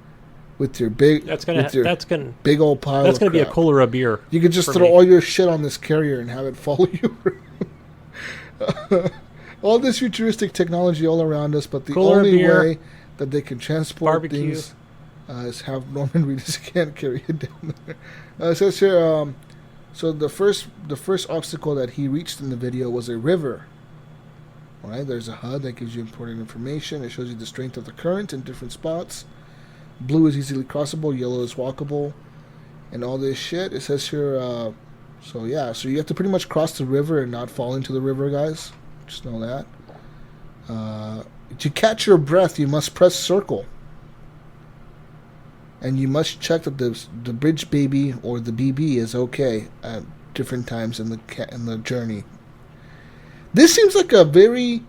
with your big big old pile. That's going to be a cooler of beer. You could just throw all your shit on this carrier and have it follow you. All this futuristic technology all around us, but the only way that they can transport things is have Norman Reedus can't carry it down there. It says here, so the first obstacle that he reached in the video was a river. All right, there's a HUD that gives you important information. It shows you the strength of the current in different spots. Blue is easily crossable, yellow is walkable, and all this shit. It says here, so you have to pretty much cross the river and not fall into the river, guys. Just know that. To catch your breath, you must press circle. And you must check that the bridge baby or the BB is okay at different times in the journey. This seems like a very...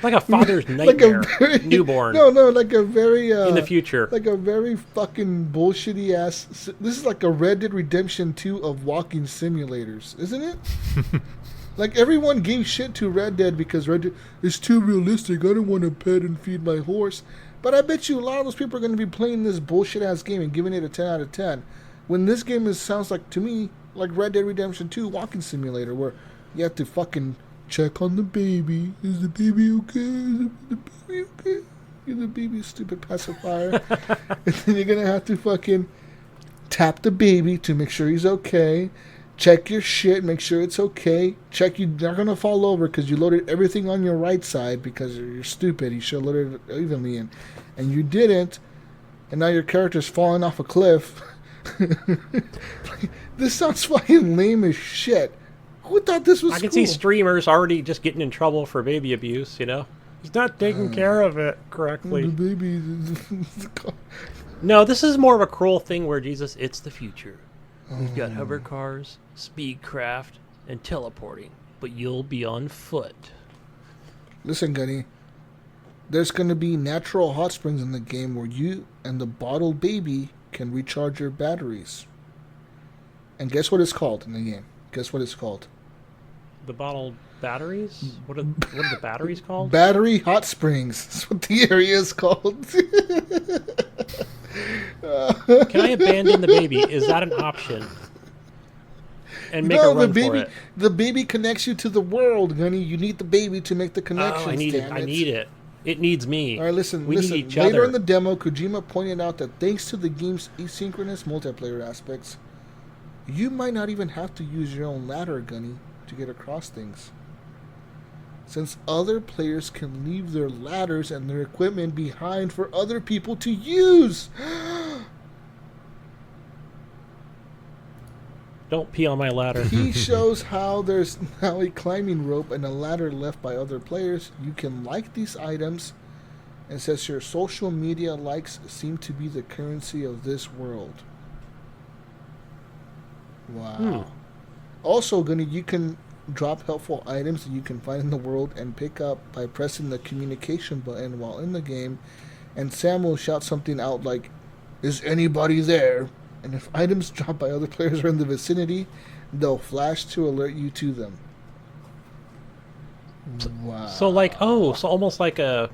like a father's nightmare. Like a very, newborn. No, like a very... in the future. Like a very fucking bullshitty ass... This is like a Red Dead Redemption 2 of walking simulators, isn't it? Like, everyone gave shit to Red Dead because Red Dead is too realistic. I don't want to pet and feed my horse. But I bet you a lot of those people are going to be playing this bullshit-ass game and giving it a 10 out of 10. When this game sounds like, to me, like Red Dead Redemption 2 walking simulator, where you have to fucking check on the baby. Is the baby okay? Is the baby okay? Is the baby stupid pacifier? And then you're going to have to fucking tap the baby to make sure he's okay. Check your shit, make sure it's okay. Check you're not going to fall over because you loaded everything on your right side because you're stupid. You should have loaded it evenly in. And you didn't. And now your character's falling off a cliff. This sounds fucking lame as shit. Who thought this was cool? I can see streamers already just getting in trouble for baby abuse, you know? He's not taking care of it correctly. The baby... No, this is more of a cruel thing where, Jesus, it's the future. We've got hover cars, speed craft, and teleporting, but you'll be on foot. Listen, Gunny, there's going to be natural hot springs in the game where you and the bottled baby can recharge your batteries. And guess what it's called in the game? Guess what it's called? The bottled batteries? What are the batteries called? Battery hot springs. That's what the area is called. Can I abandon the baby? Is that an option? And make a run for it. The baby connects you to the world, Gunny. You need the baby to make the connection. I need it. It needs me. All right, listen. We need each Later other. in the demo, Kojima pointed out that thanks to the game's asynchronous multiplayer aspects, you might not even have to use your own ladder, Gunny, to get across things. Since other players can leave their ladders and their equipment behind for other people to use. Don't pee on my ladder. He shows how there's now a climbing rope and a ladder left by other players. You can like these items, and says your social media likes seem to be the currency of this world. Wow. Also, Gunny, you can drop helpful items that you can find in the world and pick up by pressing the communication button while in the game, and Sam will shout something out like, "Is anybody there?" And if items dropped by other players are in the vicinity, they'll flash to alert you to them. Wow. So almost like a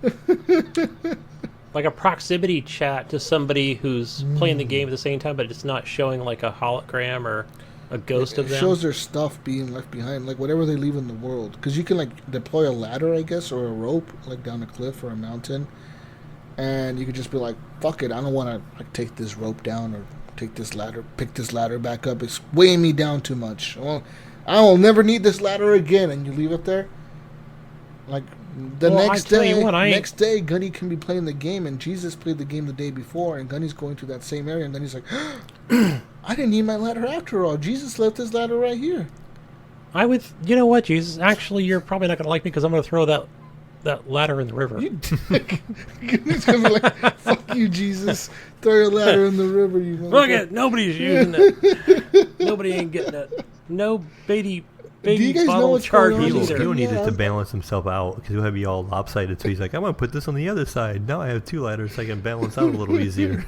like a proximity chat to somebody who's playing the game at the same time, but it's not showing like a hologram or a ghost of them. It shows their stuff being left behind, like whatever they leave in the world. Because you can like deploy a ladder, I guess, or a rope, like down a cliff or a mountain, and you could just be like, "Fuck it, I don't want to like take this rope down or pick this ladder back up. It's weighing me down too much. I will never need this ladder again." And you leave it there. Like next day, Gunny can be playing the game, and Jesus played the game the day before, and Gunny's going to that same area, and then he's like, "I didn't need my ladder after all. Jesus left his ladder right here." You know what, Jesus? Actually, you're probably not going to like me because I'm going to throw that That ladder in the river. You dick. It's gonna be like, fuck you, Jesus. Throw your ladder in the river, you Look at nobody's using it. Nobody ain't getting it. No baby Do you guys know bottle what's charge going on? either. He'll need it to balance himself out because he'll be all lopsided. So he's like, I'm going to put this on the other side. Now I have 2 ladders so I can balance out a little easier.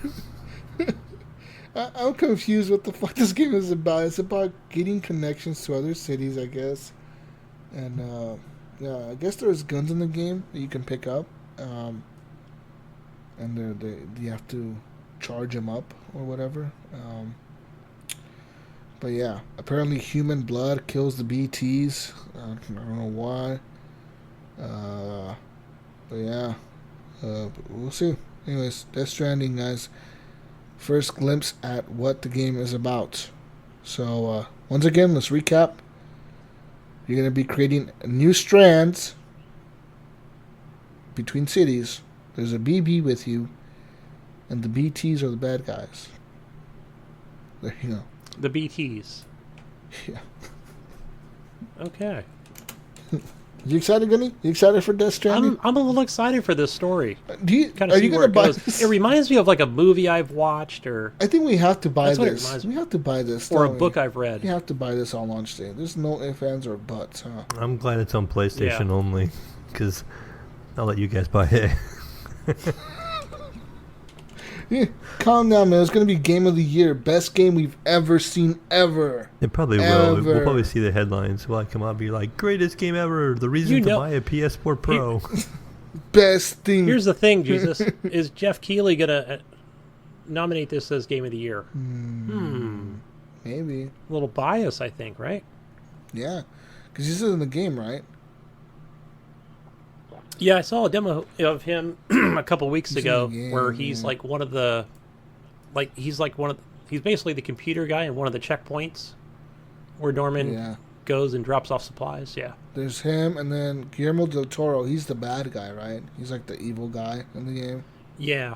I'm confused what the fuck this game is about. It's about getting connections to other cities, I guess. And, yeah, I guess there's guns in the game that you can pick up. And you have to charge them up or whatever. But yeah, apparently human blood kills the BTs. I don't know why. But yeah, we'll see. Anyways, Death Stranding, guys. First glimpse at what the game is about. So once again, let's recap. You're going to be creating new strands between cities. There's a BB with you, and the BTs are the bad guys. There you go. The BTs. Yeah. Okay. You excited, Gunny? You excited for Death Stranding? I'm a little excited for this story. Do you? Kind Are of see you where gonna it buy goes. this? It reminds me of like a movie I've watched, or I think we have to buy That's what it this. reminds me. We have to buy this. or a don't we? book I've read. We have to buy this on launch day. There's no ifs, ands, or buts, huh? I'm glad it's on PlayStation Yeah. only because I'll let you guys buy it. Yeah, calm down, man. It's gonna be game of the year, best game we've ever seen, ever. It probably will. We'll Ever. probably see the headlines while I come out and be like, greatest game ever. The reason You to know- buy a PS4 Pro. Best thing. Here's the thing, Jesus. Is Jeff Keighley going to nominate this as Game of the Year? Maybe. A little bias, I think, right? Yeah, because he's in the game, right? Yeah, I saw a demo of him a couple weeks He's in ago the game, where he's yeah. like one of the... he's basically the computer guy in one of the checkpoints where Norman Yeah. goes and drops off supplies. Yeah. There's him, and then Guillermo del Toro. He's the bad guy, right? He's like the evil guy in the game. Yeah.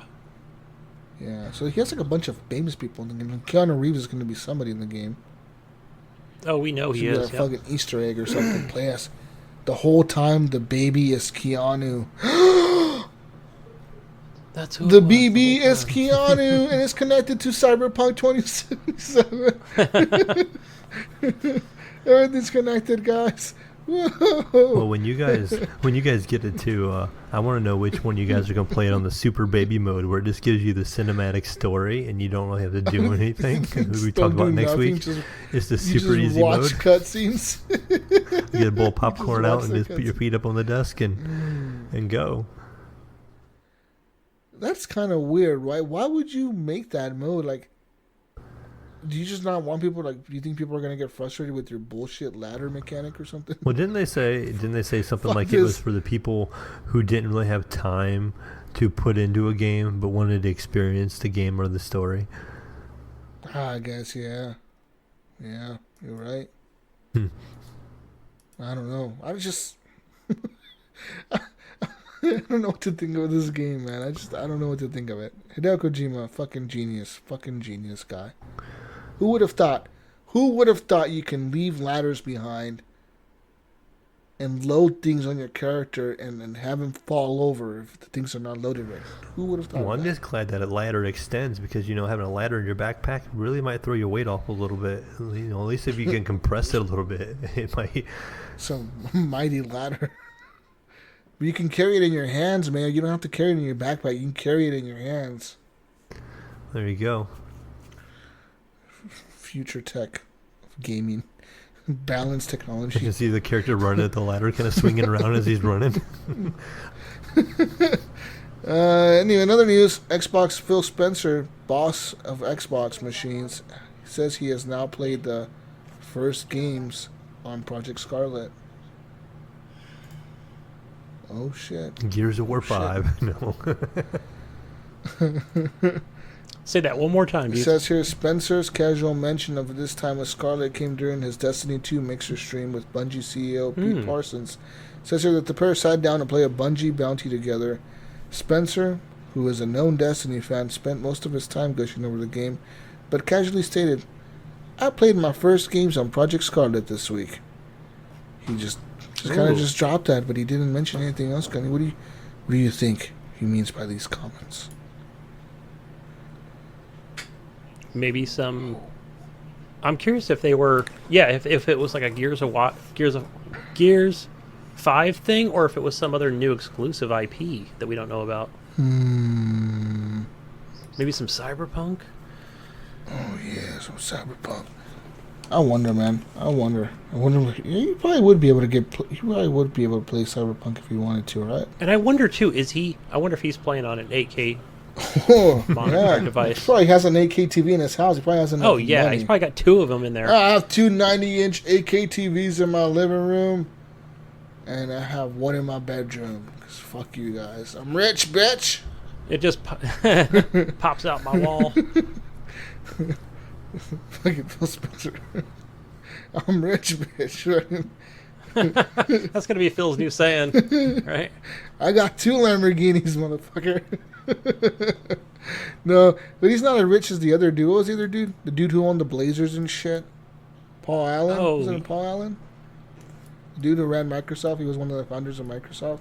Yeah, so he has like a bunch of famous people in the game. And Keanu Reeves is going to be somebody in the game. Oh, we know he Should be is. a Yeah. fucking Easter egg or something. Play us. The whole time, the baby is Keanu. That's who The it was BB whole is time. Keanu, and it's connected to Cyberpunk 2077. Everything's connected, guys. Whoa. Well, when you guys get it too, I want to know which one you guys are gonna play it on the Super Baby mode, where it just gives you the cinematic story and you don't really have to do anything. We Don't talk about do next nothing, week. just- It's the You super just easy watch mode. cutscenes. You get a bowl of popcorn watch out and the just put your feet up on the desk and go. That's kind of weird, right? Why would you make that mode? Like, do you just not want people? Like, do you think people are gonna get frustrated with your bullshit ladder mechanic or something? Well, didn't they say something Fuck like it was this. for the people who didn't really have time to put into a game but wanted to experience the game or the story? I guess, yeah. Yeah, you're right. I don't know. I just I don't know what to think of this game, man. I don't know what to think of it. Hideo Kojima, fucking genius guy. Who would have thought? Who would have thought you can leave ladders behind and load things on your character and have him fall over if the things are not loaded right? Who would have thought? Well, I'm of that? just glad that a ladder extends because having a ladder in your backpack really might throw your weight off a little bit. At least if you can compress it a little bit, it might. Some mighty ladder. But you can carry it in your hands, man. You don't have to carry it in your backpack. You can carry it in your hands. There you go. Future tech of gaming. Balanced You technology. can see the character running at the ladder, kind of swinging around as he's running. Anyway, another news. Xbox Phil Spencer, boss of Xbox machines, says he has now played the first games on Project Scarlet. Oh, shit. Gears of War 5. No. Say that one more time, It dude. says here, Spencer's casual mention of this time with Scarlet came during his Destiny 2 mixer stream with Bungie CEO Pete Parsons. It says here that the pair sat down to play a Bungie bounty together. Spencer, who is a known Destiny fan, spent most of his time gushing over the game, but casually stated, I played my first games on Project Scarlet this week. He just Just kind of just dropped that, but he didn't mention anything else, Gunny. What do you think he means by these comments? Maybe some. I'm curious if they were. Yeah, if it was like a Gears 5 thing, or if it was some other new exclusive IP that we don't know about. Maybe some Cyberpunk. Oh yeah, some Cyberpunk. I wonder, man. I wonder. You probably would be able to You probably would be able to play Cyberpunk if you wanted to, right? And I wonder too. I wonder if he's playing on an 8K monitor device. He probably has an 8K TV in his house. He probably has enough money. He's probably got 2 of them in there. I have 2 90-inch 8K TVs in my living room, and I have 1 in my bedroom. Cause fuck you guys. I'm rich, bitch. It just pops out my wall. Fucking Phil Spencer. I'm rich, bitch. That's gonna be Phil's new saying, right? I got 2 Lamborghinis, motherfucker. No, but he's not as rich as the other dude. What was the other dude? The dude who owned the Blazers and shit? Paul Allen? Oh. Was it Paul Allen? The dude who ran Microsoft. He was one of the founders of Microsoft.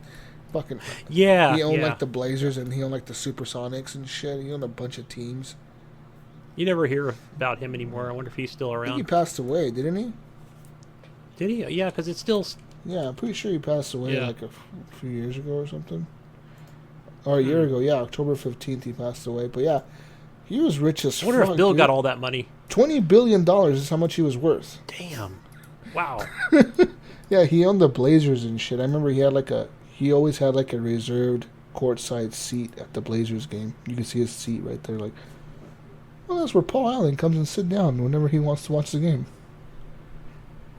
Fucking Yeah. He owned like the Blazers and he owned like the Supersonics and shit. He owned a bunch of teams. You never hear about him anymore. I wonder if he's still I think he around. passed away, didn't he? Did he? Yeah, because it's still. Yeah, I'm pretty sure he passed away Yeah. like a few years ago or something. Or a year ago, yeah, October 15th he passed away. But yeah, he was rich as I wonder fuck. if Bill dude. got all that money. $20 billion is how much he was worth. Damn. Wow. Yeah, he owned the Blazers and shit. I remember he always had like a reserved courtside seat at the Blazers game. You can see his seat right there. Like, well, that's where Paul Allen comes and sit down whenever he wants to watch the game.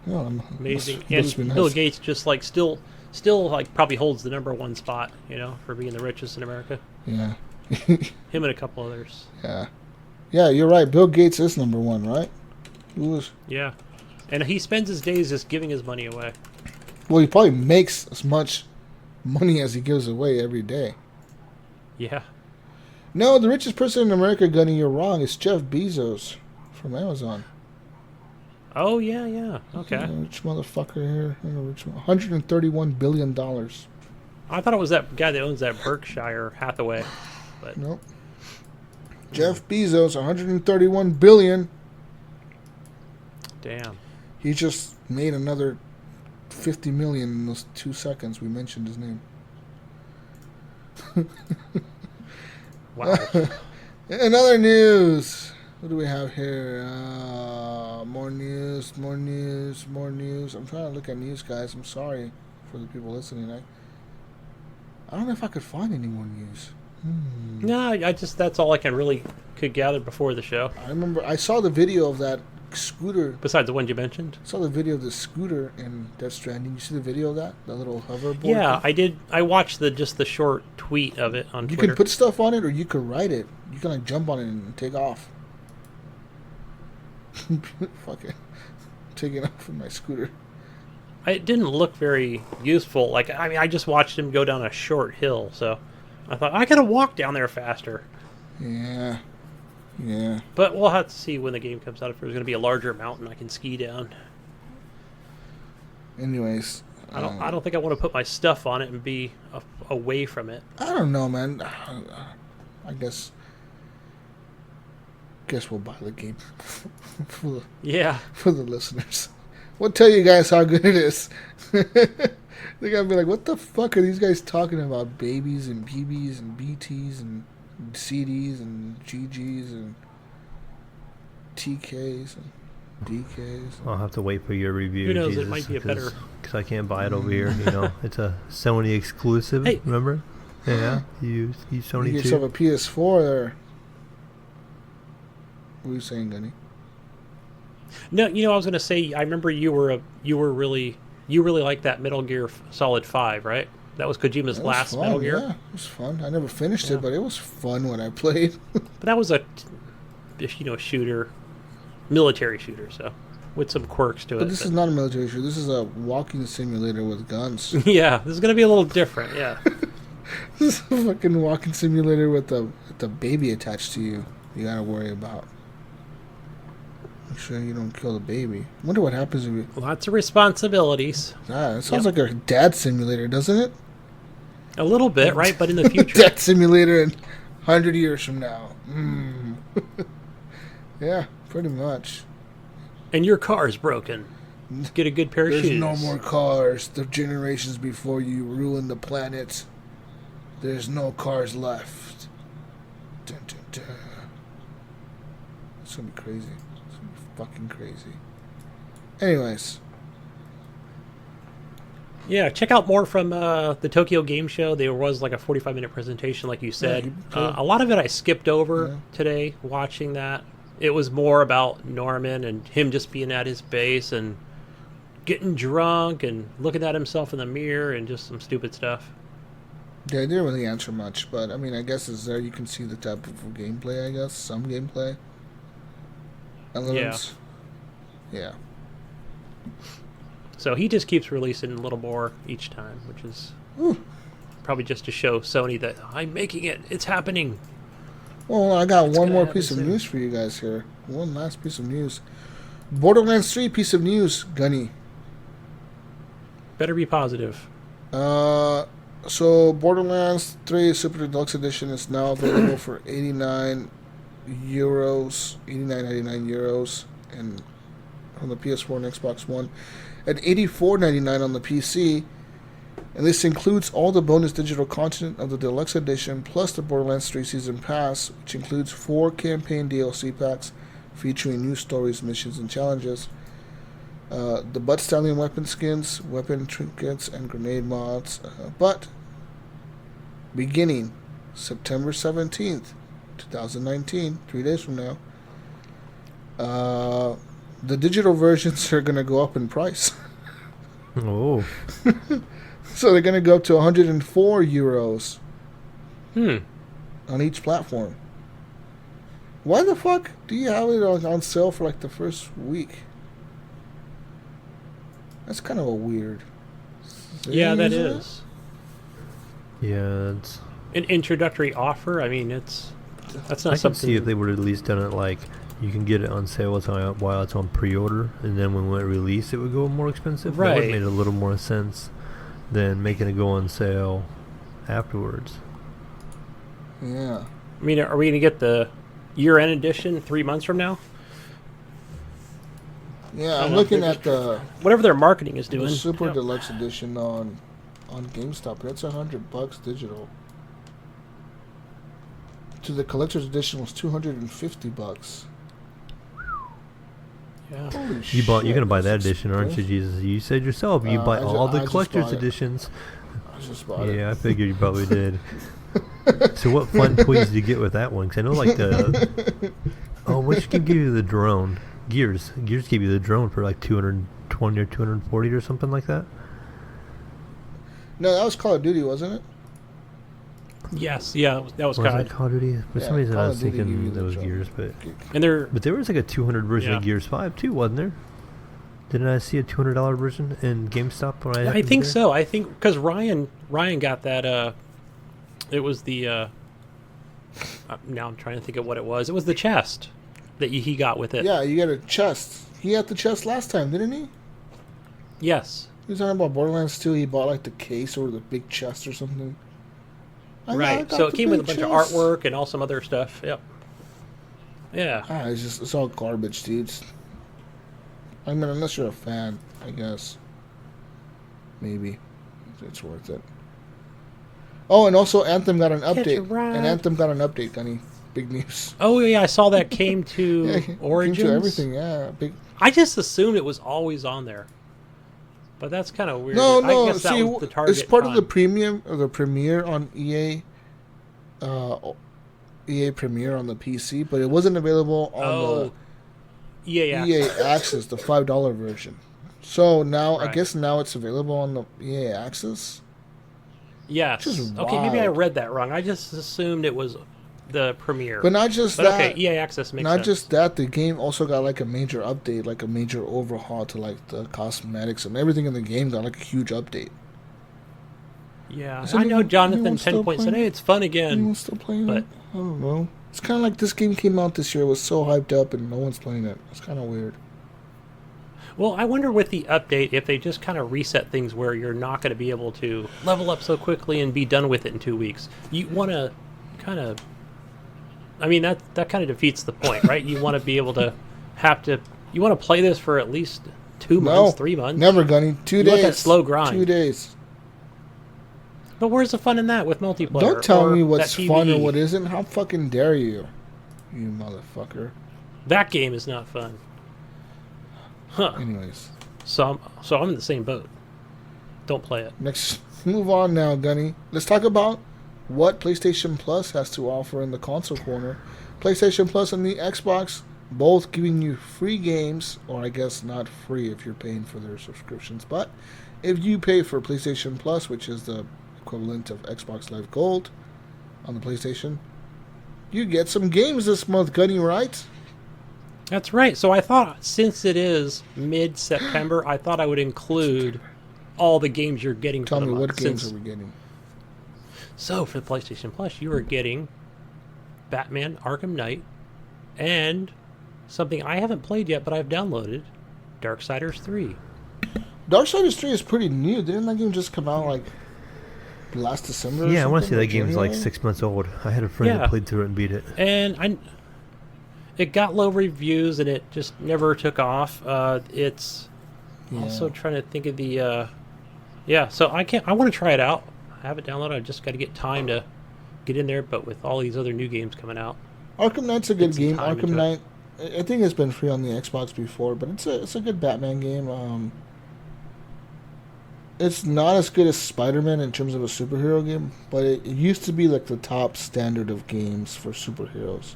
Yeah, Amazing. must be And nice. Bill Gates just like still like probably holds the #1 spot, for being the richest in America. Yeah. Him and a couple others. Yeah. Yeah, you're right. Bill Gates is #1, right? Who was? Yeah. And he spends his days just giving his money away. Well, he probably makes as much money as he gives away every day. Yeah. No, the richest person in America, Gunny, you're wrong. It's Jeff Bezos from Amazon. Oh, yeah. Okay. Yeah, rich motherfucker here. $131 billion. I thought it was that guy that owns that Berkshire Hathaway. But Nope. Jeff Bezos, $131 billion. damn. He just made another $50 million in those 2 seconds we mentioned his name. Wow. In other news, what do we have here? More news. I'm trying to look at news, guys. I'm sorry for the people listening. I don't know if I could find any more news. No, that's all I could gather before the show. I remember I saw the video of that scooter. Besides the one you mentioned. I saw the video of the scooter in Death Stranding. You see the video of that? The little hoverboard? Yeah, thing? I did. I watched the short tweet of it on You Twitter. can put stuff on it or you can ride it. You can jump on it and take off. Fuck it. Taking off from my scooter. It didn't look very useful. I just watched him go down a short hill, so I thought I gotta walk down there faster. Yeah. But we'll have to see when the game comes out if there's gonna be a larger mountain I can ski down. Anyways. I don't think I want to put my stuff on it and be away from it. I don't know, man. I guess we'll buy the game for the listeners. We'll tell you guys how good it is. They're gonna be like, "What the fuck are these guys talking about? Babies and BBs and BTs and CDs and GGs and TKs and DKs." I'll have to wait for your review. Who knows? Jesus, It might be a better. Because I can't buy it over here. It's a Sony exclusive. Hey. Remember? Yeah. You Sony You get too. yourself a PS4 there. What are you saying, Gunny? No, I was gonna say. I remember you really liked that Metal Gear Solid 5, right? That was Kojima's It was last fun, Metal Gear. Yeah, it was fun. I never finished Yeah. it, but it was fun when I played. But that was a shooter, military shooter, so with some quirks to it. But this is not a military shooter. This is a walking simulator with guns. Yeah, this is gonna be a little different. Yeah. This is a fucking walking simulator with a baby attached to you. You gotta worry about. Make sure you don't kill the baby. I wonder what happens if you... Lots of responsibilities. It sounds like a dad simulator, doesn't it? A little bit, right? But in the future. Dad simulator in 100 years from now. Yeah, pretty much. And your car is broken. Get a good pair of shoes. There's no more cars. The generations before you ruined the planet. There's no cars left. Dun, dun, dun. It's gonna be crazy. It's gonna be fucking crazy. Anyways. Yeah, check out more from the Tokyo Game Show. There was like a 45-minute presentation, like you said. A lot of it I skipped over today watching that. It was more about Norman and him just being at his base and getting drunk and looking at himself in the mirror and just some stupid stuff. Yeah, I didn't really answer much, but I mean, I guess it's there. You can see the type of gameplay, I guess. Some gameplay. Elements. Yeah. So he just keeps releasing a little more each time, which is probably just to show Sony that I'm making it. It's happening. Well, I got one more piece of news for you guys here. One last piece of news. Borderlands 3 piece of news, Gunny. Better be positive. So Borderlands 3 Super Deluxe Edition is now available for 89 euros, 89.99 euros, and on the PS4 and Xbox One, and 84.99 on the PC. And this includes all the bonus digital content of the Deluxe Edition, plus the Borderlands 3 Season Pass, which includes 4 campaign DLC packs featuring new stories, missions, and challenges. The butt stallion weapon skins, weapon trinkets, and grenade mods. But beginning September 17th, 2019, 3 days from now, the digital versions are going to go up in price. Oh. So they're going to go up to 104 euros on each platform. Why the fuck do you have it on sale for like the first week? That's kind of a weird. Yeah, that is. Yeah, it's An introductory offer. I mean, that's not I can something. see if they would have at least done it like you can get it on sale while it's on pre-order, and then when it released, it would go more expensive. Right. That would have made a little more sense than making it go on sale afterwards. Yeah. I mean, are we going to get the year-end edition 3 months from now? Yeah, I'm looking at the Whatever their marketing is doing. Super Yep. Deluxe Edition on GameStop. That's $100 digital. To the collector's edition was $250. Yeah. Holy You're gonna buy that that's edition, aren't you, expensive. Jesus? You said yourself you buy all the I just collector's bought it. editions. I just bought it. Yeah, I figured you probably did. So what fun toys did you get with that one? Because I know like the which game gave you the drone? Gears gave you the drone for like 220 or 240 or something like that. No, that was Call of Duty, wasn't it? Yes. Yeah. That was Was COD. that Call of Duty? For some Yeah, reason Call I of was Duty gave you thinking the that was drone. Gears, And but there was like a 200 version of Yeah. Gears 5 too, wasn't there? Didn't I see a $200 version in GameStop when I I happened think there? so. I think because Ryan got that. It was the. Now I'm trying to think of what it was. It was the chest that he got with it. Yeah, you got a chest. He had the chest last time, didn't he? Yes. He was talking about Borderlands 2. He bought like the case or the big chest or something. Right. So it came with a bunch of artwork and all some other stuff. Yep. Yeah. It's all garbage, dudes. I mean, unless you're a fan, I guess. Maybe. It's worth it. Oh, and also Anthem got an Catch a update. ride. And Anthem got an update, Gunny. Big news. Oh yeah, I saw that came to Yeah, it came Origins. to everything, yeah. Big. I just assumed it was always on there, but that's kind of weird. No, I guess see, that was the target it's part of the time. premium or the premiere on EA. EA Premiere on the PC, but it wasn't available on EA the Access. EA Access, the $5 version. So now, I Right. guess now it's available on the EA Access. Yes. Which is Okay, maybe I wild. read that wrong. I just assumed it was the premiere. But not just But that. okay, EA Access makes Not sense. just that, the game also got like a major update, like a major overhaul to like the cosmetics and everything in the game got like a huge update. Yeah, Is I know anyone Jonathan still 10 Point said, playing hey, it's fun Anyone again. still playing but- it? I don't know. It's kind of like this game came out this year, it was so hyped up, and no one's playing it. It's kind of weird. Well, I wonder with the update if they just kind of reset things where you're not going to be able to level up so quickly and be done with it in 2 weeks. You want to kind of... I mean, that kind of defeats the point, right? You want to be able to You want to play this for at least 2 months, 3 months? Never, Gunny. 2 You days. want that slow grind. 2 days. But where's the fun in that with multiplayer? Don't tell or me what's that fun or PvE? what isn't. How fucking dare you? You motherfucker. That game is not fun. Huh. Anyways. So I'm in the same boat. Don't play it. Next, move on now, Gunny. Let's talk about what PlayStation Plus has to offer in the console corner. PlayStation Plus and the Xbox, both giving you free games, or I guess not free if you're paying for their subscriptions, but if you pay for PlayStation Plus, which is the equivalent of Xbox Live Gold on the PlayStation, you get some games this month, Gunny, right? That's right. So I thought, since it is mid-September, I thought I would include all the games you're getting for Tell the me, month. what games are we getting? So for the PlayStation Plus, you are getting Batman Arkham Knight and something I haven't played yet, but I've downloaded, Darksiders 3. Darksiders 3 is pretty new. Didn't that game just come out like last December? Yeah, I want to say that January? game's like 6 months old. I had a friend that played through it and beat it. And it got low reviews and it just never took off. It's also trying to think of the so I want to try it out. I have it downloaded. I just got to get time to get in there, but with all these other new games coming out, Arkham Knight's a good game. time Arkham into Knight, I think it's been free on the Xbox before, but it's a good Batman game. It's not as good as Spider-Man in terms of a superhero game, but it used to be like the top standard of games for superheroes.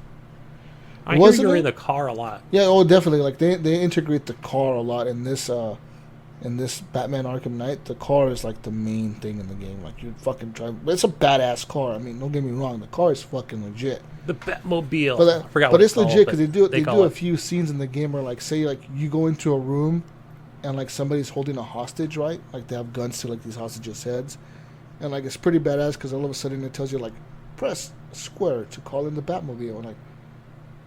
I hear Wasn't you're it? in the car a lot. Yeah, oh, definitely. Like they integrate the car a lot in this Batman Arkham Knight. The car is like the main thing in the game. Like you fucking drive. It's a badass car. I mean, don't get me wrong. The car is fucking legit. The Batmobile. But I forgot but what it's legit because they do call a it. few scenes in the game where like say like you go into a room and like somebody's holding a hostage, right? Like they have guns to like these hostages' heads, and like it's pretty badass because all of a sudden it tells you like press square to call in the Batmobile, and like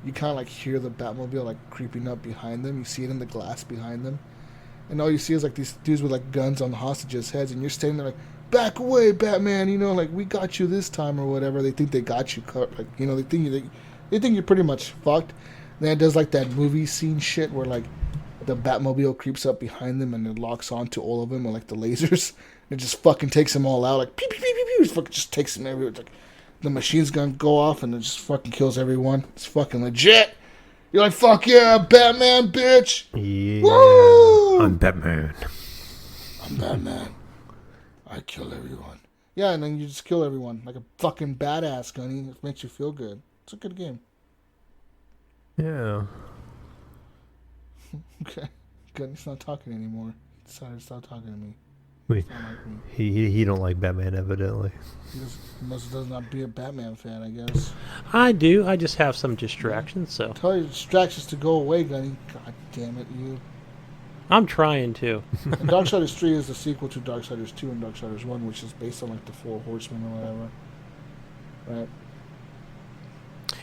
you kind of like hear the Batmobile like creeping up behind them. You see it in the glass behind them, and all you see is like these dudes with like guns on the hostages' heads, and you're standing there like, back away, Batman, you know, like we got you this time or whatever. They think they got you, like, you know, they think you're pretty much fucked. And then it does like that movie scene shit where like the Batmobile creeps up behind them and it locks onto all of them with like the lasers. It just fucking takes them all out, like pew pew pew pew pew. It fucking just takes them everywhere. It's like the machine's gonna go off and it just fucking kills everyone. It's fucking legit. You're like, fuck yeah, Batman, bitch. Yeah, Woo! I'm Batman. I'm Batman. I kill everyone. Yeah, and then you just kill everyone like a fucking badass, Gunny. It makes you feel good. It's a good game. Yeah. Okay. Gunny's not talking anymore. He decided to stop talking to me. Wait, It's not like me. he don't like Batman evidently. He must does not be a Batman fan, I guess. I do. I just have some distractions, so Tell your distractions to go away, Gunny. God damn it, you. I'm trying to. And Darksiders 3 is the sequel to Darksiders 2 and Darksiders 1, which is based on like the Four Horsemen or whatever. Right?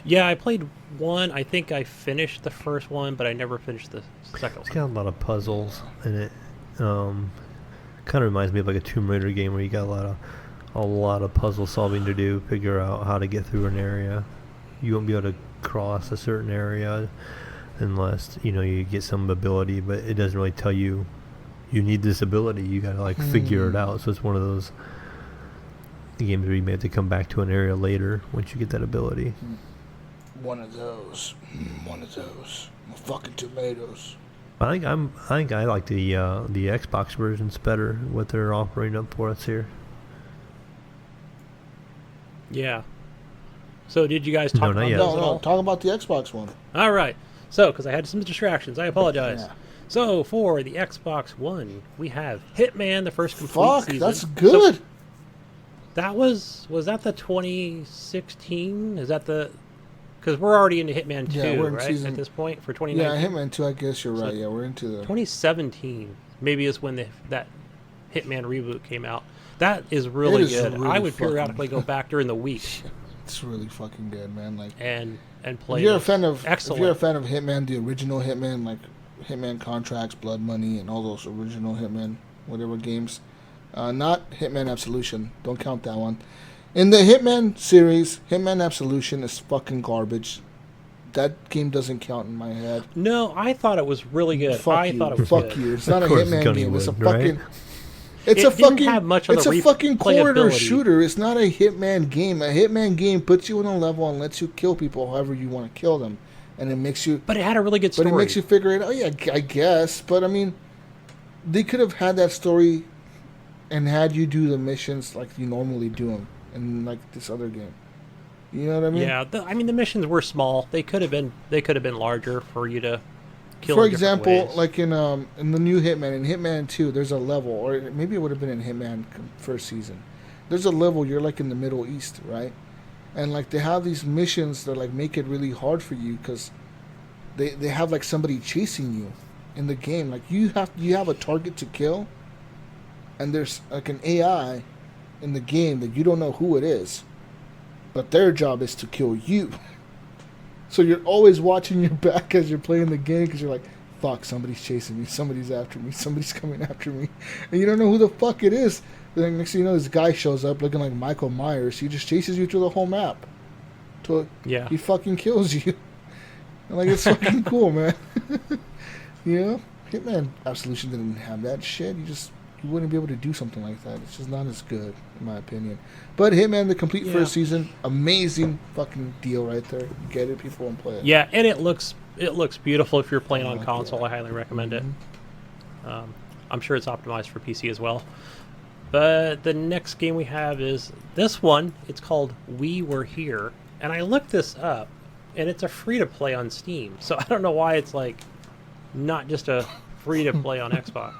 Yeah, I played one. I think I finished the first one, but I never finished the second It's one. got a lot of puzzles in it. Kind of reminds me of like a Tomb Raider game where you got a lot of puzzle solving to do, figure out how to get through an area. You won't be able to cross a certain area unless you get some ability, but it doesn't really tell you need this ability. You gotta like figure it out. So it's one of those games where you may have to come back to an area later once you get that ability. One of those. One of those. Fucking tomatoes. I think I like the Xbox versions better. What they're offering up for us here. Yeah. So did you guys talk No, about not yet. those No, at no. all? Talk about the Xbox one. All right. So, because I had some distractions, I apologize. Yeah. So, for the Xbox One, we have Hitman, the first complete Fuck, season. that's good. So that was that the 2016? Is that the... Because we're already into Hitman 2, Yeah, we're in right, season- at this point, for Yeah, 2019? Hitman 2, I guess you're So right. Yeah, we're into the... 2017 maybe is when that Hitman reboot came out. That is really It is good. really I would fucking- periodically go back during the week It's really fucking good, man. Like, and if play. you're a fan of excellent. If you're a fan of Hitman, the original Hitman, like Hitman Contracts, Blood Money, and all those original Hitman whatever games, not Hitman Absolution. Don't count that one. In the Hitman series, Hitman Absolution is fucking garbage. That game doesn't count in my head. No, I thought it was really good. Fuck you. Thought it was Fuck good. you. It's not a course Hitman Gunny game. It's a would, fucking. right? It's It a didn't fucking. have much on it's the a fucking corridor replayability. shooter. It's not a Hitman game. A Hitman game puts you on a level and lets you kill people however you want to kill them, and it makes you. But it had a really good story. But it makes you figure it out. Oh yeah, I guess. But I mean, they could have had that story, and had you do the missions like you normally do them in like this other game. You know what I mean? Yeah, the missions were small. They could have been larger for you to kill. For in different example, ways. like in the new Hitman, in Hitman 2, there's a level, or maybe it would have been in Hitman first season. There's a level you're like in the Middle East, right? And like they have these missions that like make it really hard for you because they have like somebody chasing you in the game. Like you have a target to kill, and there's like an AI in the game that you don't know who it is, but their job is to kill you. So you're always watching your back as you're playing the game because you're like, fuck, somebody's chasing me, somebody's after me, somebody's coming after me. And you don't know who the fuck it is. Then next thing you know, this guy shows up looking like Michael Myers. He just chases you through the whole map. Yeah. He fucking kills you. And like, it's fucking cool, man. You know? Hitman Absolution didn't have that shit. You wouldn't be able to do something like that. It's just not as good, in my opinion. But Hitman, the complete first season, amazing fucking deal right there. You get it, people, and play it. Yeah, and it looks beautiful if you're playing on console. Yeah. I highly recommend it. I'm sure it's optimized for PC as well. But the next game we have is this one. It's called We Were Here, and I looked this up, and it's a free to play on Steam. So I don't know why it's like not just a free to play on Xbox.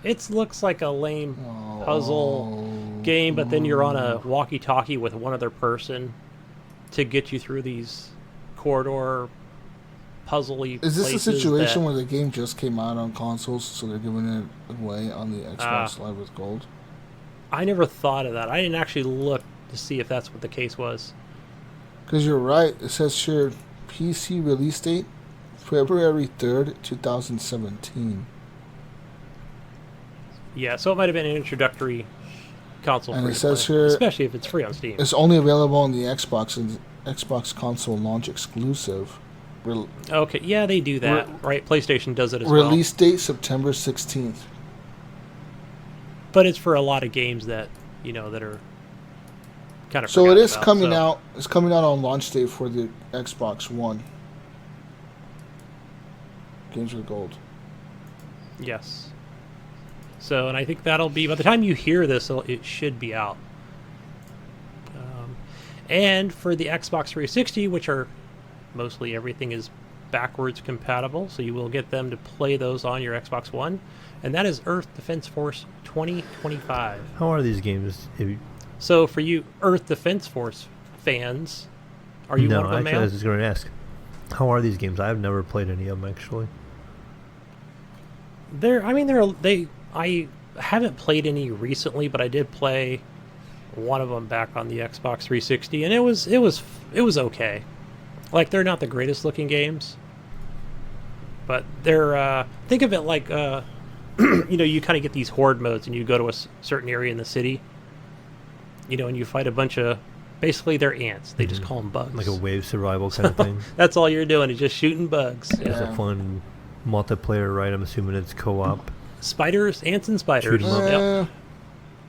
It looks like a lame puzzle game, but then you're on a walkie-talkie with one other person to get you through these corridor puzzly Is this a places situation where the game just came out on consoles, so they're giving it away on the Xbox Live with Gold? I never thought of that. I didn't actually look to see if that's what the case was. Because you're right. It says here, PC release date, February 3rd, 2017. Yeah, so it might have been an introductory console And free it to says play, here- especially if it's free on Steam. It's only available on the Xbox and Xbox console launch exclusive. Okay, yeah, they do that, right? PlayStation does it as well. Release date, September 16th. But it's for a lot of games that, that are kind of So it is about, coming so- out. It's coming out on launch day for the Xbox One. Games with Gold. Yes. So, and I think that'll be, by the time you hear this, it should be out. And for the Xbox 360, which are mostly everything is backwards compatible, so you will get them to play those on your Xbox One. And that is Earth Defense Force 2025. How are these games? So for you Earth Defense Force fans, are you one of them, actually, I was just going to ask. How are these games? I've never played any of them, actually. I haven't played any recently, but I did play one of them back on the Xbox 360, and it was okay. Like, they're not the greatest looking games, but they're think of it like you kind of get these horde modes, and you go to a certain area in the city, and you fight a bunch of, basically they're ants. They just call them bugs, Like a wave survival kind of thing. That's all you're doing is just shooting bugs. It's a fun multiplayer, right? I'm assuming it's co-op. Spiders, ants, and spiders. Shoot 'em up. Yep.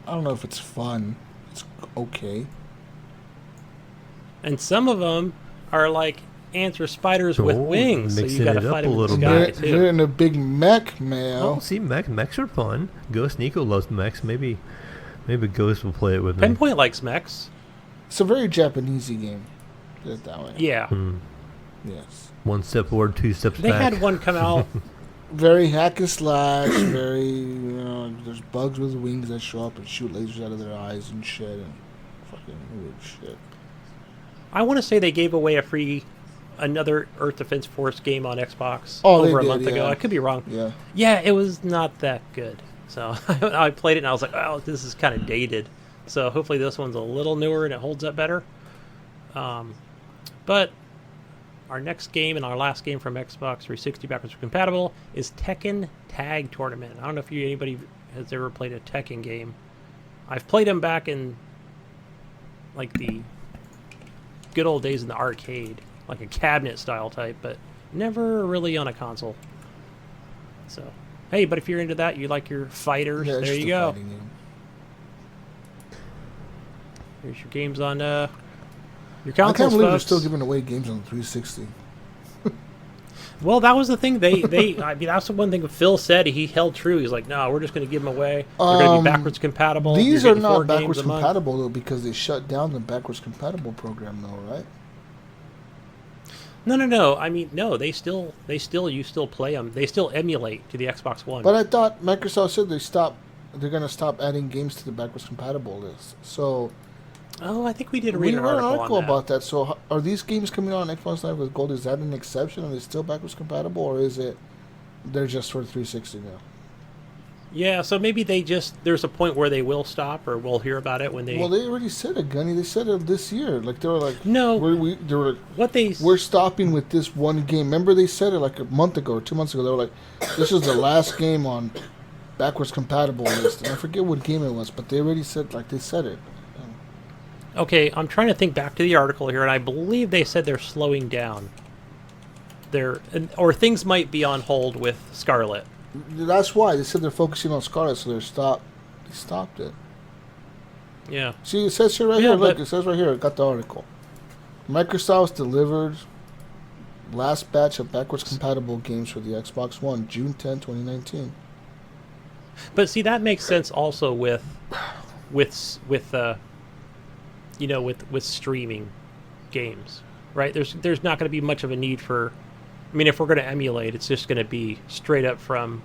I don't know if it's fun. It's okay. And some of them are like ants or spiders with wings, so you mixing got to it up fight a them in the little sky bit. too. You're in a big mech, man. Oh, see, mechs are fun. Ghost Nico loves mechs. Maybe Ghost will play it with me. Pinpoint likes mechs. It's a very Japanesey game. Put it that way. Yeah. Yes. One step forward, two steps They back. had one come out. Very hack and slash. Very, there's bugs with wings that show up and shoot lasers out of their eyes and shit and fucking weird shit. I want to say they gave away another Earth Defense Force game on Xbox Oh, over a they month did, ago. yeah. I could be wrong. Yeah. Yeah, it was not that good. So I played it and I was like, oh, this is kind of dated. So hopefully this one's a little newer and it holds up better. But our next game and our last game from Xbox 360 backwards compatible is Tekken Tag Tournament. I don't know if anybody has ever played a Tekken game. I've played them back in like the good old days in the arcade, like a cabinet style type, but never really on a console. So, hey, but if you're into that, you like your fighters, Yeah, there you go. Here's your games on your I consoles, can't believe they're folks. still giving away games on the 360. Well, that was the thing. They I mean, that's the one thing Phil said. He held true. He's like, no, we're just going to give them away. They're going to be backwards compatible. These You're are getting 4 not games backwards a month. compatible, though, because they shut down the backwards compatible program, though, right? No. I mean, no. You still play them. They still emulate to the Xbox One. But I thought Microsoft said they're going to stop adding games to the backwards compatible list. So oh, I think we did we read an read an article article on that. about that. So are these games coming out on Xbox Live with Gold? Is that an exception? Are they still backwards compatible, or is it they're just for 360 now? Yeah, so maybe there's a point where they will stop, or we'll hear about it when they. Well, they already said it, Gunny. They said it this year. Like they were like, No. they were like, What they we're stopping with this one game. Remember they said it like a month ago or 2 months ago. They were like, this is the last game on backwards compatible list. And I forget what game it was, but they already said, like they said it. Okay, I'm trying to think back to the article here, and I believe they said they're slowing down. Or things might be on hold with Scarlet. That's why they said they're focusing on Scarlet, so they stopped it. Yeah. See, it says here right Yeah, here. Look, but- it says right here. I got the article. Microsoft delivered last batch of backwards compatible games for the Xbox One, June 10, 2019. But see, that makes sense also with streaming games, right? There's not going to be much of a need for. I mean, if we're going to emulate, it's just going to be straight up from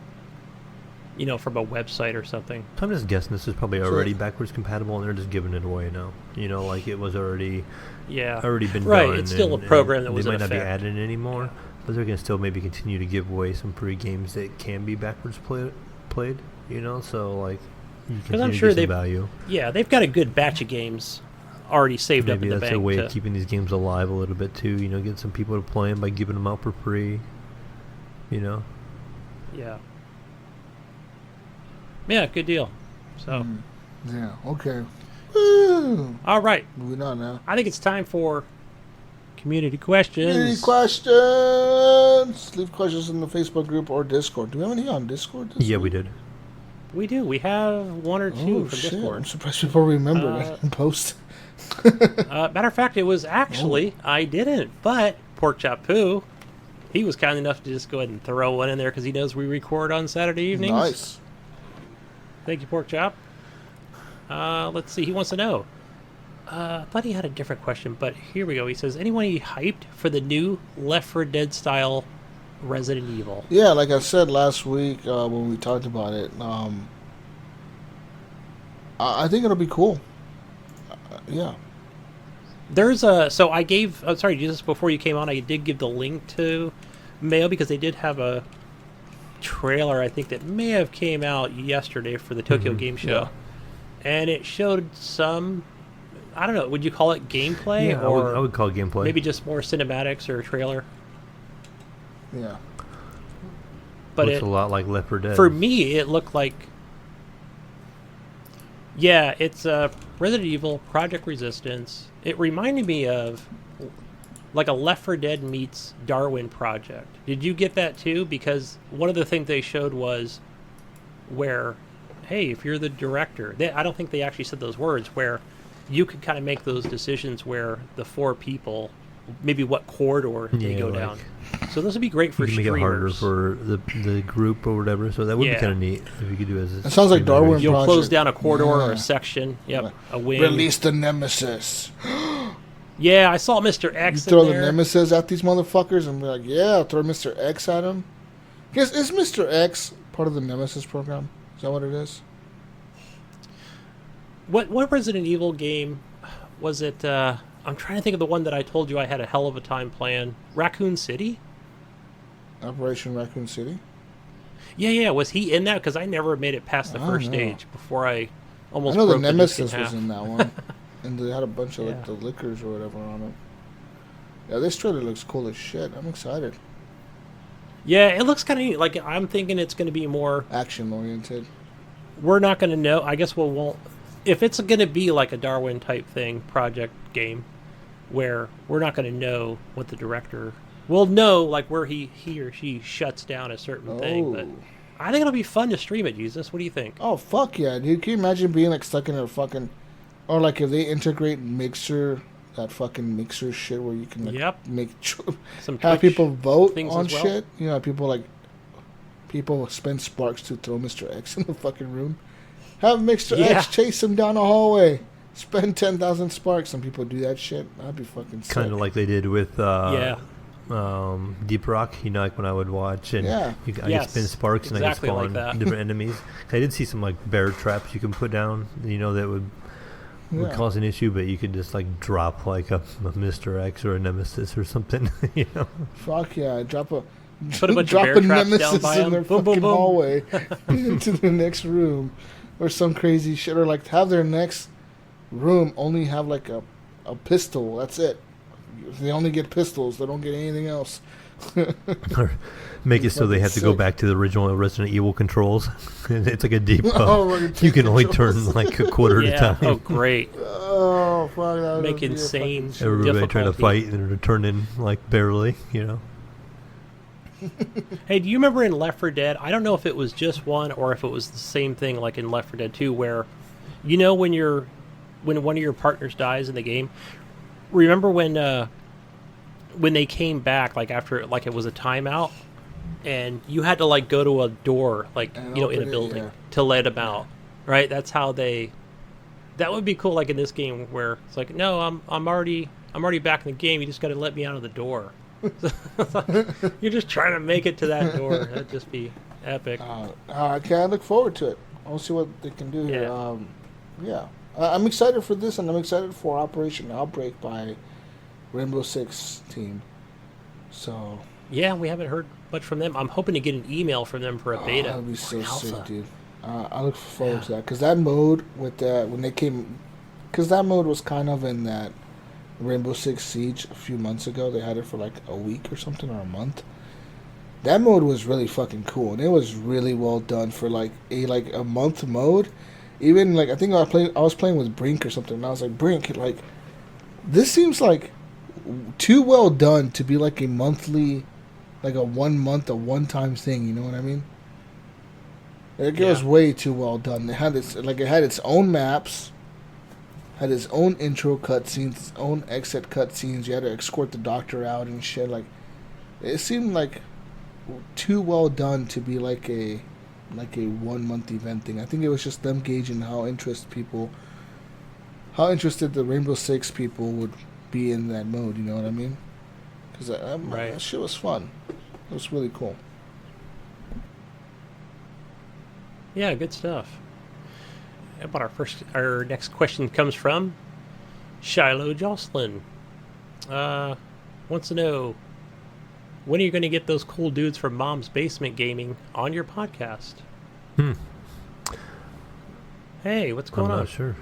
a website or something. I'm just guessing this is probably already backwards compatible, and they're just giving it away now. Like it was already been right. done. It's still and- a program that and was they in might not be effect. added anymore, but they're gonna still maybe continue to give away some free games that can be backwards played. So like you continue I'm to sure get some they've- value. Yeah, they've got a good batch of games already saved up Maybe in the that's bank. a way of keeping these games alive a little bit too. Get some people to play them by giving them out for free. Yeah. Yeah, good deal. So, Yeah, okay. Woo. all right. Moving on now. I think it's time for community questions. Any questions? Leave questions in the Facebook group or Discord. Do we have any on Discord? Yeah, we did. We do. We have one or two from shit. I'm Discord. surprised people remember that and post. Matter of fact, it was actually, I didn't, but Pork Chop Poo, he was kind enough to just go ahead and throw one in there because he knows we record on Saturday evenings. Nice. Thank you, Pork Chop. Let's see. He wants to know. I thought he had a different question, but here we go. He says, anyone hyped for the new Left 4 Dead style Resident Evil? Yeah, like I said last week when we talked about it, I think it'll be cool. Yeah. There's a... So I gave... I'm sorry, just before you came on, I did give the link to Mayo because they did have a trailer, I think, that may have came out yesterday for the Tokyo Game Show. Yeah. And it showed some... I don't know, would you call it gameplay? Yeah, or I would call it gameplay. maybe just more cinematics or a trailer? Yeah. But Looks a lot like Left 4 Dead. for me, it looked like... Yeah, it's Resident Evil, Project Resistance. It reminded me of like a Left 4 Dead meets Darwin Project. Did you get that too? Because one of the things they showed was where, hey, if you're the director... I don't think they actually said those words, where you could kind of make those decisions where the 4 people, maybe what corridor they go down. So this would be great for you can streamers. make it harder for the group or whatever. So that would be kind of neat if you could do it as a It sounds like streamer. Darwin You'll Project. close down a corridor or Yeah. a section. Yep, a wing. Release the Nemesis. Yeah, I saw Mr. You X throw in the there. Nemesis at these motherfuckers and be like, yeah, I'll throw Mr. X at him. Guess, is Mr. X part of the Nemesis program? Is that what it is? What Resident Evil game was it? I'm trying to think of the one that I told you I had a hell of a time playing. Raccoon City? Operation Raccoon City? Yeah. Was he in that? Because I never made it past the I don't first know. stage before I almost I know the broke Nemesis disc in was half. in that one. and they had a bunch of like the liquors or whatever on them. Yeah, this trailer looks cool as shit. I'm excited. Yeah, it looks kind of like I'm thinking it's going to be more action oriented. We're not going to know. I guess we won't. If it's going to be like a Darwin type thing, project game, where we're not going to know what the director. We'll know like where he or she shuts down a certain thing, but I think it'll be fun to stream it. Jesus, what do you think? Oh fuck yeah, dude! Can you imagine being like stuck in a fucking, or like if they integrate Mixer, that fucking Mixer shit where you can like make some have people vote on well. shit. You know, people spend sparks to throw Mr. X in the fucking room. Have Mr. X chase him down the hallway. Spend 10,000 sparks. Some people do that shit. That'd be fucking sick. Kind of like they did with Deep Rock, you know, like when I would watch and I could spin sparks and I could spawn different enemies. I did see some like bear traps you can put down, you know, that would cause an issue, but you could just like drop like a Mr. X or a Nemesis or something, you know. Fuck yeah, put a bunch of bear traps down by in their fucking hallway into the next room, or some crazy shit, or like have their next room only have like a pistol. That's it. They only get pistols. They don't get anything else. Or make it so they have to go back to the original Resident Evil controls. It's like a deep. You can only turn like a quarter at a time. Oh, great. Oh, fuck. That make insane. Everybody trying to fight and they're turning like barely, you know. Hey, do you remember in Left 4 Dead? I don't know if it was just one or if it was the same thing like in Left 4 Dead 2, where, you know, when one of your partners dies in the game. Remember when they came back, like after, like it was a timeout, and you had to like go to a door, like you know, in a building to let them out, right? That's how they. That would be cool, like in this game where it's like, no, I'm already back in the game. You just got to let me out of the door. You're just trying to make it to that door. That'd just be epic. Okay, I look forward to it. I'll see what they can do here. I'm excited for this, and I'm excited for Operation Outbreak by Rainbow Six team. So yeah, we haven't heard much from them. I'm hoping to get an email from them for a beta. That'd be so sick, dude. I look forward to that, because that mode with when they came, because that mode was kind of in that Rainbow Six Siege a few months ago. They had it for like a week or something, or a month. That mode was really fucking cool, and it was really well done for like a month mode. Even like I think I was playing with Brink or something, and I was like, Brink, like this seems like too well done to be like a monthly, like a 1 month, a one-time thing. You know what I mean? It was way too well done. It had its own maps, had its own intro cutscenes, its own exit cutscenes. You had to escort the doctor out and shit. Like it seemed like too well done to be like a 1 month event thing. I think it was just them gauging how interested the Rainbow Six people would be in that mode. You know what I mean? Because that shit was fun. It was really cool. Yeah, good stuff. But our next question comes from Shiloh Jocelyn. Wants to know, when are you going to get those cool dudes from Mom's Basement Gaming on your podcast? Hey, what's going on? I'm not sure.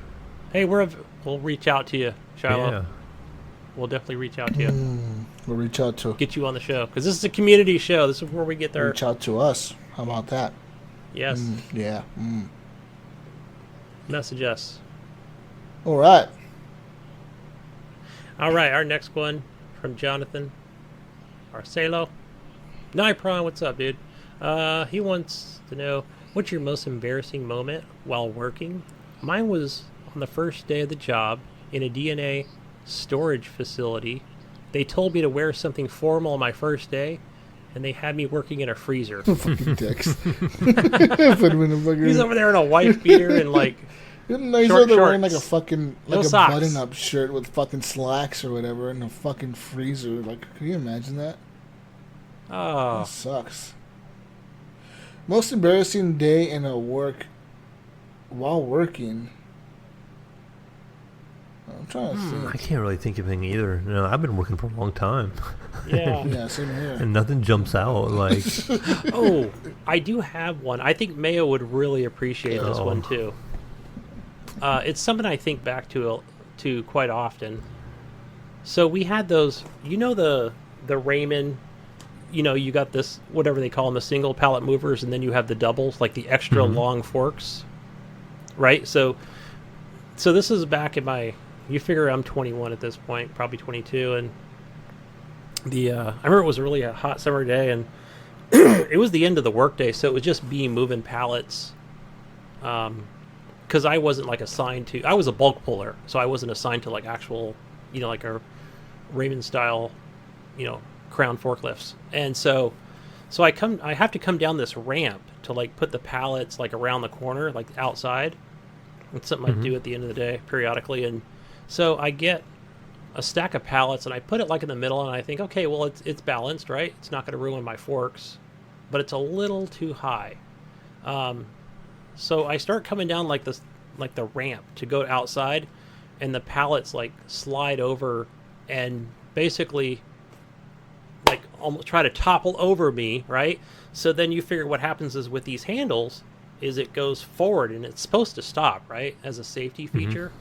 Hey, we'll reach out to you, Shiloh. Yeah. We'll definitely reach out to you. We'll reach out to get you on the show, because this is a community show. This is where we get there. Reach out to us. How about that? Yes. Yeah. Message us. All right. Our next one from Jonathan Arcelo. Nipron, what's up, dude? He wants to know, what's your most embarrassing moment while working? Mine was on the first day of the job in a DNA storage facility. They told me to wear something formal on my first day, and they had me working in a freezer. Fucking dicks. He's over there in a wife beater and like he's over there wearing like a fucking socks. button-up shirt with fucking slacks or whatever in a fucking freezer. Like, can you imagine that? Oh, that sucks. Most embarrassing day in a work while working. I'm trying to think. I can't really think of anything either. No, I've been working for a long time. Yeah, same here. And nothing jumps out like. Oh, I do have one. I think Mayo would really appreciate this one too. It's something I think back to to quite often. So we had those, the Raymond, you got this, whatever they call them, the single pallet movers, and then you have the doubles, like the extra long forks, right? So this is back in you figure I'm 21 at this point, probably 22, and I remember it was really a hot summer day, and it was the end of the workday, so it was just me moving pallets, because I wasn't like assigned to. I was a bulk puller, so I wasn't assigned to like actual, like a Raymond style, crown forklifts, and so I have to come down this ramp to like put the pallets like around the corner, like outside. It's something I do at the end of the day periodically, and so I get a stack of pallets and I put it like in the middle, and I think, okay, well it's balanced, right? It's not going to ruin my forks, but it's a little too high. So I start coming down like the ramp to go outside, and the pallets like slide over and basically like almost try to topple over me, right? So then you figure what happens is with these handles is it goes forward, and it's supposed to stop, right, as a safety feature,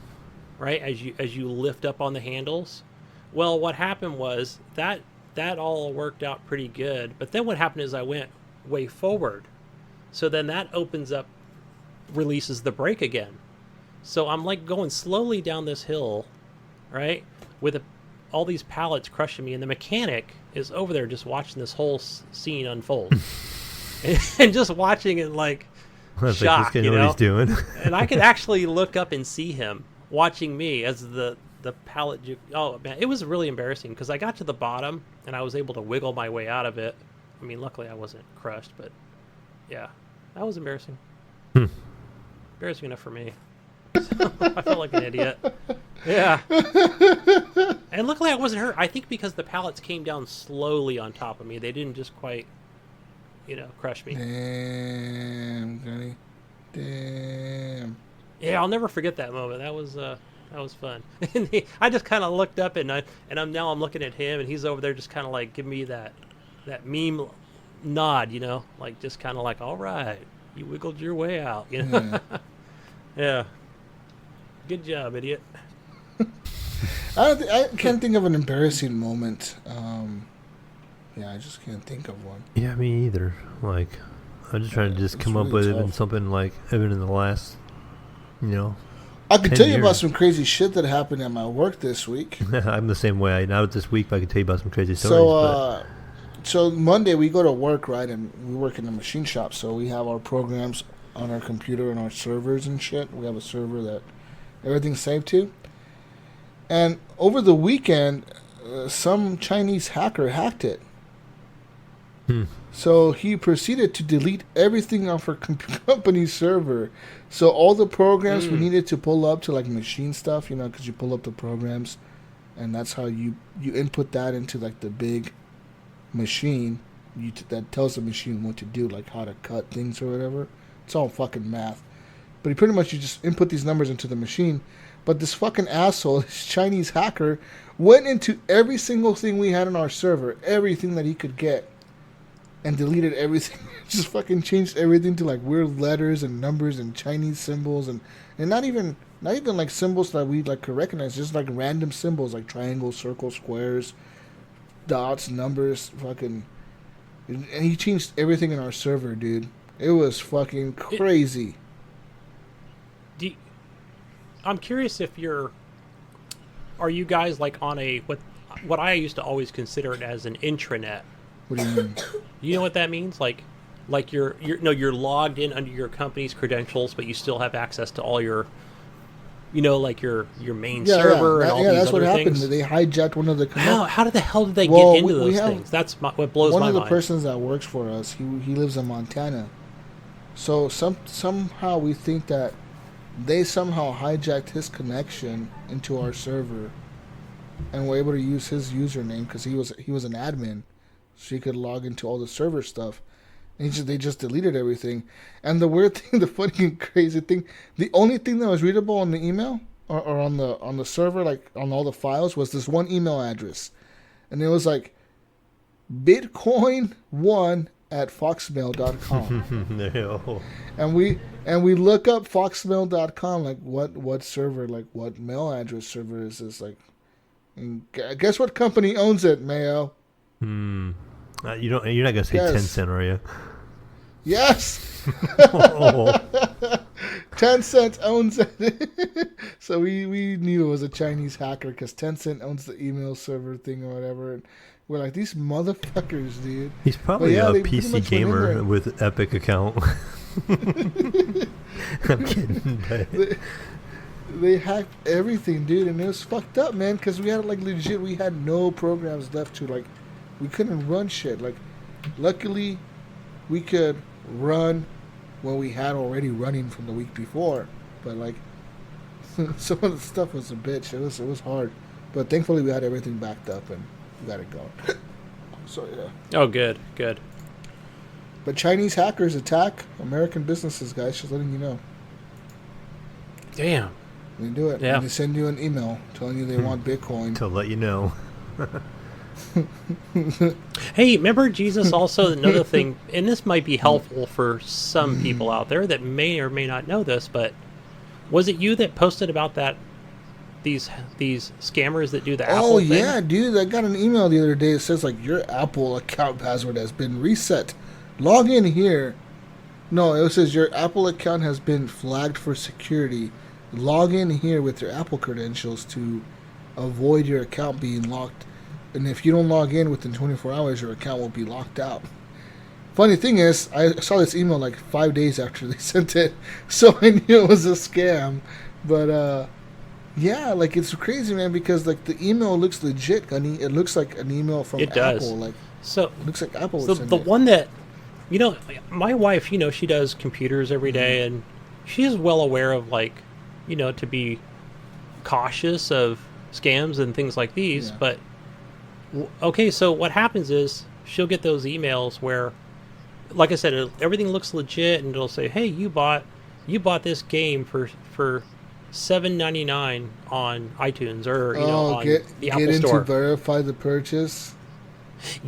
right, as you lift up on the handles. Well, what happened was that all worked out pretty good, but then what happened is I went way forward, so then that opens up, releases the brake again. So I'm like going slowly down this hill, right, with all these pallets crushing me, and the mechanic is over there just watching this whole scene unfold and just watching it like shocked, like, what he's doing. And I could actually look up and see him watching me as the pallet oh man, it was really embarrassing because I got to the bottom and I was able to wiggle my way out of it. I mean, luckily I wasn't crushed, but yeah, that was embarrassing. Embarrassing enough for me. So, I felt like an idiot. Yeah. And luckily I wasn't hurt. I think because the pallets came down slowly on top of me, they didn't just quite, crush me. Damn, Gunny. Damn. Yeah, I'll never forget that moment. That was fun. And I just kind of looked up, and I'm looking at him, and he's over there just kind of like giving me that meme nod, like just kind of like, all right, you wiggled your way out, Yeah. Yeah. Good job, idiot. I can't think of an embarrassing moment. Yeah, I just can't think of one. Yeah, me either. Like, I'm just trying to just come up with even something like even in the last, I could 10 tell you years. about some crazy shit that happened at my work this week. I'm the same way. Not this week, but I can tell you about some crazy stories. So Monday we go to work, right, and we work in a machine shop. So we have our programs on our computer and our servers and shit. We have a server that everything's saved to. And over the weekend, some Chinese hacker hacked it. So he proceeded to delete everything off our company server. So all the programs we needed to pull up to like machine stuff, because you pull up the programs, and that's how you input that into like the big machine. That tells the machine what to do, like how to cut things or whatever. It's all fucking math. But you just input these numbers into the machine. But this fucking asshole, this Chinese hacker, went into every single thing we had on our server, everything that he could get, and deleted everything. Just fucking changed everything to like weird letters and numbers and Chinese symbols and not even like symbols that we like could recognize, just like random symbols like triangles, circles, squares, dots, numbers, fucking. And he changed everything in our server, dude. It was fucking crazy. I'm curious if are you guys like on what I used to always consider it as an intranet? What do you mean? You know what that means? Like you're logged in under your company's credentials, but you still have access to all your, like your main server and all these that's other what things. happened. They hijacked one of the. How did the hell did they get into those things? That's what blows my mind. One of the persons that works for us, he lives in Montana, so somehow we think that they somehow hijacked his connection into our server, and were able to use his username because he was an admin, so he could log into all the server stuff. And they just deleted everything. And the weird thing, the funny and crazy thing, the only thing that was readable on the email or on the server, like on all the files, was this one email address, and it was like Bitcoin1 at foxmail.com. No. and we look up foxmail.com, like what server, like what mail address server is this, like, and guess what company owns it, Mayo? You're not gonna say Yes. Tencent, are you? Yes. Oh. Tencent owns it. So we knew it was a Chinese hacker because Tencent owns the email server thing or whatever. And we're like, these motherfuckers, dude. He's probably yeah, a they pretty PC much went in gamer there. with Epic account. I'm kidding. But They hacked everything, dude, and it was fucked up, man, because we had, like, legit, we had no programs left to, like, we couldn't run shit. Like, luckily, we could run what we had already running from the week before, but, like, some of the stuff was a bitch. It was hard, but thankfully we had everything backed up and we got it going. So, yeah. Oh, good. But Chinese hackers attack American businesses, guys, just letting you know. Damn. They do it. Yeah. And they send you an email telling you they want Bitcoin. to let you know. Hey, remember Jesus also, another thing, and this might be helpful for some people out there that may or may not know this, but was it you that posted about these scammers that do the Apple Oh, thing? yeah, dude. I got an email the other day that says, like, your Apple account password has been reset. Log in here. No, it says your Apple account has been flagged for security. Log in here with your Apple credentials to avoid your account being locked. And if you don't log in within 24 hours, your account will be locked out. Funny thing is, I saw this email like 5 days after they sent it, so I knew it was a scam. But, yeah, like, it's crazy, man, because, like, the email looks legit, Gunny. It looks like an email from It does. Apple. Like, So it looks like Apple So would send the it. one that, my wife, she does computers every day, and she's well aware of, like, to be cautious of scams and things like these. Yeah. But, okay, so what happens is she'll get those emails where, like I said, everything looks legit, and it'll say, hey, you bought this game for $7.99 on iTunes or, on the Apple get in Store. to verify the purchase.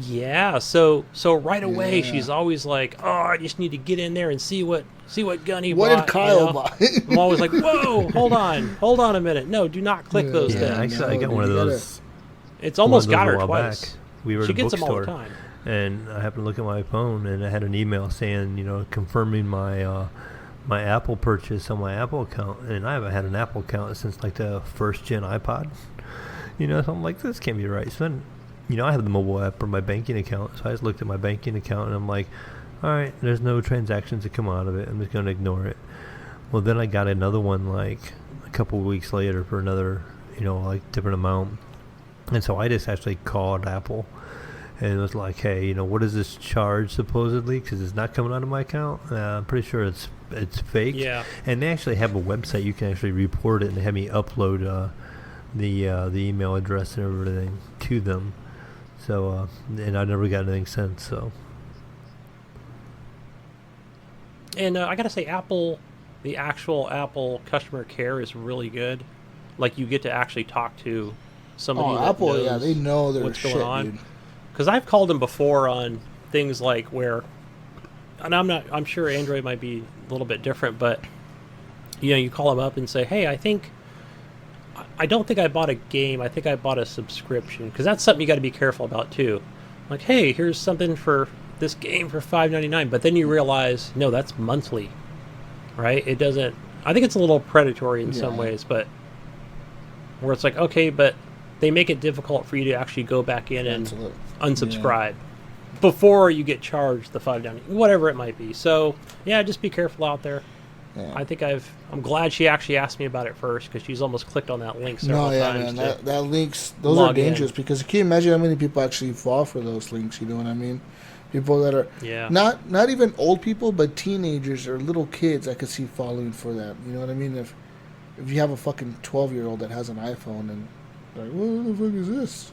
Yeah, so right away Yeah. she's always like, "Oh, I just need to get in there and see what Gunny What bought." did Kyle buy? I'm always like, "Whoa, hold on a minute. No, do not click those Yeah, things." actually, I got dude, one of you gotta- those. It's almost one of got those her a while twice. back. We were She at a gets them all the bookstore, time. and I happened to look at my phone, and I had an email saying, confirming my my Apple purchase on my Apple account, and I haven't had an Apple account since like the first gen iPod. So I'm like, this can't be right. So then, I have the mobile app for my banking account, so I just looked at my banking account, and I'm like, all right, there's no transactions that come out of it. I'm just going to ignore it. Well, then I got another one like a couple of weeks later for another, like different amount. And so I just actually called Apple and it was like, hey, what is this charge supposedly? Because it's not coming out of my account. I'm pretty sure it's fake. Yeah. And they actually have a website you can actually report it, and they have me upload the email address and everything to them. So and I never got anything since. So. And I gotta say, Apple, the actual Apple customer care is really good. Like, you get to actually talk to somebody that Apple, knows yeah, they know their what's shit, going on. dude. Because I've called them before on things like where, and I'm sure Android might be a little bit different, but you call them up and say, hey, I don't think I bought a game. I think I bought a subscription, because that's something you got to be careful about too. Like, hey, here's something for this game for $5.99, but then you realize, no, that's monthly, right? It doesn't. I think it's a little predatory in some ways, but where it's like, okay, but they make it difficult for you to actually go back in and unsubscribe before you get charged the $5.99, whatever it might be. So yeah, just be careful out there. Yeah. I think I'm glad she actually asked me about it first, because she's almost clicked on that link several times. Man, that links, those are log dangerous in. because can you imagine how many people actually fall for those links? You know what I mean? People that are not even old people, but teenagers or little kids I could see falling for that. You know what I mean? If you have a fucking 12-year-old that has an iPhone and like, what the fuck is this?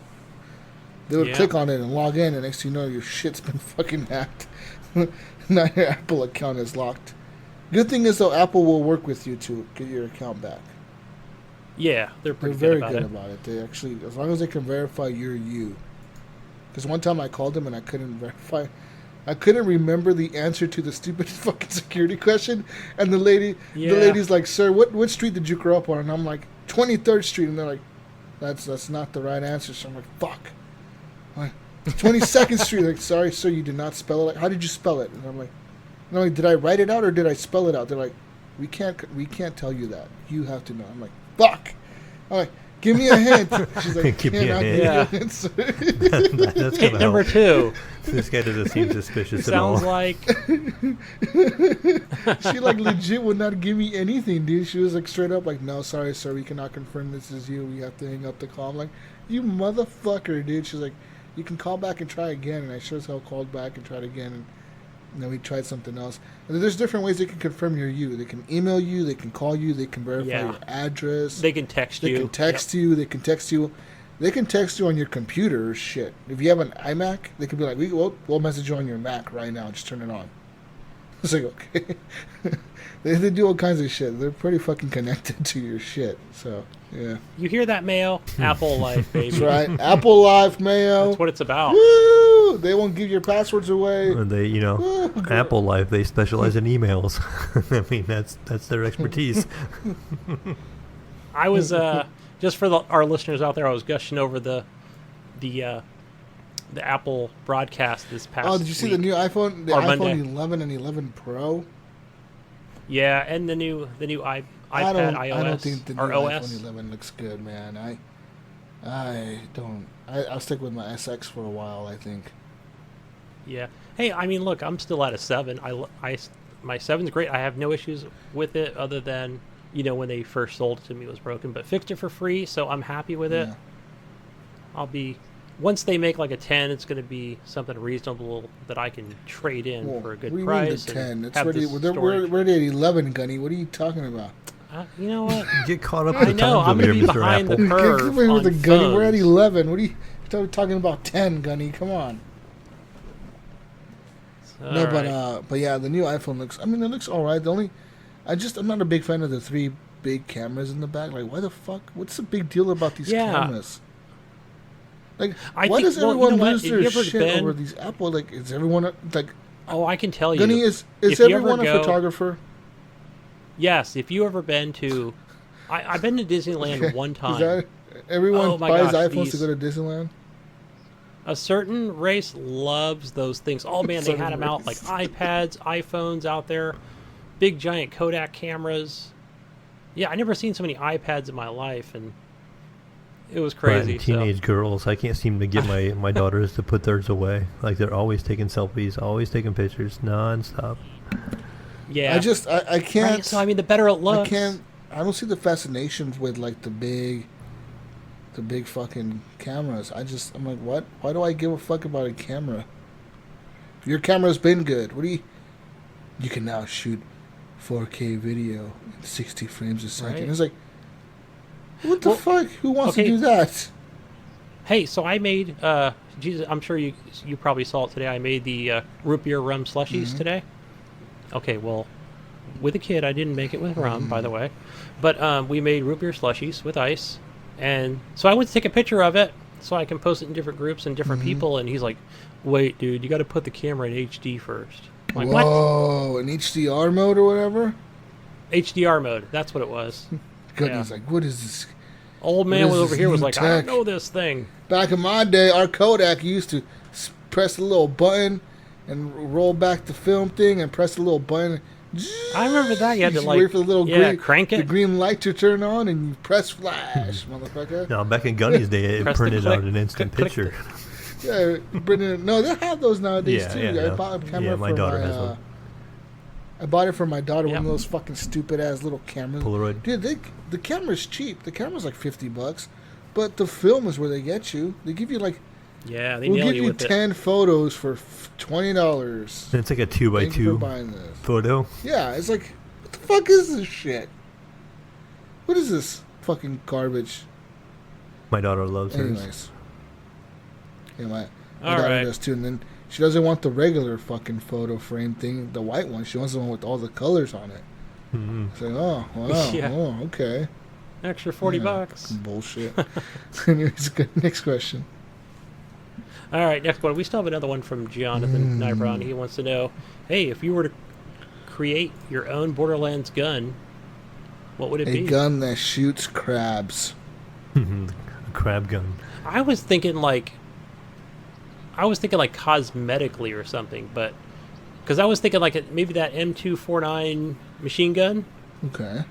They would click on it and log in, and next thing you know, your shit's been fucking hacked. Now your Apple account is locked. Good thing is, though, Apple will work with you to get your account back. Yeah, they're They're pretty very good good about it. about it. They actually, as long as they can verify you're you. Because one time I called them and I couldn't verify. I couldn't remember the answer to the stupid fucking security question, and the lady's like, "Sir, what street did you grow up on?" And I'm like, 23rd Street, and they're like, "That's not the right answer." So I'm like, "Fuck." I'm like, 22nd Street. Like, "Sorry, sir, you did not spell it. Like, how did you spell it?" And I'm like, "No, like, did I write it out or did I spell it out?" They're like, "We can't tell you that. You have to know." I'm like, "Fuck." I'm like, "Give me a hint." She's like, Give me a hint. Yeah. That's Hint gonna number help. 2. This guy doesn't seem suspicious at all. Sounds like She like legit would not give me anything, dude. She was like straight up like, "No, sorry, sir, we cannot confirm this is you. We have to hang up the call." I'm like, "You motherfucker, dude." She's like, "You can call back and try again." And I sure as hell called back and tried again, and then we tried something else. And there's different ways they can confirm you're you. They can email you, they can call you, they can verify your address. they can text They you. can text you. They can text you. They can text you on your computer or shit. If you have an iMac, they can be like, we'll message you on your Mac right now. Just turn it on. It's like, okay. they do all kinds of shit. They're pretty fucking connected to your shit. So, yeah. You hear that, Mayo? Apple Life, baby. That's right. Apple Life, Mayo. That's what it's about. Woo! They won't give your passwords away. They, Apple Life, they specialize in emails. I mean, that's their expertise. I was just for our listeners out there, I was gushing over the Apple broadcast this past. Oh, did you see the new iPhone? The Or iPhone Monday. 11 and 11 Pro. Yeah, and the new iPad iOS I don't think the new or OS. iPhone 11 looks good, man. I'll stick with my SX for a while, I think. Yeah. Hey, I mean, look, I'm still at a 7. My 7's great. I have no issues with it other than, when they first sold it to me, it was broken, but fixed it for free, so I'm happy with it. Yeah. Once they make like a 10, it's going to be something reasonable that I can trade in for a good price. What do you mean the 10? It's have already, this we're at 11, Gunny. What are you talking about? You know what? Get caught up I in the know, times I'm over here, going to be Mr. behind Apple. the curve Give me with on the Gunny. We're at phones. 11. What are you talking about 10, Gunny? Come on. No, Alright. but yeah, the new iPhone looks. I mean, it looks all right. I'm not a big fan of the 3 big cameras in the back. Like, why the fuck? What's the big deal about these cameras? Like, why does everyone lose their shit over these Apple? Like, is everyone like? Oh, I can tell you. Gunny, is if you everyone ever a go- photographer? Yes, if you ever been to, I've been to Disneyland one time. Is that everyone Oh my buys gosh, iPhones to go to Disneyland? A certain race loves those things. Oh man, they had them out like iPads, iPhones out there, big giant Kodak cameras. Yeah, I never seen so many iPads in my life, and it was crazy. Right, teenage girls, I can't seem to get my daughters to put theirs away. Like, they're always taking selfies, always taking pictures, nonstop. Yeah, I can't. Right, so I mean, the better it looks. I don't see the fascination with like the big fucking cameras. I'm like, what? Why do I give a fuck about a camera? Your camera's been good. You can now shoot 4K video in 60 frames a second. Right. It's like, what the fuck? Who wants to do that? Hey, so I made, Jesus, I'm sure you probably saw it today. I made the root beer rum slushies today. Okay, well, with a kid, I didn't make it with rum, by the way. But we made root beer slushies with ice. And so I went to take a picture of it so I can post it in different groups and different people. And he's like, wait, dude, you got to put the camera in HD first. I'm like, whoa, in HDR mode or whatever? HDR mode. That's what it was. Goodness, like, what is this? Old man was this over here was new like, I tech? don't know this thing. Back in my day, our Kodak used to press the little button and roll back the film thing and press the little button. I remember that. You had to You like wait for the little crank it. the green light to turn on, and you press flash, motherfucker. No, back in Gunny's day, it Press the printed click, out an instant click, picture. Yeah, Brendan. No, they have those nowadays Yeah, too. yeah, I bought a camera yeah, my for daughter my. has one. I bought it for my daughter. Yeah. One of those fucking stupid ass little cameras. Polaroid. Dude, the camera's cheap. The camera's like $50, but the film is where they get you. They give you like. Yeah, they We'll nail give you you with 10 photos for $20. It's like a 2x2 Thank you for buying this. photo. Yeah, it's like, what the fuck is this shit? What is this fucking garbage? My daughter loves hers. Anyways. Yeah, my All daughter right. does too. And then she doesn't want the regular fucking photo frame thing, the white one. She wants the one with all the colors on it. Mhm. It's like, oh, wow. Yeah. Oh, okay. Extra $40. Bullshit. Anyways, good. Next question. All right, next one. We still have another one from Jonathan Nybron. He wants to know, hey, if you were to create your own Borderlands gun, what would it be? A gun that shoots crabs. A crab gun. I was thinking like cosmetically or something, but because I was thinking like maybe that M249 machine gun. Okay.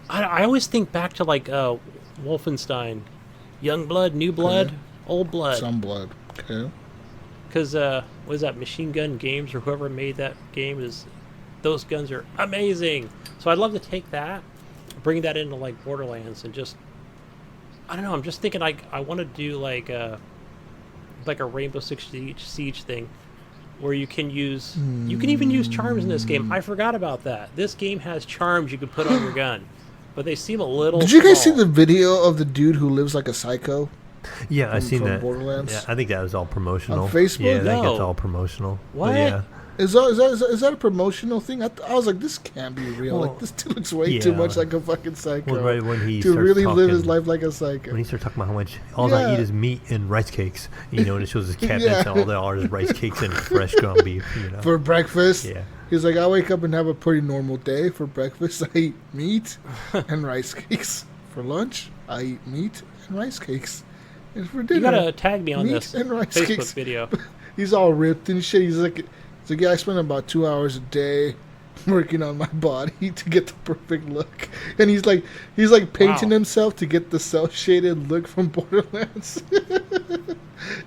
I always think back to like Wolfenstein, Young Blood, New Blood, Old Blood. Some blood. Okay. Because was that Machine Gun Games or whoever made that game those guns are amazing. So I'd love to take that, bring that into like Borderlands, and just I don't know. I'm just thinking like I want to do like a Rainbow Six Siege thing, where you can even use charms in this game. I forgot about that. This game has charms you can put on your gun, but they seem a little. Did you guys see small. the video of the dude who lives like a psycho? Yeah, I seen that. Borderlands? Yeah, I think that was all promotional. On Facebook? Yeah, I think No. it's all promotional. What? But yeah. Is that a promotional thing? I was like, this can't be real. Well, like, this dude looks way too yeah. much like a fucking psycho. Well, right when he to starts really live his talking- life like a psycho. When he started talking about how much all I eat is meat and rice cakes, and it shows his cabinets and all they are is rice cakes and fresh ground beef, For breakfast, Yeah. he's like, I wake up and have a pretty normal day. For breakfast, I eat meat and rice cakes. For lunch, I eat meat and rice cakes. And for dinner, You gotta tag me on meat this and rice Facebook cakes. video. He's all ripped and shit. He's like, yeah, I spend about 2 hours a day working on my body to get the perfect look. And he's like painting Wow. himself to get the cel shaded look from Borderlands.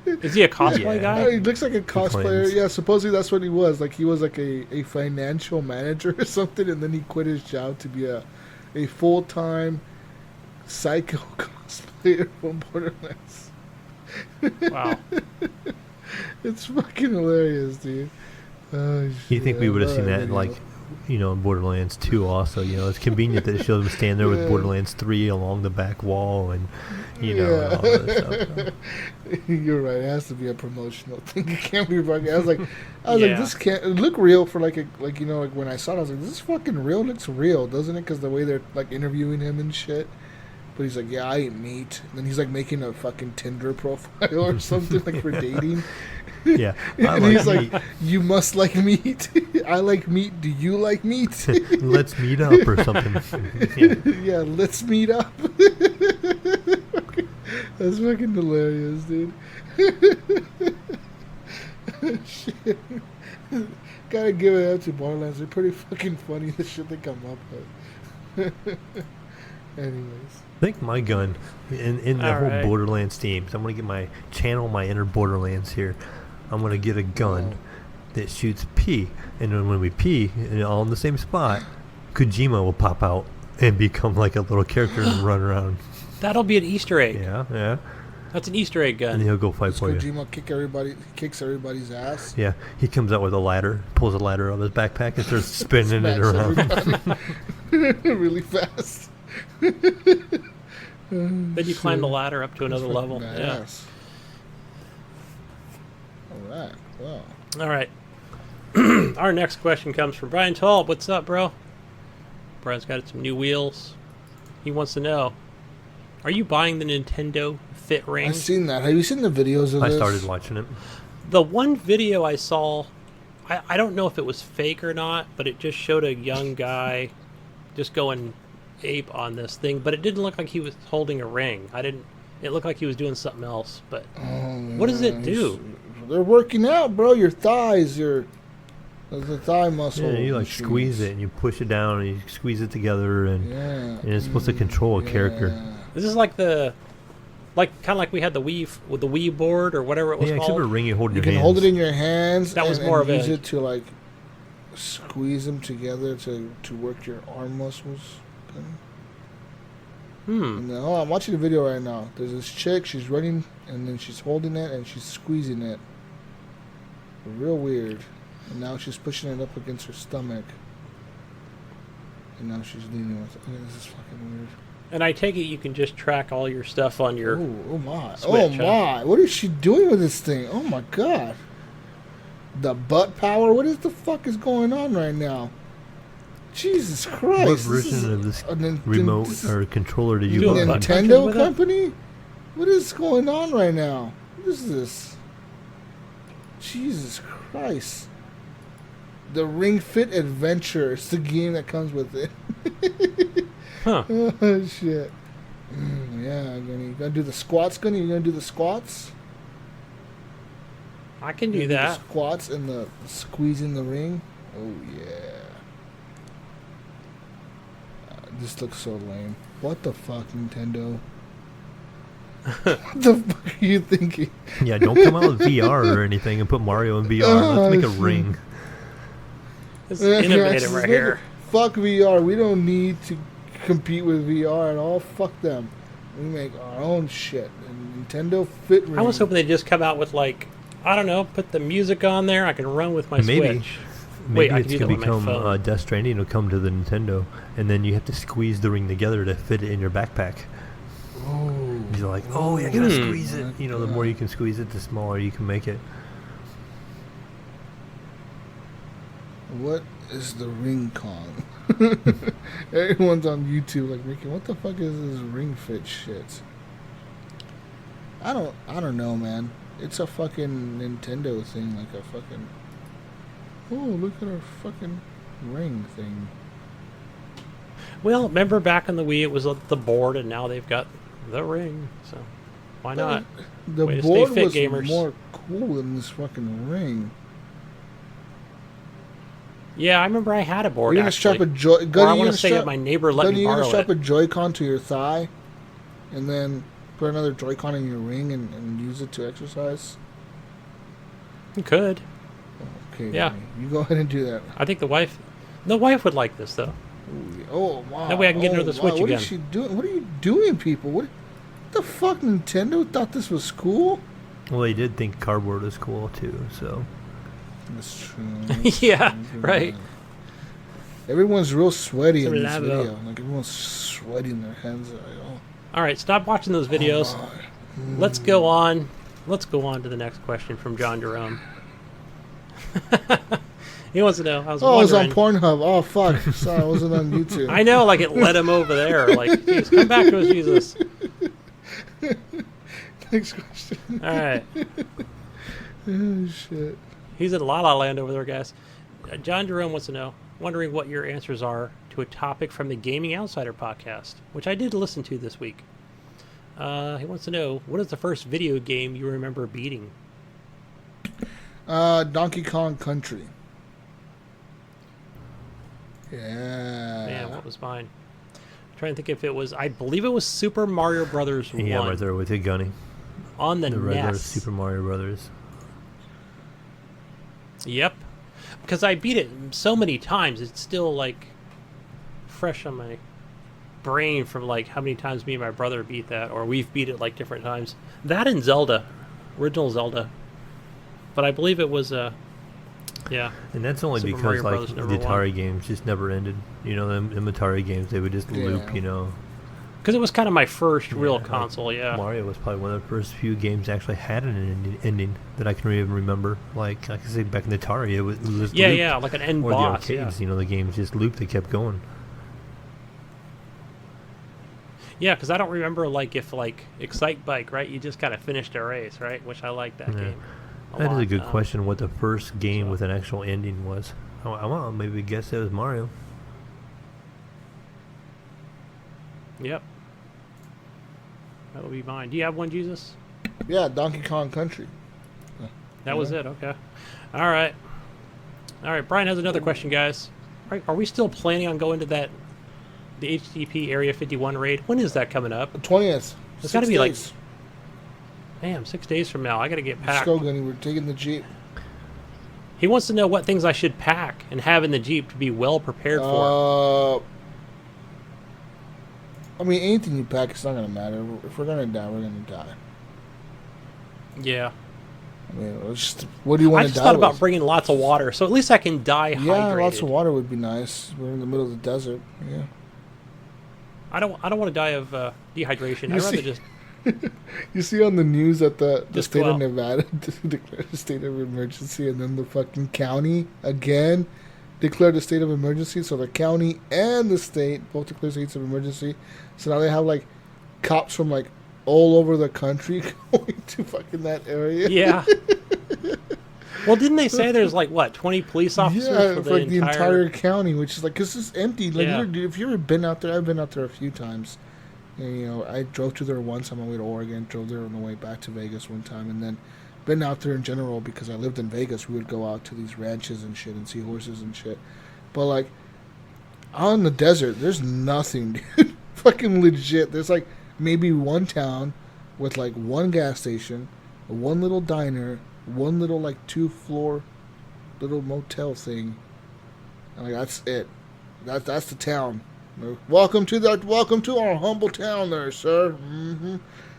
Is he a cosplay Yeah. guy? He looks like a cosplayer. claims. Yeah, supposedly that's what he was. Like he was like a financial manager or something, and then he quit his job to be a full-time psycho cosplayer from Borderlands. Wow. It's fucking hilarious, dude. Oh, You shit, think we would have I seen love that in video. like, in Borderlands 2 also, it's convenient that it shows him standing there with Yeah. Borderlands 3 along the back wall and, and all that stuff. You're right. It has to be a promotional thing. It can't be fucking. I was like, Yeah. this can't look real for like when I saw it, I was like, this is fucking real. It looks real, doesn't it? Because the way they're like interviewing him and shit. But he's like, yeah, I eat meat. And then he's like making a fucking Tinder profile or something like for dating. Yeah. I And like he's meat. like, you must like meat. I like meat. Do you like meat? Let's meet up or something. Yeah. Yeah, let's meet up. That's fucking hilarious, dude. Shit. Gotta give it up to Borderlands. They're pretty fucking funny, the shit they come up with. Anyways. I think my gun in the All whole right. Borderlands theme. So I'm gonna get my inner Borderlands here. I'm gonna get a gun that shoots pee, and then when we pee, and all in the same spot, Kojima will pop out and become like a little character and run around. That'll be an Easter egg. Yeah. That's an Easter egg And gun. he'll go fight for you. Kojima kicks everybody's ass. Yeah, he comes out with a ladder, pulls a ladder out of his backpack, and starts spinning it Smacks around. everybody. Really fast. Then you climb the ladder up to another level. Yeah. Badass. Alright, well. All right. Our next question comes from Brian Toll. What's up, bro? Brian's got some new wheels. He wants to know, are you buying the Nintendo Fit Ring? I've seen that. Have you seen the videos of I this? started watching it. The one video I saw, I don't know if it was fake or not, but it just showed a young guy just going ape on this thing, but it didn't look like he was holding a ring. It looked like he was doing something else, but what does it do? They're working out, bro. Your thighs, the thigh muscle. Yeah, you like machines. squeeze it and you push it down and you squeeze it together and it's supposed to control a character. This is like kind of like we had the Wii with the Wii board or whatever it was Yeah, except for a called. ring you hold in You your can hands. hold it in your hands. That was and more of use a- it to like squeeze them together to work your arm muscles. And then, I'm watching the video right now. There's this chick. She's running and then she's holding it and she's squeezing it. Real weird. And now she's pushing it up against her stomach. And now she's leaning with it. I mean, this is fucking weird. And I take it you can just track all your stuff on your. Oh my. Switch, huh? My. What is she doing with this thing? Oh my god. The butt power? What is the fuck is going on right now? Jesus Christ. What This version is of this a Nin- remote this is or controller did you Do a buy? button punches Nintendo with it? company? What is going on right now? What is this? Jesus Christ. The Ring Fit Adventure is the game that comes with it. Huh. Oh, shit. Yeah, Gunny. You gonna do the squats, Gunny? You gonna do the squats? I can do The that. squats and the squeezing the ring. Oh, yeah. This looks so lame. What the fuck, Nintendo? What the fuck are you thinking? Yeah, don't come out with VR or anything and put Mario in VR. Let's make a ring. It's innovative right here. Fuck VR. We don't need to compete with VR at all. Fuck them. We make our own shit. And Nintendo Fit Ring. I was hoping they'd just come out with, like, I don't know, put the music on there. I can run with my Switch. Maybe I it's can do going to that on my become phone. Death Stranding will come to the Nintendo, and then you have to squeeze the ring together to fit it in your backpack. Oh. You're like, oh, I gotta squeeze it. You know, the more you can squeeze it, the smaller you can make it. What is the Ring Kong? Everyone's on YouTube like, Ricky, what the fuck is this Ring Fit shit? I don't know, man. It's a fucking Nintendo thing, like a fucking... Oh, look at our fucking ring thing. Well, remember back on the Wii, it was the board, and now they've got the ring. So why not? The Way to stay board fit, was gamers. more cool than this fucking ring. Yeah, I remember I had a board. You're gonna actually. strap a joy. Or I Gunny, want to say that my neighbor let me you're borrow gonna strap it. a Joy-Con to your thigh, and then put another Joy-Con in your ring and use it to exercise. You could. Okay. Yeah. Gunny, you go ahead and do that. I think the wife would like this though. Oh wow! That way I can get her the Switch What again. is she doing? What are you doing, people? What the fuck? Nintendo thought this was cool. Well, they did think cardboard was cool too, so. That's true. Yeah, right. Everyone's real sweaty in this Some video. lava. Like everyone's sweating their hands. Like, oh. All right, stop watching those videos. Let's go on. Let's go on to the next question from John Jerome. He wants to know. I was Oh, it was on wondering. Pornhub. Oh, fuck. Sorry, I wasn't on YouTube. I know, like it led him over there. Like, geez, come back to us, Jesus. Next question. All right, Oh, shit. he's in La La Land over there, guys. John Jerome wants to know, wondering what your answers are to a topic from the Gaming Outsider podcast, which I did listen to this week. He wants to know, what is the first video game you remember beating? Donkey Kong Country. Yeah. Man, what was mine? I'm trying to think if it was, I believe it was Super Mario Brothers 1 Yeah, right there with you, Gunny. on the The regular NES. Super Mario Brothers. Yep. Because I beat it so many times, it's still like fresh on my brain from like how many times me and my brother beat that, or we've beat it like different times. That and Zelda, original Zelda. But I believe it was yeah. And that's only Super because Mario like Bros. the number Atari one. games just never ended. You know, them Atari games, they would just loop, Yeah. you know. Because it was kind of my first real like console, yeah. Mario was probably one of the first few games that actually had an ending that I can even remember. Like I can say back in the Atari, it was Yeah, looped. yeah, like an end Or boss. the arcades, Yeah, you know, the games just looped, they kept going. yeah, because I don't remember like if like Excite Bike, right? You just kind of finished a race, right? Which I like that Yeah. game. That is a lot. good question. What the first game so- with an actual ending was? I want to maybe guess it was Mario. Yep. That would be mine. Do you have one, Jesus? Yeah, Donkey Kong Country. That was it. Okay. All right. All right. Brian has another question, guys. Are we still planning on going to the HGP Area 51 raid? When is that coming up? The 20th. It's gotta be like- days. Damn, 6 days from now. I got to get Let's packed. go, Gunny. We're taking the Jeep. He wants to know what things I should pack and have in the Jeep to be well prepared for. I mean, anything you pack, it's not going to matter. If we're going to die, we're going to die. Yeah. I mean, it's just, what do you want I to just die thought about with? bringing lots of water, so at least I can die hydrated. Yeah, lots of water would be nice. We're in the middle of the desert. Yeah. I don't want to die of dehydration. You I'd rather see- just You see on the news that the Just state go of out. Nevada declared a state of emergency, and then the fucking county again declared a state of emergency. So the county and the state both declared states of emergency. So now they have like cops from like all over the country going to fucking that area. yeah. Well, didn't they say there's like, what, 20 police officers for the like entire... the entire county, which is like, because it's empty. Like, Yeah. if you've ever been out there, I've been out there a few times. And, you know, I drove through there once on my way to Oregon, drove there on the way back to Vegas one time, and then been out there in general because I lived in Vegas. We would go out to these ranches and shit and see horses and shit. But, like, out in the desert, there's nothing, dude. Fucking legit. There's, like, maybe one town with, like, one gas station, one little diner, one little, like, 2-floor little motel thing. And, like, that's it. That's the town. Welcome to our humble town there, sir. Mm-hmm.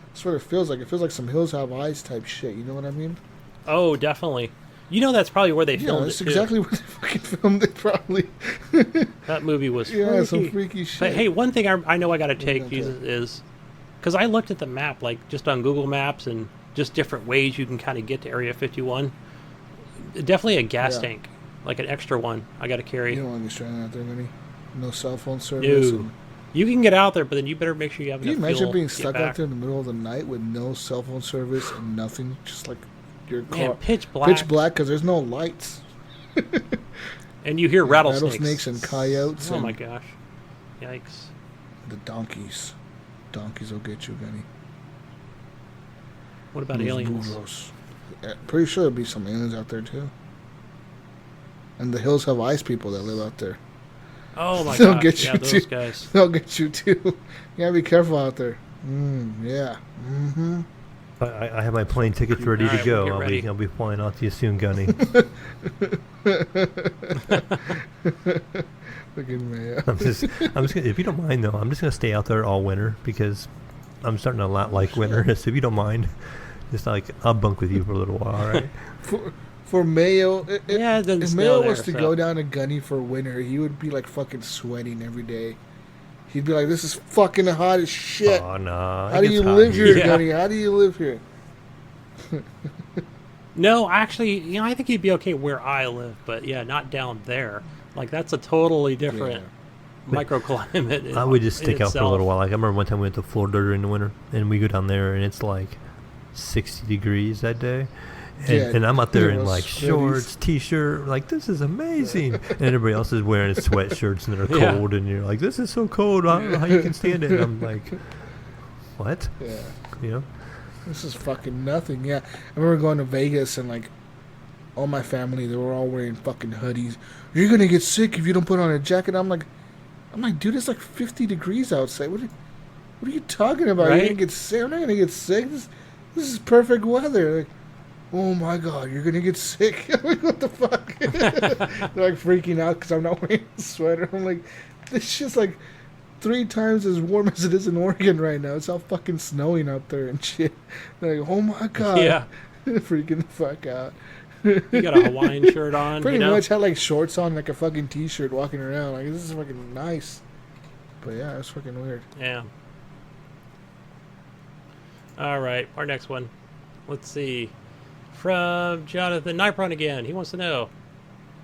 That's what it feels like. It feels like some Hills Have Eyes type shit. You know what I mean? Oh, definitely. You know that's probably where they filmed that's it, exactly where they fucking filmed it, probably. That movie was freaky. Yeah, some freaky shit. But hey, one thing I know I got to take, Jesus, is... Because I looked at the map, like, just on Google Maps and just different ways you can kind of get to Area 51. Definitely a gas tank. Like an extra one I got to carry. You don't want to get stranded out there, Gunny. No cell phone service. No. You can get out there, but then you better make sure you have enough fuel. Can you imagine being to get stuck back. out there in the middle of the night with no cell phone service and nothing? Just like your car. Man, pitch black. Pitch black because there's no lights. And you hear rattlesnakes. Rattlesnakes and coyotes. Oh and my gosh. Yikes. the donkeys. Donkeys will get you, Gunny. What about Those aliens? burros. Yeah, pretty sure there'll be some aliens out there too. And the Hills Have Eyes people that live out there. Oh my They'll gosh. get Yeah, you those too. guys. They'll get you too. You gotta be careful out there. Yeah. Mm-hmm. I have my plane tickets ready All to right, go. we'll get ready. I'll be flying out to you soon, Gunny. Fucking Mayo. I'm just gonna, if you don't mind though, I'm just gonna stay out there all winter because I'm starting to not like winter. So if you don't mind, just like I'll bunk with you for a little while, all right? For Mayo, Yeah, it doesn't if snow Mayo there, was to so- go down to Gunny for winter, he would be like fucking sweating every day. He'd be like, "This is fucking hot as shit. Oh no! How do you live here, Yeah. Gunny? How do you live here?" No, actually, I think he'd be okay where I live, but yeah, not down there. Like, that's a totally different microclimate. I would just stick in out for a itself. little while. Like I remember one time we went to Florida during the winter, and we go down there, and it's like 60 degrees that day. And I'm out there in like shorts, t-shirt, like this is amazing. And everybody else is wearing sweatshirts and they're Yeah. cold, and you're like, this is so cold. I don't know how you can stand it. And I'm like, what? Yeah. You know? This is fucking nothing. Yeah, I remember going to Vegas and like all my family, they were all wearing fucking hoodies. You're gonna get sick if you don't put on a jacket. I'm like, dude, it's like 50 degrees outside. What are you talking about? You're Right? gonna get sick? I'm not gonna get sick. This is perfect weather. Like, oh my god, you're gonna get sick. I'm like, what the fuck? They're like freaking out because I'm not wearing a sweater. I'm like, this shit's like 3 times as warm as it is in Oregon right now. It's all fucking snowing out there and shit. They're like, oh my god. Yeah. Freaking the fuck out. You got a Hawaiian shirt on. Pretty you know? much had like shorts on, like a fucking t-shirt walking around. Like, this is fucking nice. But yeah, it's fucking weird. Yeah. All right, our next one. Let's see. From Jonathan Nipron again. He wants to know,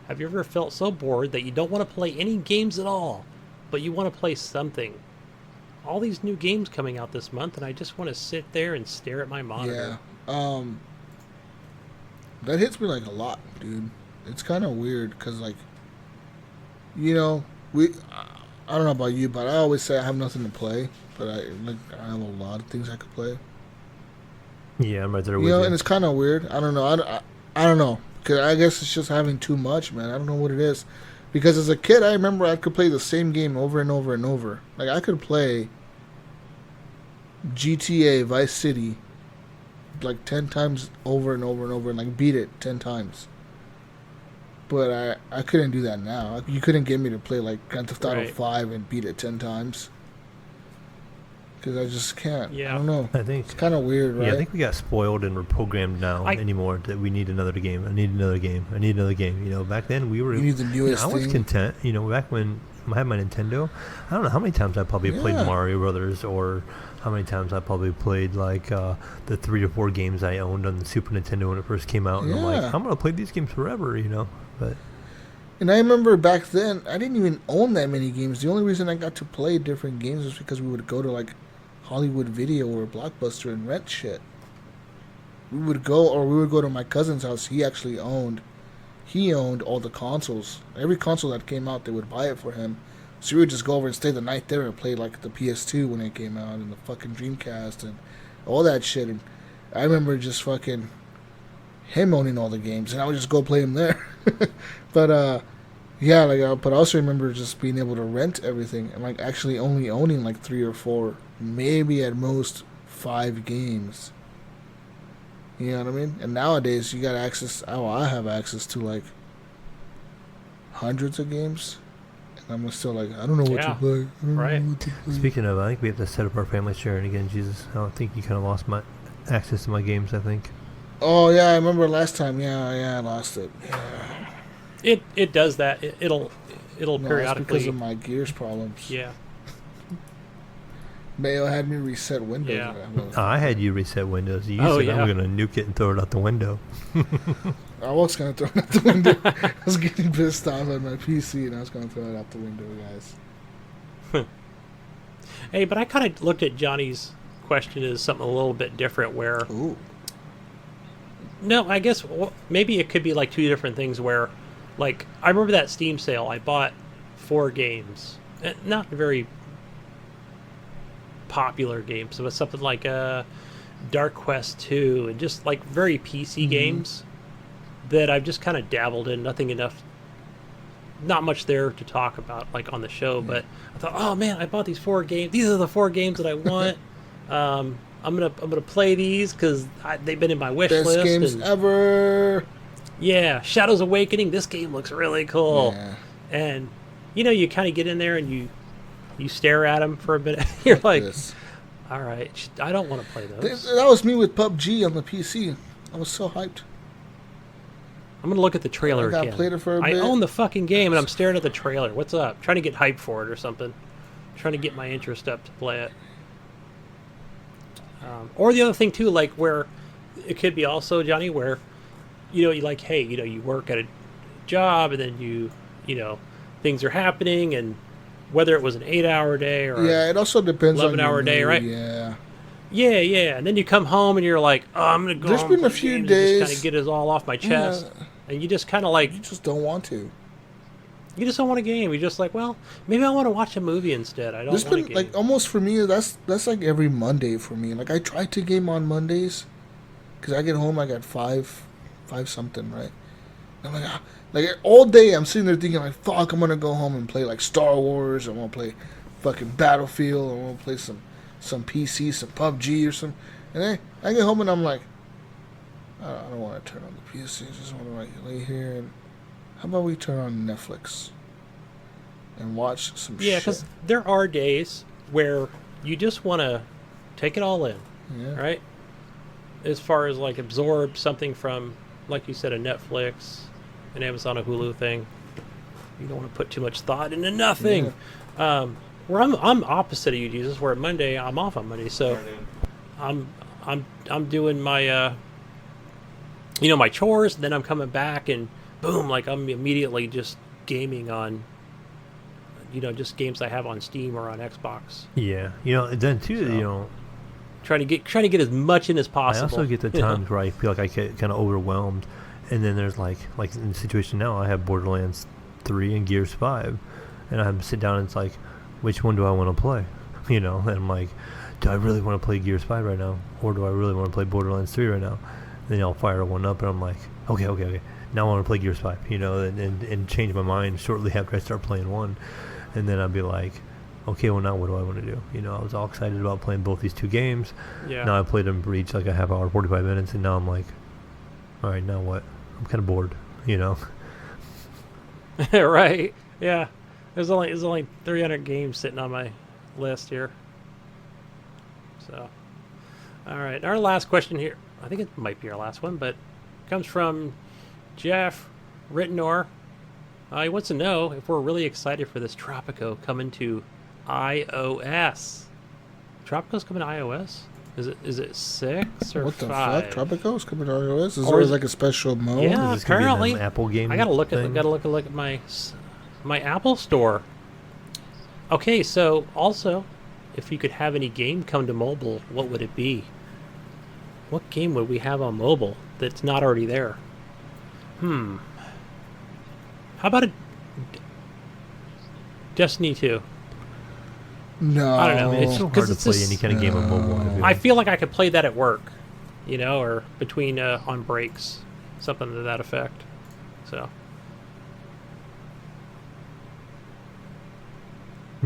have you ever felt so bored that you don't want to play any games at all, but you want to play something? All these new games coming out this month, and I just want to sit there and stare at my monitor. Yeah. That hits me like a lot, dude. It's kind of weird because, like, you know, I don't know about you, but I always say I have nothing to play, but I have a lot of things I could play. Yeah, I'm right there You with know, you. and it's kind of weird. I don't know. I don't know. Cause I guess it's just having too much, man. I don't know what it is. Because as a kid, I remember I could play the same game over and over and over. Like, I could play GTA Vice City like 10 times over and over and over and like beat it 10 times. But I couldn't do that now. You couldn't get me to play like Grand Theft Auto Right. 5 and beat it 10 times. Because I just can't. Yeah. I don't know. I think. It's kind of weird, right? Yeah, I think we got spoiled and we're programmed now anymore that we need another game. I need another game. I need another game. You know, back then we were. You need the newest I was thing. content. You know, back when I had my Nintendo, I don't know how many times I probably played Yeah. Mario Brothers, or how many times I probably played like the 3 or 4 games I owned on the Super Nintendo when it first came out. And I'm like, Yeah. I'm gonna play these games forever. You know, but. And I remember back then, I didn't even own that many games. The only reason I got to play different games was because we would go to like Hollywood Video or Blockbuster and rent shit. we would go to my cousin's house. He owned all the consoles. Every console that came out, they would buy it for him. So we would just go over and stay the night there and play like the PS2 when it came out and the fucking Dreamcast and all that shit. And I remember just fucking him owning all the games, and I would just go play them there. But yeah, like, but I also remember just being able to rent everything and like actually only owning like 3 or 4, maybe at most 5 games. You know what I mean? And nowadays you got access. Oh, I have access to like hundreds of games, and I'm still like, I don't know what to play. Right. Speaking of, I think we have to set up our family sharing again. Jesus, I don't think you kind of lost my access to my games. I think. Oh yeah, I remember last time. Yeah, I lost it. Yeah. It does that. It'll periodically. It's because of my Gears problems. Yeah. Mayo had me reset Windows. Yeah. I had you reset Windows. You said I'm going to nuke it and throw it out the window. I was going to throw it out the window. I was getting pissed off on my PC, and I was going to throw it out the window, guys. Hey, but I kind of looked at Johnny's question as something a little bit different where... Ooh. No, I guess maybe it could be like 2 different things where... Like, I remember that Steam sale. I bought 4 games. Not very popular games. It was something like Dark Quest 2 and just like very PC games that I've just kind of dabbled in. Nothing enough. Not much there to talk about like on the show. But I thought, oh man, I bought these 4 games. These are the 4 games that I want. I'm gonna play these because they've been in my wish list. Best games ever. Yeah, Shadows Awakening. This game looks really cool. Yeah. And, you kind of get in there and you stare at them for a bit. You're like, all right, I don't want to play those. That was me with PUBG on the PC. I was so hyped. I'm going to look at the trailer again. I played it for a bit. I own the fucking game and I'm staring at the trailer. What's up? Trying to get hyped for it or something. Trying to get my interest up to play it. Or the other thing, too, like where it could be also, Johnny, where... you like, hey, you work at a job and then things are happening, and whether it was an 8-hour day or it also depends on 11-hour day, right? Yeah. And then you come home and you're like, oh, I'm gonna go. There's been a few days just kind of get it all off my chest, and you just kind of like you just don't want to. You just don't want a game. You're just like, well, maybe I want to watch a movie instead. I don't want a game. Like almost for me, that's like every Monday for me. Like I try to game on Mondays because I get home, I got 5 something, right? I'm like all day I'm sitting there thinking like, fuck, I'm gonna go home and play like Star Wars. I want to play fucking Battlefield. I want to play some PC, some PUBG or some. And then I get home and I'm like, I don't want to turn on the PC. I just want to like lay here and how about we turn on Netflix and watch some shit? Yeah, because there are days where you just want to take it all in, right? As far as like absorb something from, like you said, a Netflix, an Amazon, a Hulu thing. You don't want to put too much thought into nothing. Yeah. Where I'm opposite of you, Jesus. Where Monday I'm off on Monday, so I'm doing my my chores. And then I'm coming back and boom, like I'm immediately just gaming on just games I have on Steam or on Xbox. Yeah, then too, so, trying to get as much in as possible. I also get the times where I feel like I get kind of overwhelmed, and then there's like in the situation now, I have Borderlands 3 and Gears 5, and I sit down and it's like, which one do I want to play? And I'm like, do I really want to play Gears 5 right now, or do I really want to play Borderlands 3 right now? And then I'll fire one up, and I'm like, okay, now I want to play Gears 5, and change my mind shortly after I start playing one, and then I'll be like, okay, well now what do I want to do? I was all excited about playing both these 2 games. Yeah. Now I played them for each like a half hour, 45 minutes, and now I'm like, all right, now what? I'm kind of bored, Right. Yeah. There's only 300 games sitting on my list here. So, all right. Our last question here, I think it might be our last one, but it comes from Jeff Rittenor. He wants to know if we're really excited for this Tropico coming to iOS. Tropico's coming to iOS? Is it 6 or 5? What the fuck? Tropico's coming to iOS? Is there like a special mode? Yeah, is this apparently. An Apple game. I gotta look at my Apple Store. Okay, so also, if you could have any game come to mobile, what would it be? What game would we have on mobile that's not already there? How about a Destiny 2? No. I don't know. It's so hard to play any kind of game on mobile. I feel like I could play that at work, or between on breaks, something to that effect. So.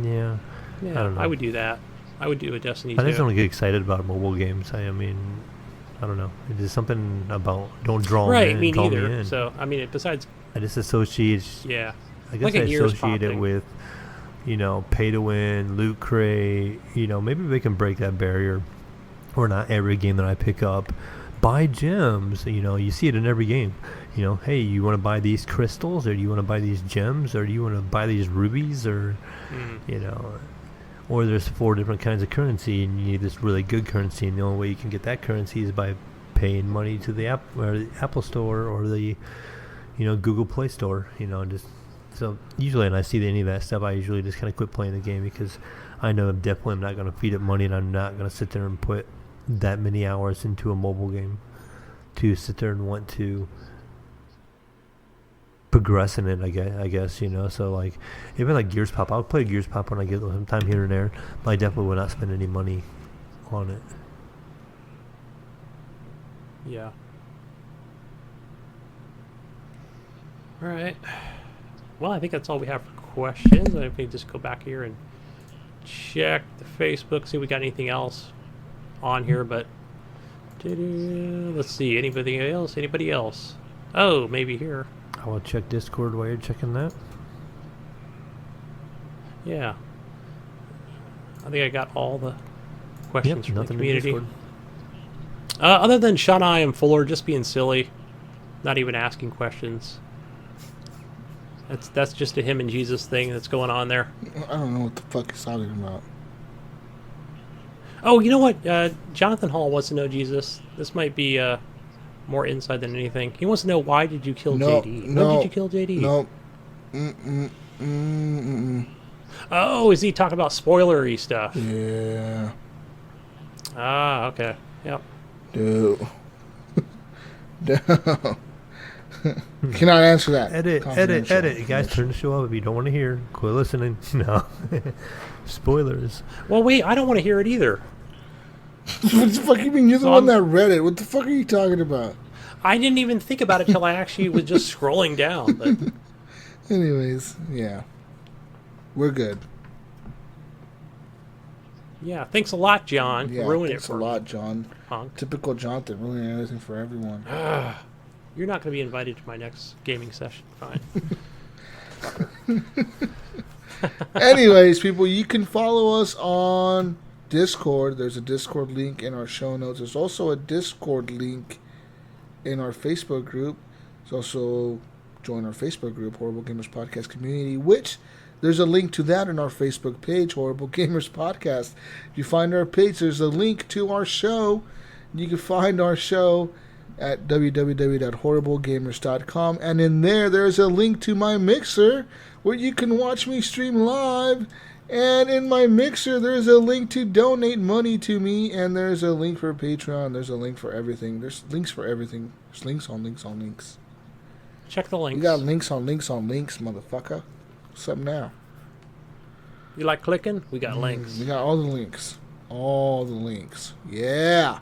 Yeah. I don't know. I would do that. I would do a Destiny 2. I just don't get excited about mobile games. I mean, I don't know. There's something about don't draw right, me in, call neither. me in. So, I mean, besides... I just associate... Yeah. I guess like I a Gears associate it thing. with, pay to win, loot crate. Maybe they can break that barrier. Or not every game that I pick up. Buy gems. You see it in every game. Hey, you want to buy these crystals, or do you want to buy these gems, or do you want to buy these rubies, or or there's 4 different kinds of currency, and you need this really good currency, and the only way you can get that currency is by paying money to the Apple Store or the Google Play Store. So usually when I see any of that stuff, I usually just kind of quit playing the game, because I know definitely I'm not going to feed it money, and I'm not going to sit there and put that many hours into a mobile game to sit there and want to progress in it, I guess, so like, even like Gears Pop, I'll play Gears Pop when I get some time here and there, but I definitely would not spend any money on it. Yeah. All right. Well, I think that's all we have for questions. I think just go back here and check the Facebook, see if we got anything else on here, but let's see, anybody else? Oh, maybe here. I will check Discord while you're checking that. Yeah. I think I got all the questions from the community. Other than Sean, I am Fuller just being silly, not even asking questions. That's just a him and Jesus thing that's going on there. I don't know what the fuck he's talking about. Oh, you know what? Jonathan Hall wants to know, Jesus. This might be more inside than anything. He wants to know, why did you kill JD? When did you kill JD? No. Oh, is he talking about spoilery stuff? Yeah. Ah, okay. Yep. No. Cannot answer that. Edit. You guys, turn the show off if you don't want to hear. Quit listening. No. Spoilers. Well, wait, I don't want to hear it either. What the fuck you mean? You're the one that read it. What the fuck are you talking about? I didn't even think about it till I actually was just scrolling down. But anyways, yeah. We're good. Yeah, thanks a lot, John. Yeah, ruin thanks it for a lot, John. Punk. Typical Jonathan, ruining everything for everyone. You're not going to be invited to my next gaming session. Fine. Anyways, people, you can follow us on Discord. There's a Discord link in our show notes. There's also a Discord link in our Facebook group. There's also join our Facebook group, Horrible Gamers Podcast Community, which there's a link to that in our Facebook page, Horrible Gamers Podcast. If you find our page, there's a link to our show. You can find our show at www.horriblegamers.com, and in there's a link to my Mixer where you can watch me stream live. And in my Mixer, there's a link to donate money to me, and there's a link for Patreon. There's a link for everything. There's links for everything. There's links on links on links. Check the links. You got links on links on links, motherfucker. What's up now? You like clicking? We got links. We got all the links. All the links. Yeah.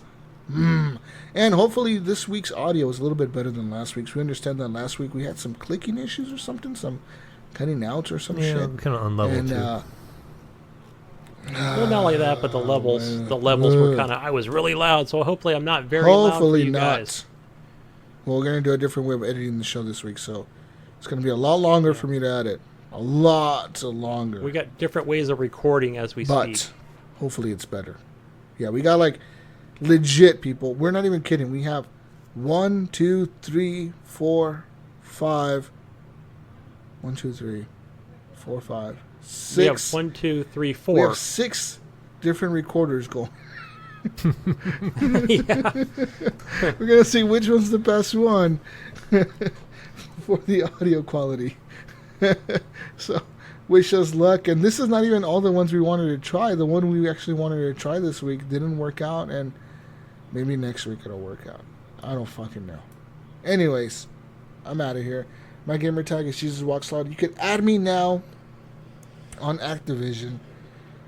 And hopefully this week's audio is a little bit better than last week's. We understand that last week we had some clicking issues or something, some cutting out or some shit. Yeah, kind of unlevel too. Well, not only that, but the levels were kind of, I was really loud, so hopefully I'm not very loud for you guys. Well, we're going to do a different way of editing the show this week, so it's going to be a lot longer for me to edit. A lot longer. We got different ways of recording as we speak. But hopefully it's better. Yeah, we got like legit people. We're not even kidding. We have 1, 2, 3, 4, 5. 1, 2, 3, 4, 5, 6. We have 1, 2, 3, 4. We have 6 different recorders going. Yeah. We're going to see which one's the best one for the audio quality. So, wish us luck. And this is not even all the ones we wanted to try. The one we actually wanted to try this week didn't work out. And Maybe next week it'll work out. I don't fucking know. Anyways, I'm out of here. My gamer tag is Jesus Walks Loud. You can add me now on Activision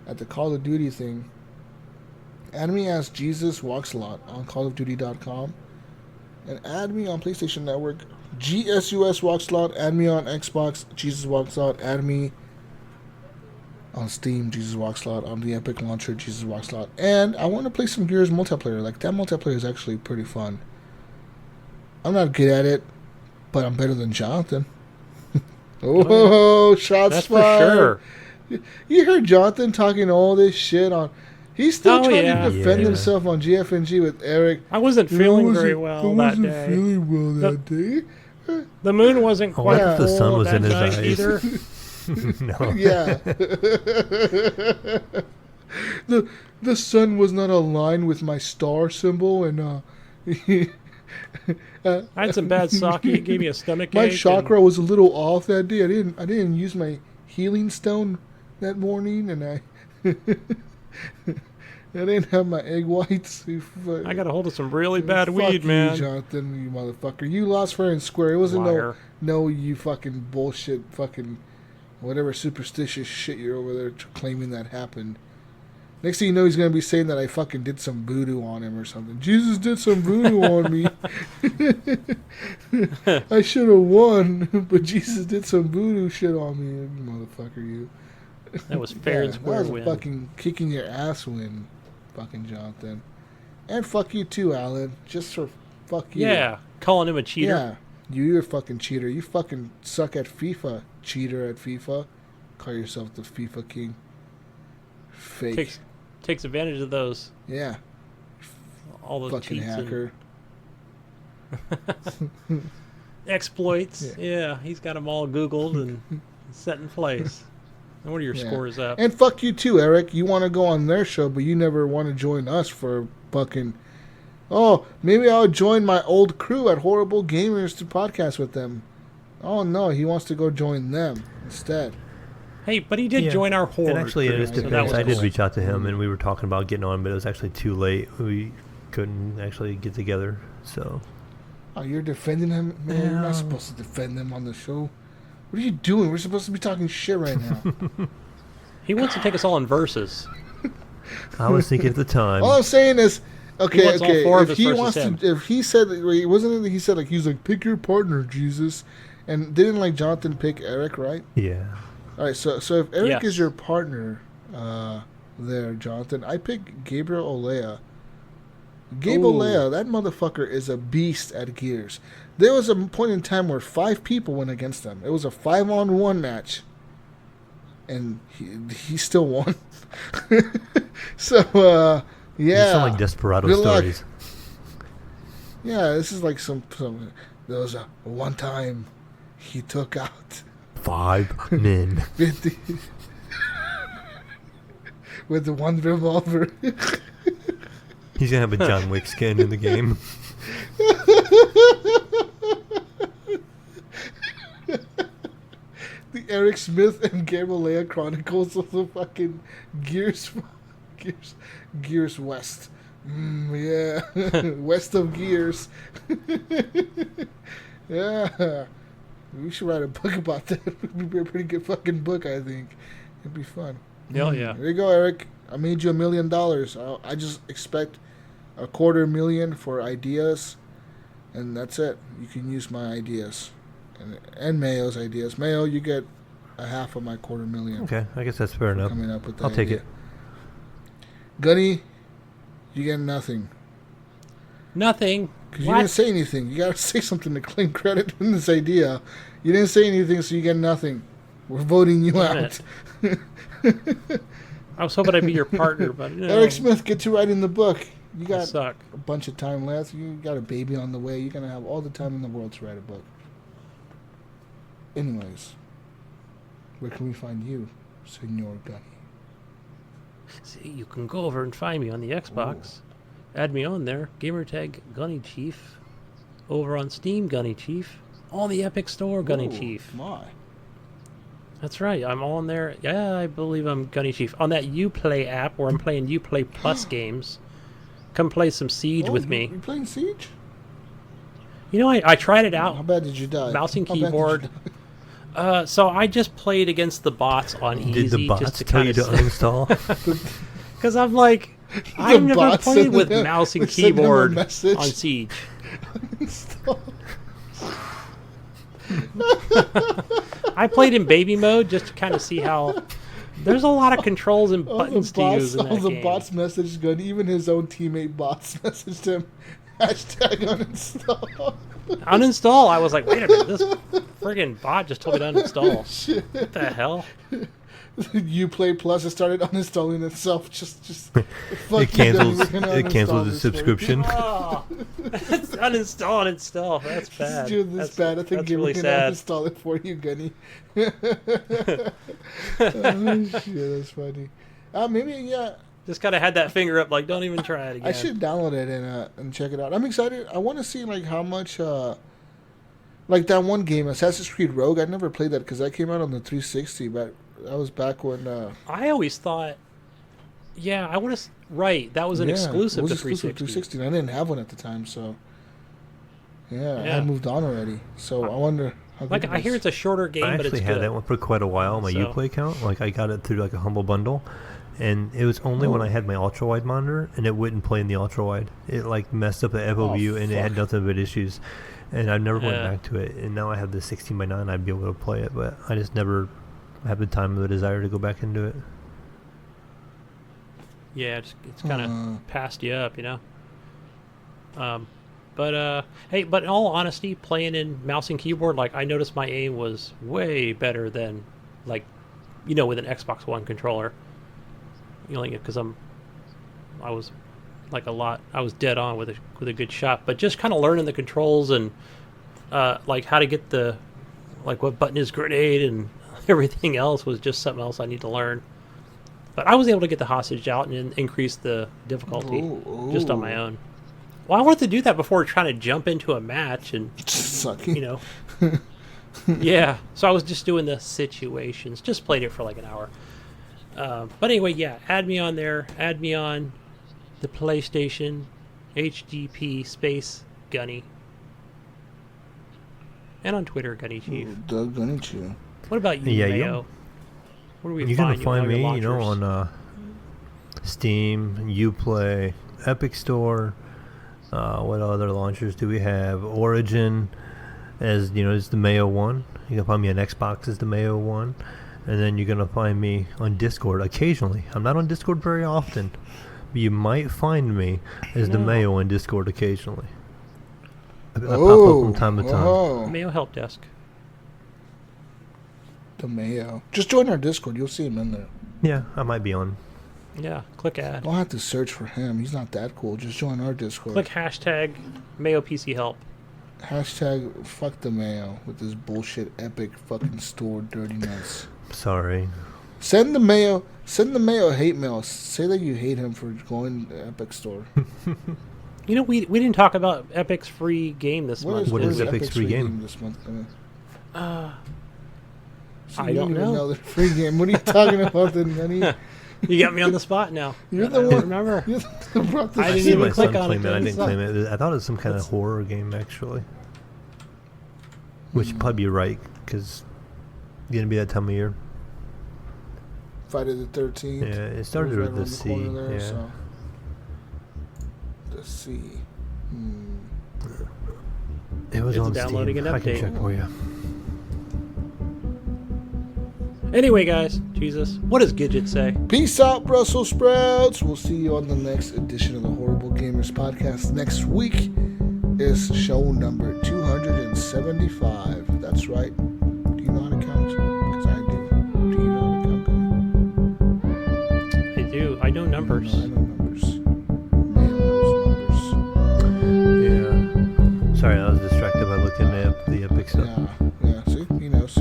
at the Call of Duty thing. Add me as Jesus Walks Loud on callofduty.com. And add me on PlayStation Network, GSUS Walks Loud. Add me on Xbox, Jesus Walks Loud. Add me on Steam, Jesus Walks Loud. On the Epic Launcher, Jesus Walks Loud. And I want to play some Gears multiplayer. Like, that multiplayer is actually pretty fun. I'm not good at it, but I'm better than Jonathan. Oh, shots That's fired. for sure. You heard Jonathan talking all this shit on... He's still trying to defend Yeah. himself on GFNG with Eric. I wasn't feeling very well that day. I wasn't feeling well that day. The moon wasn't Oh, quite I thought the sun full was that in his night eyes. either. No. Yeah. The sun was not aligned with my star symbol, and I had some bad sake. It gave me a stomach my ache. chakra was a little off that day. I didn't use my healing stone that morning, and I didn't have my egg whites. I got a hold of some really bad Fuck weed, you, man. Jonathan, you motherfucker. You lost fair and square. It wasn't Liar. no you fucking bullshit fucking whatever superstitious shit you're over there claiming that happened. Next thing you know, he's going to be saying that I fucking did some voodoo on him or something. Jesus did some voodoo on me. I should have won, but Jesus did some voodoo shit on me. You motherfucker, you. That was fair and square That was win. a fucking kicking your ass win, fucking Jonathan. And fuck you too, Alan. Just for fuck you. Yeah, calling him a cheater. Yeah. You're a fucking cheater. You fucking suck at FIFA. Cheater at FIFA. Call yourself the FIFA king. Fake. Takes advantage of those. Yeah. All those Fucking cheats hacker. and exploits. Yeah, he's got them all Googled and set in place. And what are your Yeah. scores up? And fuck you too, Eric. You want to go on their show, but you never want to join us for fucking... Oh, maybe I'll join my old crew at Horrible Gamers to podcast with them. Oh, no, he wants to go join them instead. Hey, but he did join our horde. And actually, it just so that depends. was I did cool. reach out to him, and we were talking about getting on, but it was actually too late. We couldn't actually get together, so... Oh, you're defending him? Man, you're not supposed to defend him on the show. What are you doing? We're supposed to be talking shit right now. He wants to take us all in verses. I was thinking at the time. All I'm saying is, He wants all four of if us he versus wants him. to, if he said, wasn't it? He said he was like, pick your partner, Jesus, and didn't like Jonathan pick Eric, right? Yeah. All right, so if Eric Yes. is your partner, there, Jonathan, I pick Gabriel Olea. Gabe Ooh. Olea, that motherfucker is a beast at Gears. There was a point in time where 5 people went against him. It was a 5-on-1 match, and he still won. So, yeah. You sound like Desperado Good luck. stories. Yeah, this is like some there was a one time he took out 5 men. 50 with the one revolver. He's gonna have a John Wick skin in the game. The Eric Smith and Gabriel Chronicles of the fucking Gears West. Yeah, West of Gears. Yeah, we should write a book about that. It'd be a pretty good fucking book, I think. It'd be fun. Hell yeah. There you go, Eric. I made you $1 million. I just expect $250,000 for ideas, and that's it. You can use my ideas and Mayo's ideas. Mayo, you get a half of my $250,000. Okay, I guess that's fair enough. Coming up with that I'll take idea. it. Gunny, you get nothing. Nothing. Because you What? didn't say anything. You got to say something to claim credit in this idea. You didn't say anything, so you get nothing. We're voting you Damn out. I was hoping I'd be your partner, but no. Eric Smith, get to writing the book. You I got suck. a bunch of time left. You got a baby on the way. You're going to have all the time in the world to write a book. Anyways, where can we find you, Senor Gunny? See, you can go over and find me on the Xbox. Add me on there. Gamertag Gunny Chief. Over on Steam, Gunny Chief. On the Epic Store, Gunny Ooh, Chief. My. That's right. I'm on there. Yeah, I believe I'm Gunny Chief. On that Uplay app where I'm playing Uplay Plus games. come play some Siege with me. You playing Siege? You know, I tried it out. How bad did you die? Mouse and How bad did you keyboard. die? So I just played against the bots on easy. Did the bots just to tell you to kinda uninstall? Because I'm like, I've never bots played send with him- mouse and they send him a keyboard message. on Siege. I played in baby mode just to kind of see how. There's a lot of controls and buttons to use in that all the game. bots messaged Gunny. Even his own teammate bots messaged him. Hashtag uninstall. Uninstall. I was like, wait a minute, this friggin' bot just told me to uninstall. Shit. What the hell? Uplay Plus has started uninstalling itself. Just It cancels the subscription. Oh, it's uninstalling itself. That's bad. Doing this bad. I think that's you're really gonna sad. install it for you, Gunny. Oh, shit, that's funny. Maybe yeah. Just kind of had that finger up, like, don't even try it again. I should download it and check it out. I'm excited. I want to see like how much like that one game, Assassin's Creed Rogue. I never played that because that came out on the 360. But that was back when. I always thought, yeah, I want to. Right, that was an exclusive to 360. And I didn't have one at the time, so yeah, Yeah. I moved on already. So I wonder. How Like, good I it hear is. it's a shorter game, I but it's actually had good. that one for quite a while on my So- Uplay account. Like I got it through like a humble bundle, and it was only when I had my ultra wide monitor, and it wouldn't play in the ultra wide. It like messed up the FOV, and it had fuck. nothing but issues. And I never went Yeah. back to it. And now I have the 16:9. I'd be able to play it, but I just never have the time or the desire to go back into it. Yeah, it's kind of passed you up, you know. But hey, but in all honesty, playing in mouse and keyboard, like I noticed my aim was way better than, like, you know, with an Xbox One controller. You know, because I was like I was dead on with a good shot, but just kind of learning the controls and like how to get the, like what button is grenade and everything else was just something else I need to learn. But I was able to get the hostage out and increase the difficulty just on my own. Well, I wanted to do that before trying to jump into a match and, Sucking. you know. Yeah, so I was just doing the situations. Just played it for like an hour. But anyway, yeah, add me on there. Add me on the PlayStation, HGP space Gunny. And on Twitter, Gunny Chief. Doug Gunny Chew. What about you, Yeah, Mayo? Where do we You're find gonna you? find me, on you your know, launchers? on Steam, Uplay, Epic Store. What other launchers do we have? Origin, as you know, is the Mayo one. You can find me on Xbox as the Mayo one, and then you're gonna find me on Discord occasionally. I'm not on Discord very often, but you might find me as the No. Mayo on Discord occasionally. I pop up Oh, from time to time. whoa. Mayo Help Desk. The Mayo. Just join our Discord. You'll see him in there. Yeah, I might be on. Yeah, click ad. Don't have to search for him. He's not that cool. Just join our Discord. Click hashtag Mayo PC Help. Hashtag fuck the Mayo with this bullshit epic fucking store dirtiness. Sorry. Send the Mayo hate mail. Say that you hate him for going to the Epic Store. You know, we didn't talk about Epic's free game this month. What is did we? Epic's free game? this month? I you don't even know. the free game. What are you talking about then, Gunny? You got me on the spot now. You're I the don't one. remember. You're the one who brought this I I didn't see shit. even my click son on claim it, it. I then. didn't claim it. I thought it was some kind of horror game, actually. Which would probably be right, because it's going to be that time of year. Friday the 13th. Yeah, it started Right with the around C. corner there, Yeah. so. The C. It was It's on downloading Steam. an I can update. check for you. Anyway, guys, Jesus, what does Gidget say? Peace out, Brussels sprouts. We'll see you on the next edition of the Horrible Gamers podcast. Next week is show number 275. That's right. Do you know how to count? Because I do. Do you know how to count? I do. I know numbers. I know numbers. Man knows numbers. Yeah. Sorry, I was distracted by looking at the Epic stuff. Yeah. See, he knows.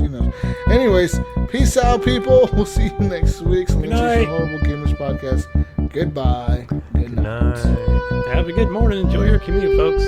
Anyways, peace out, people. We'll see you next week. So Good night. Horrible Gamers podcast. Goodbye. Good night. Good night. Have a good morning. Enjoy your commute, folks.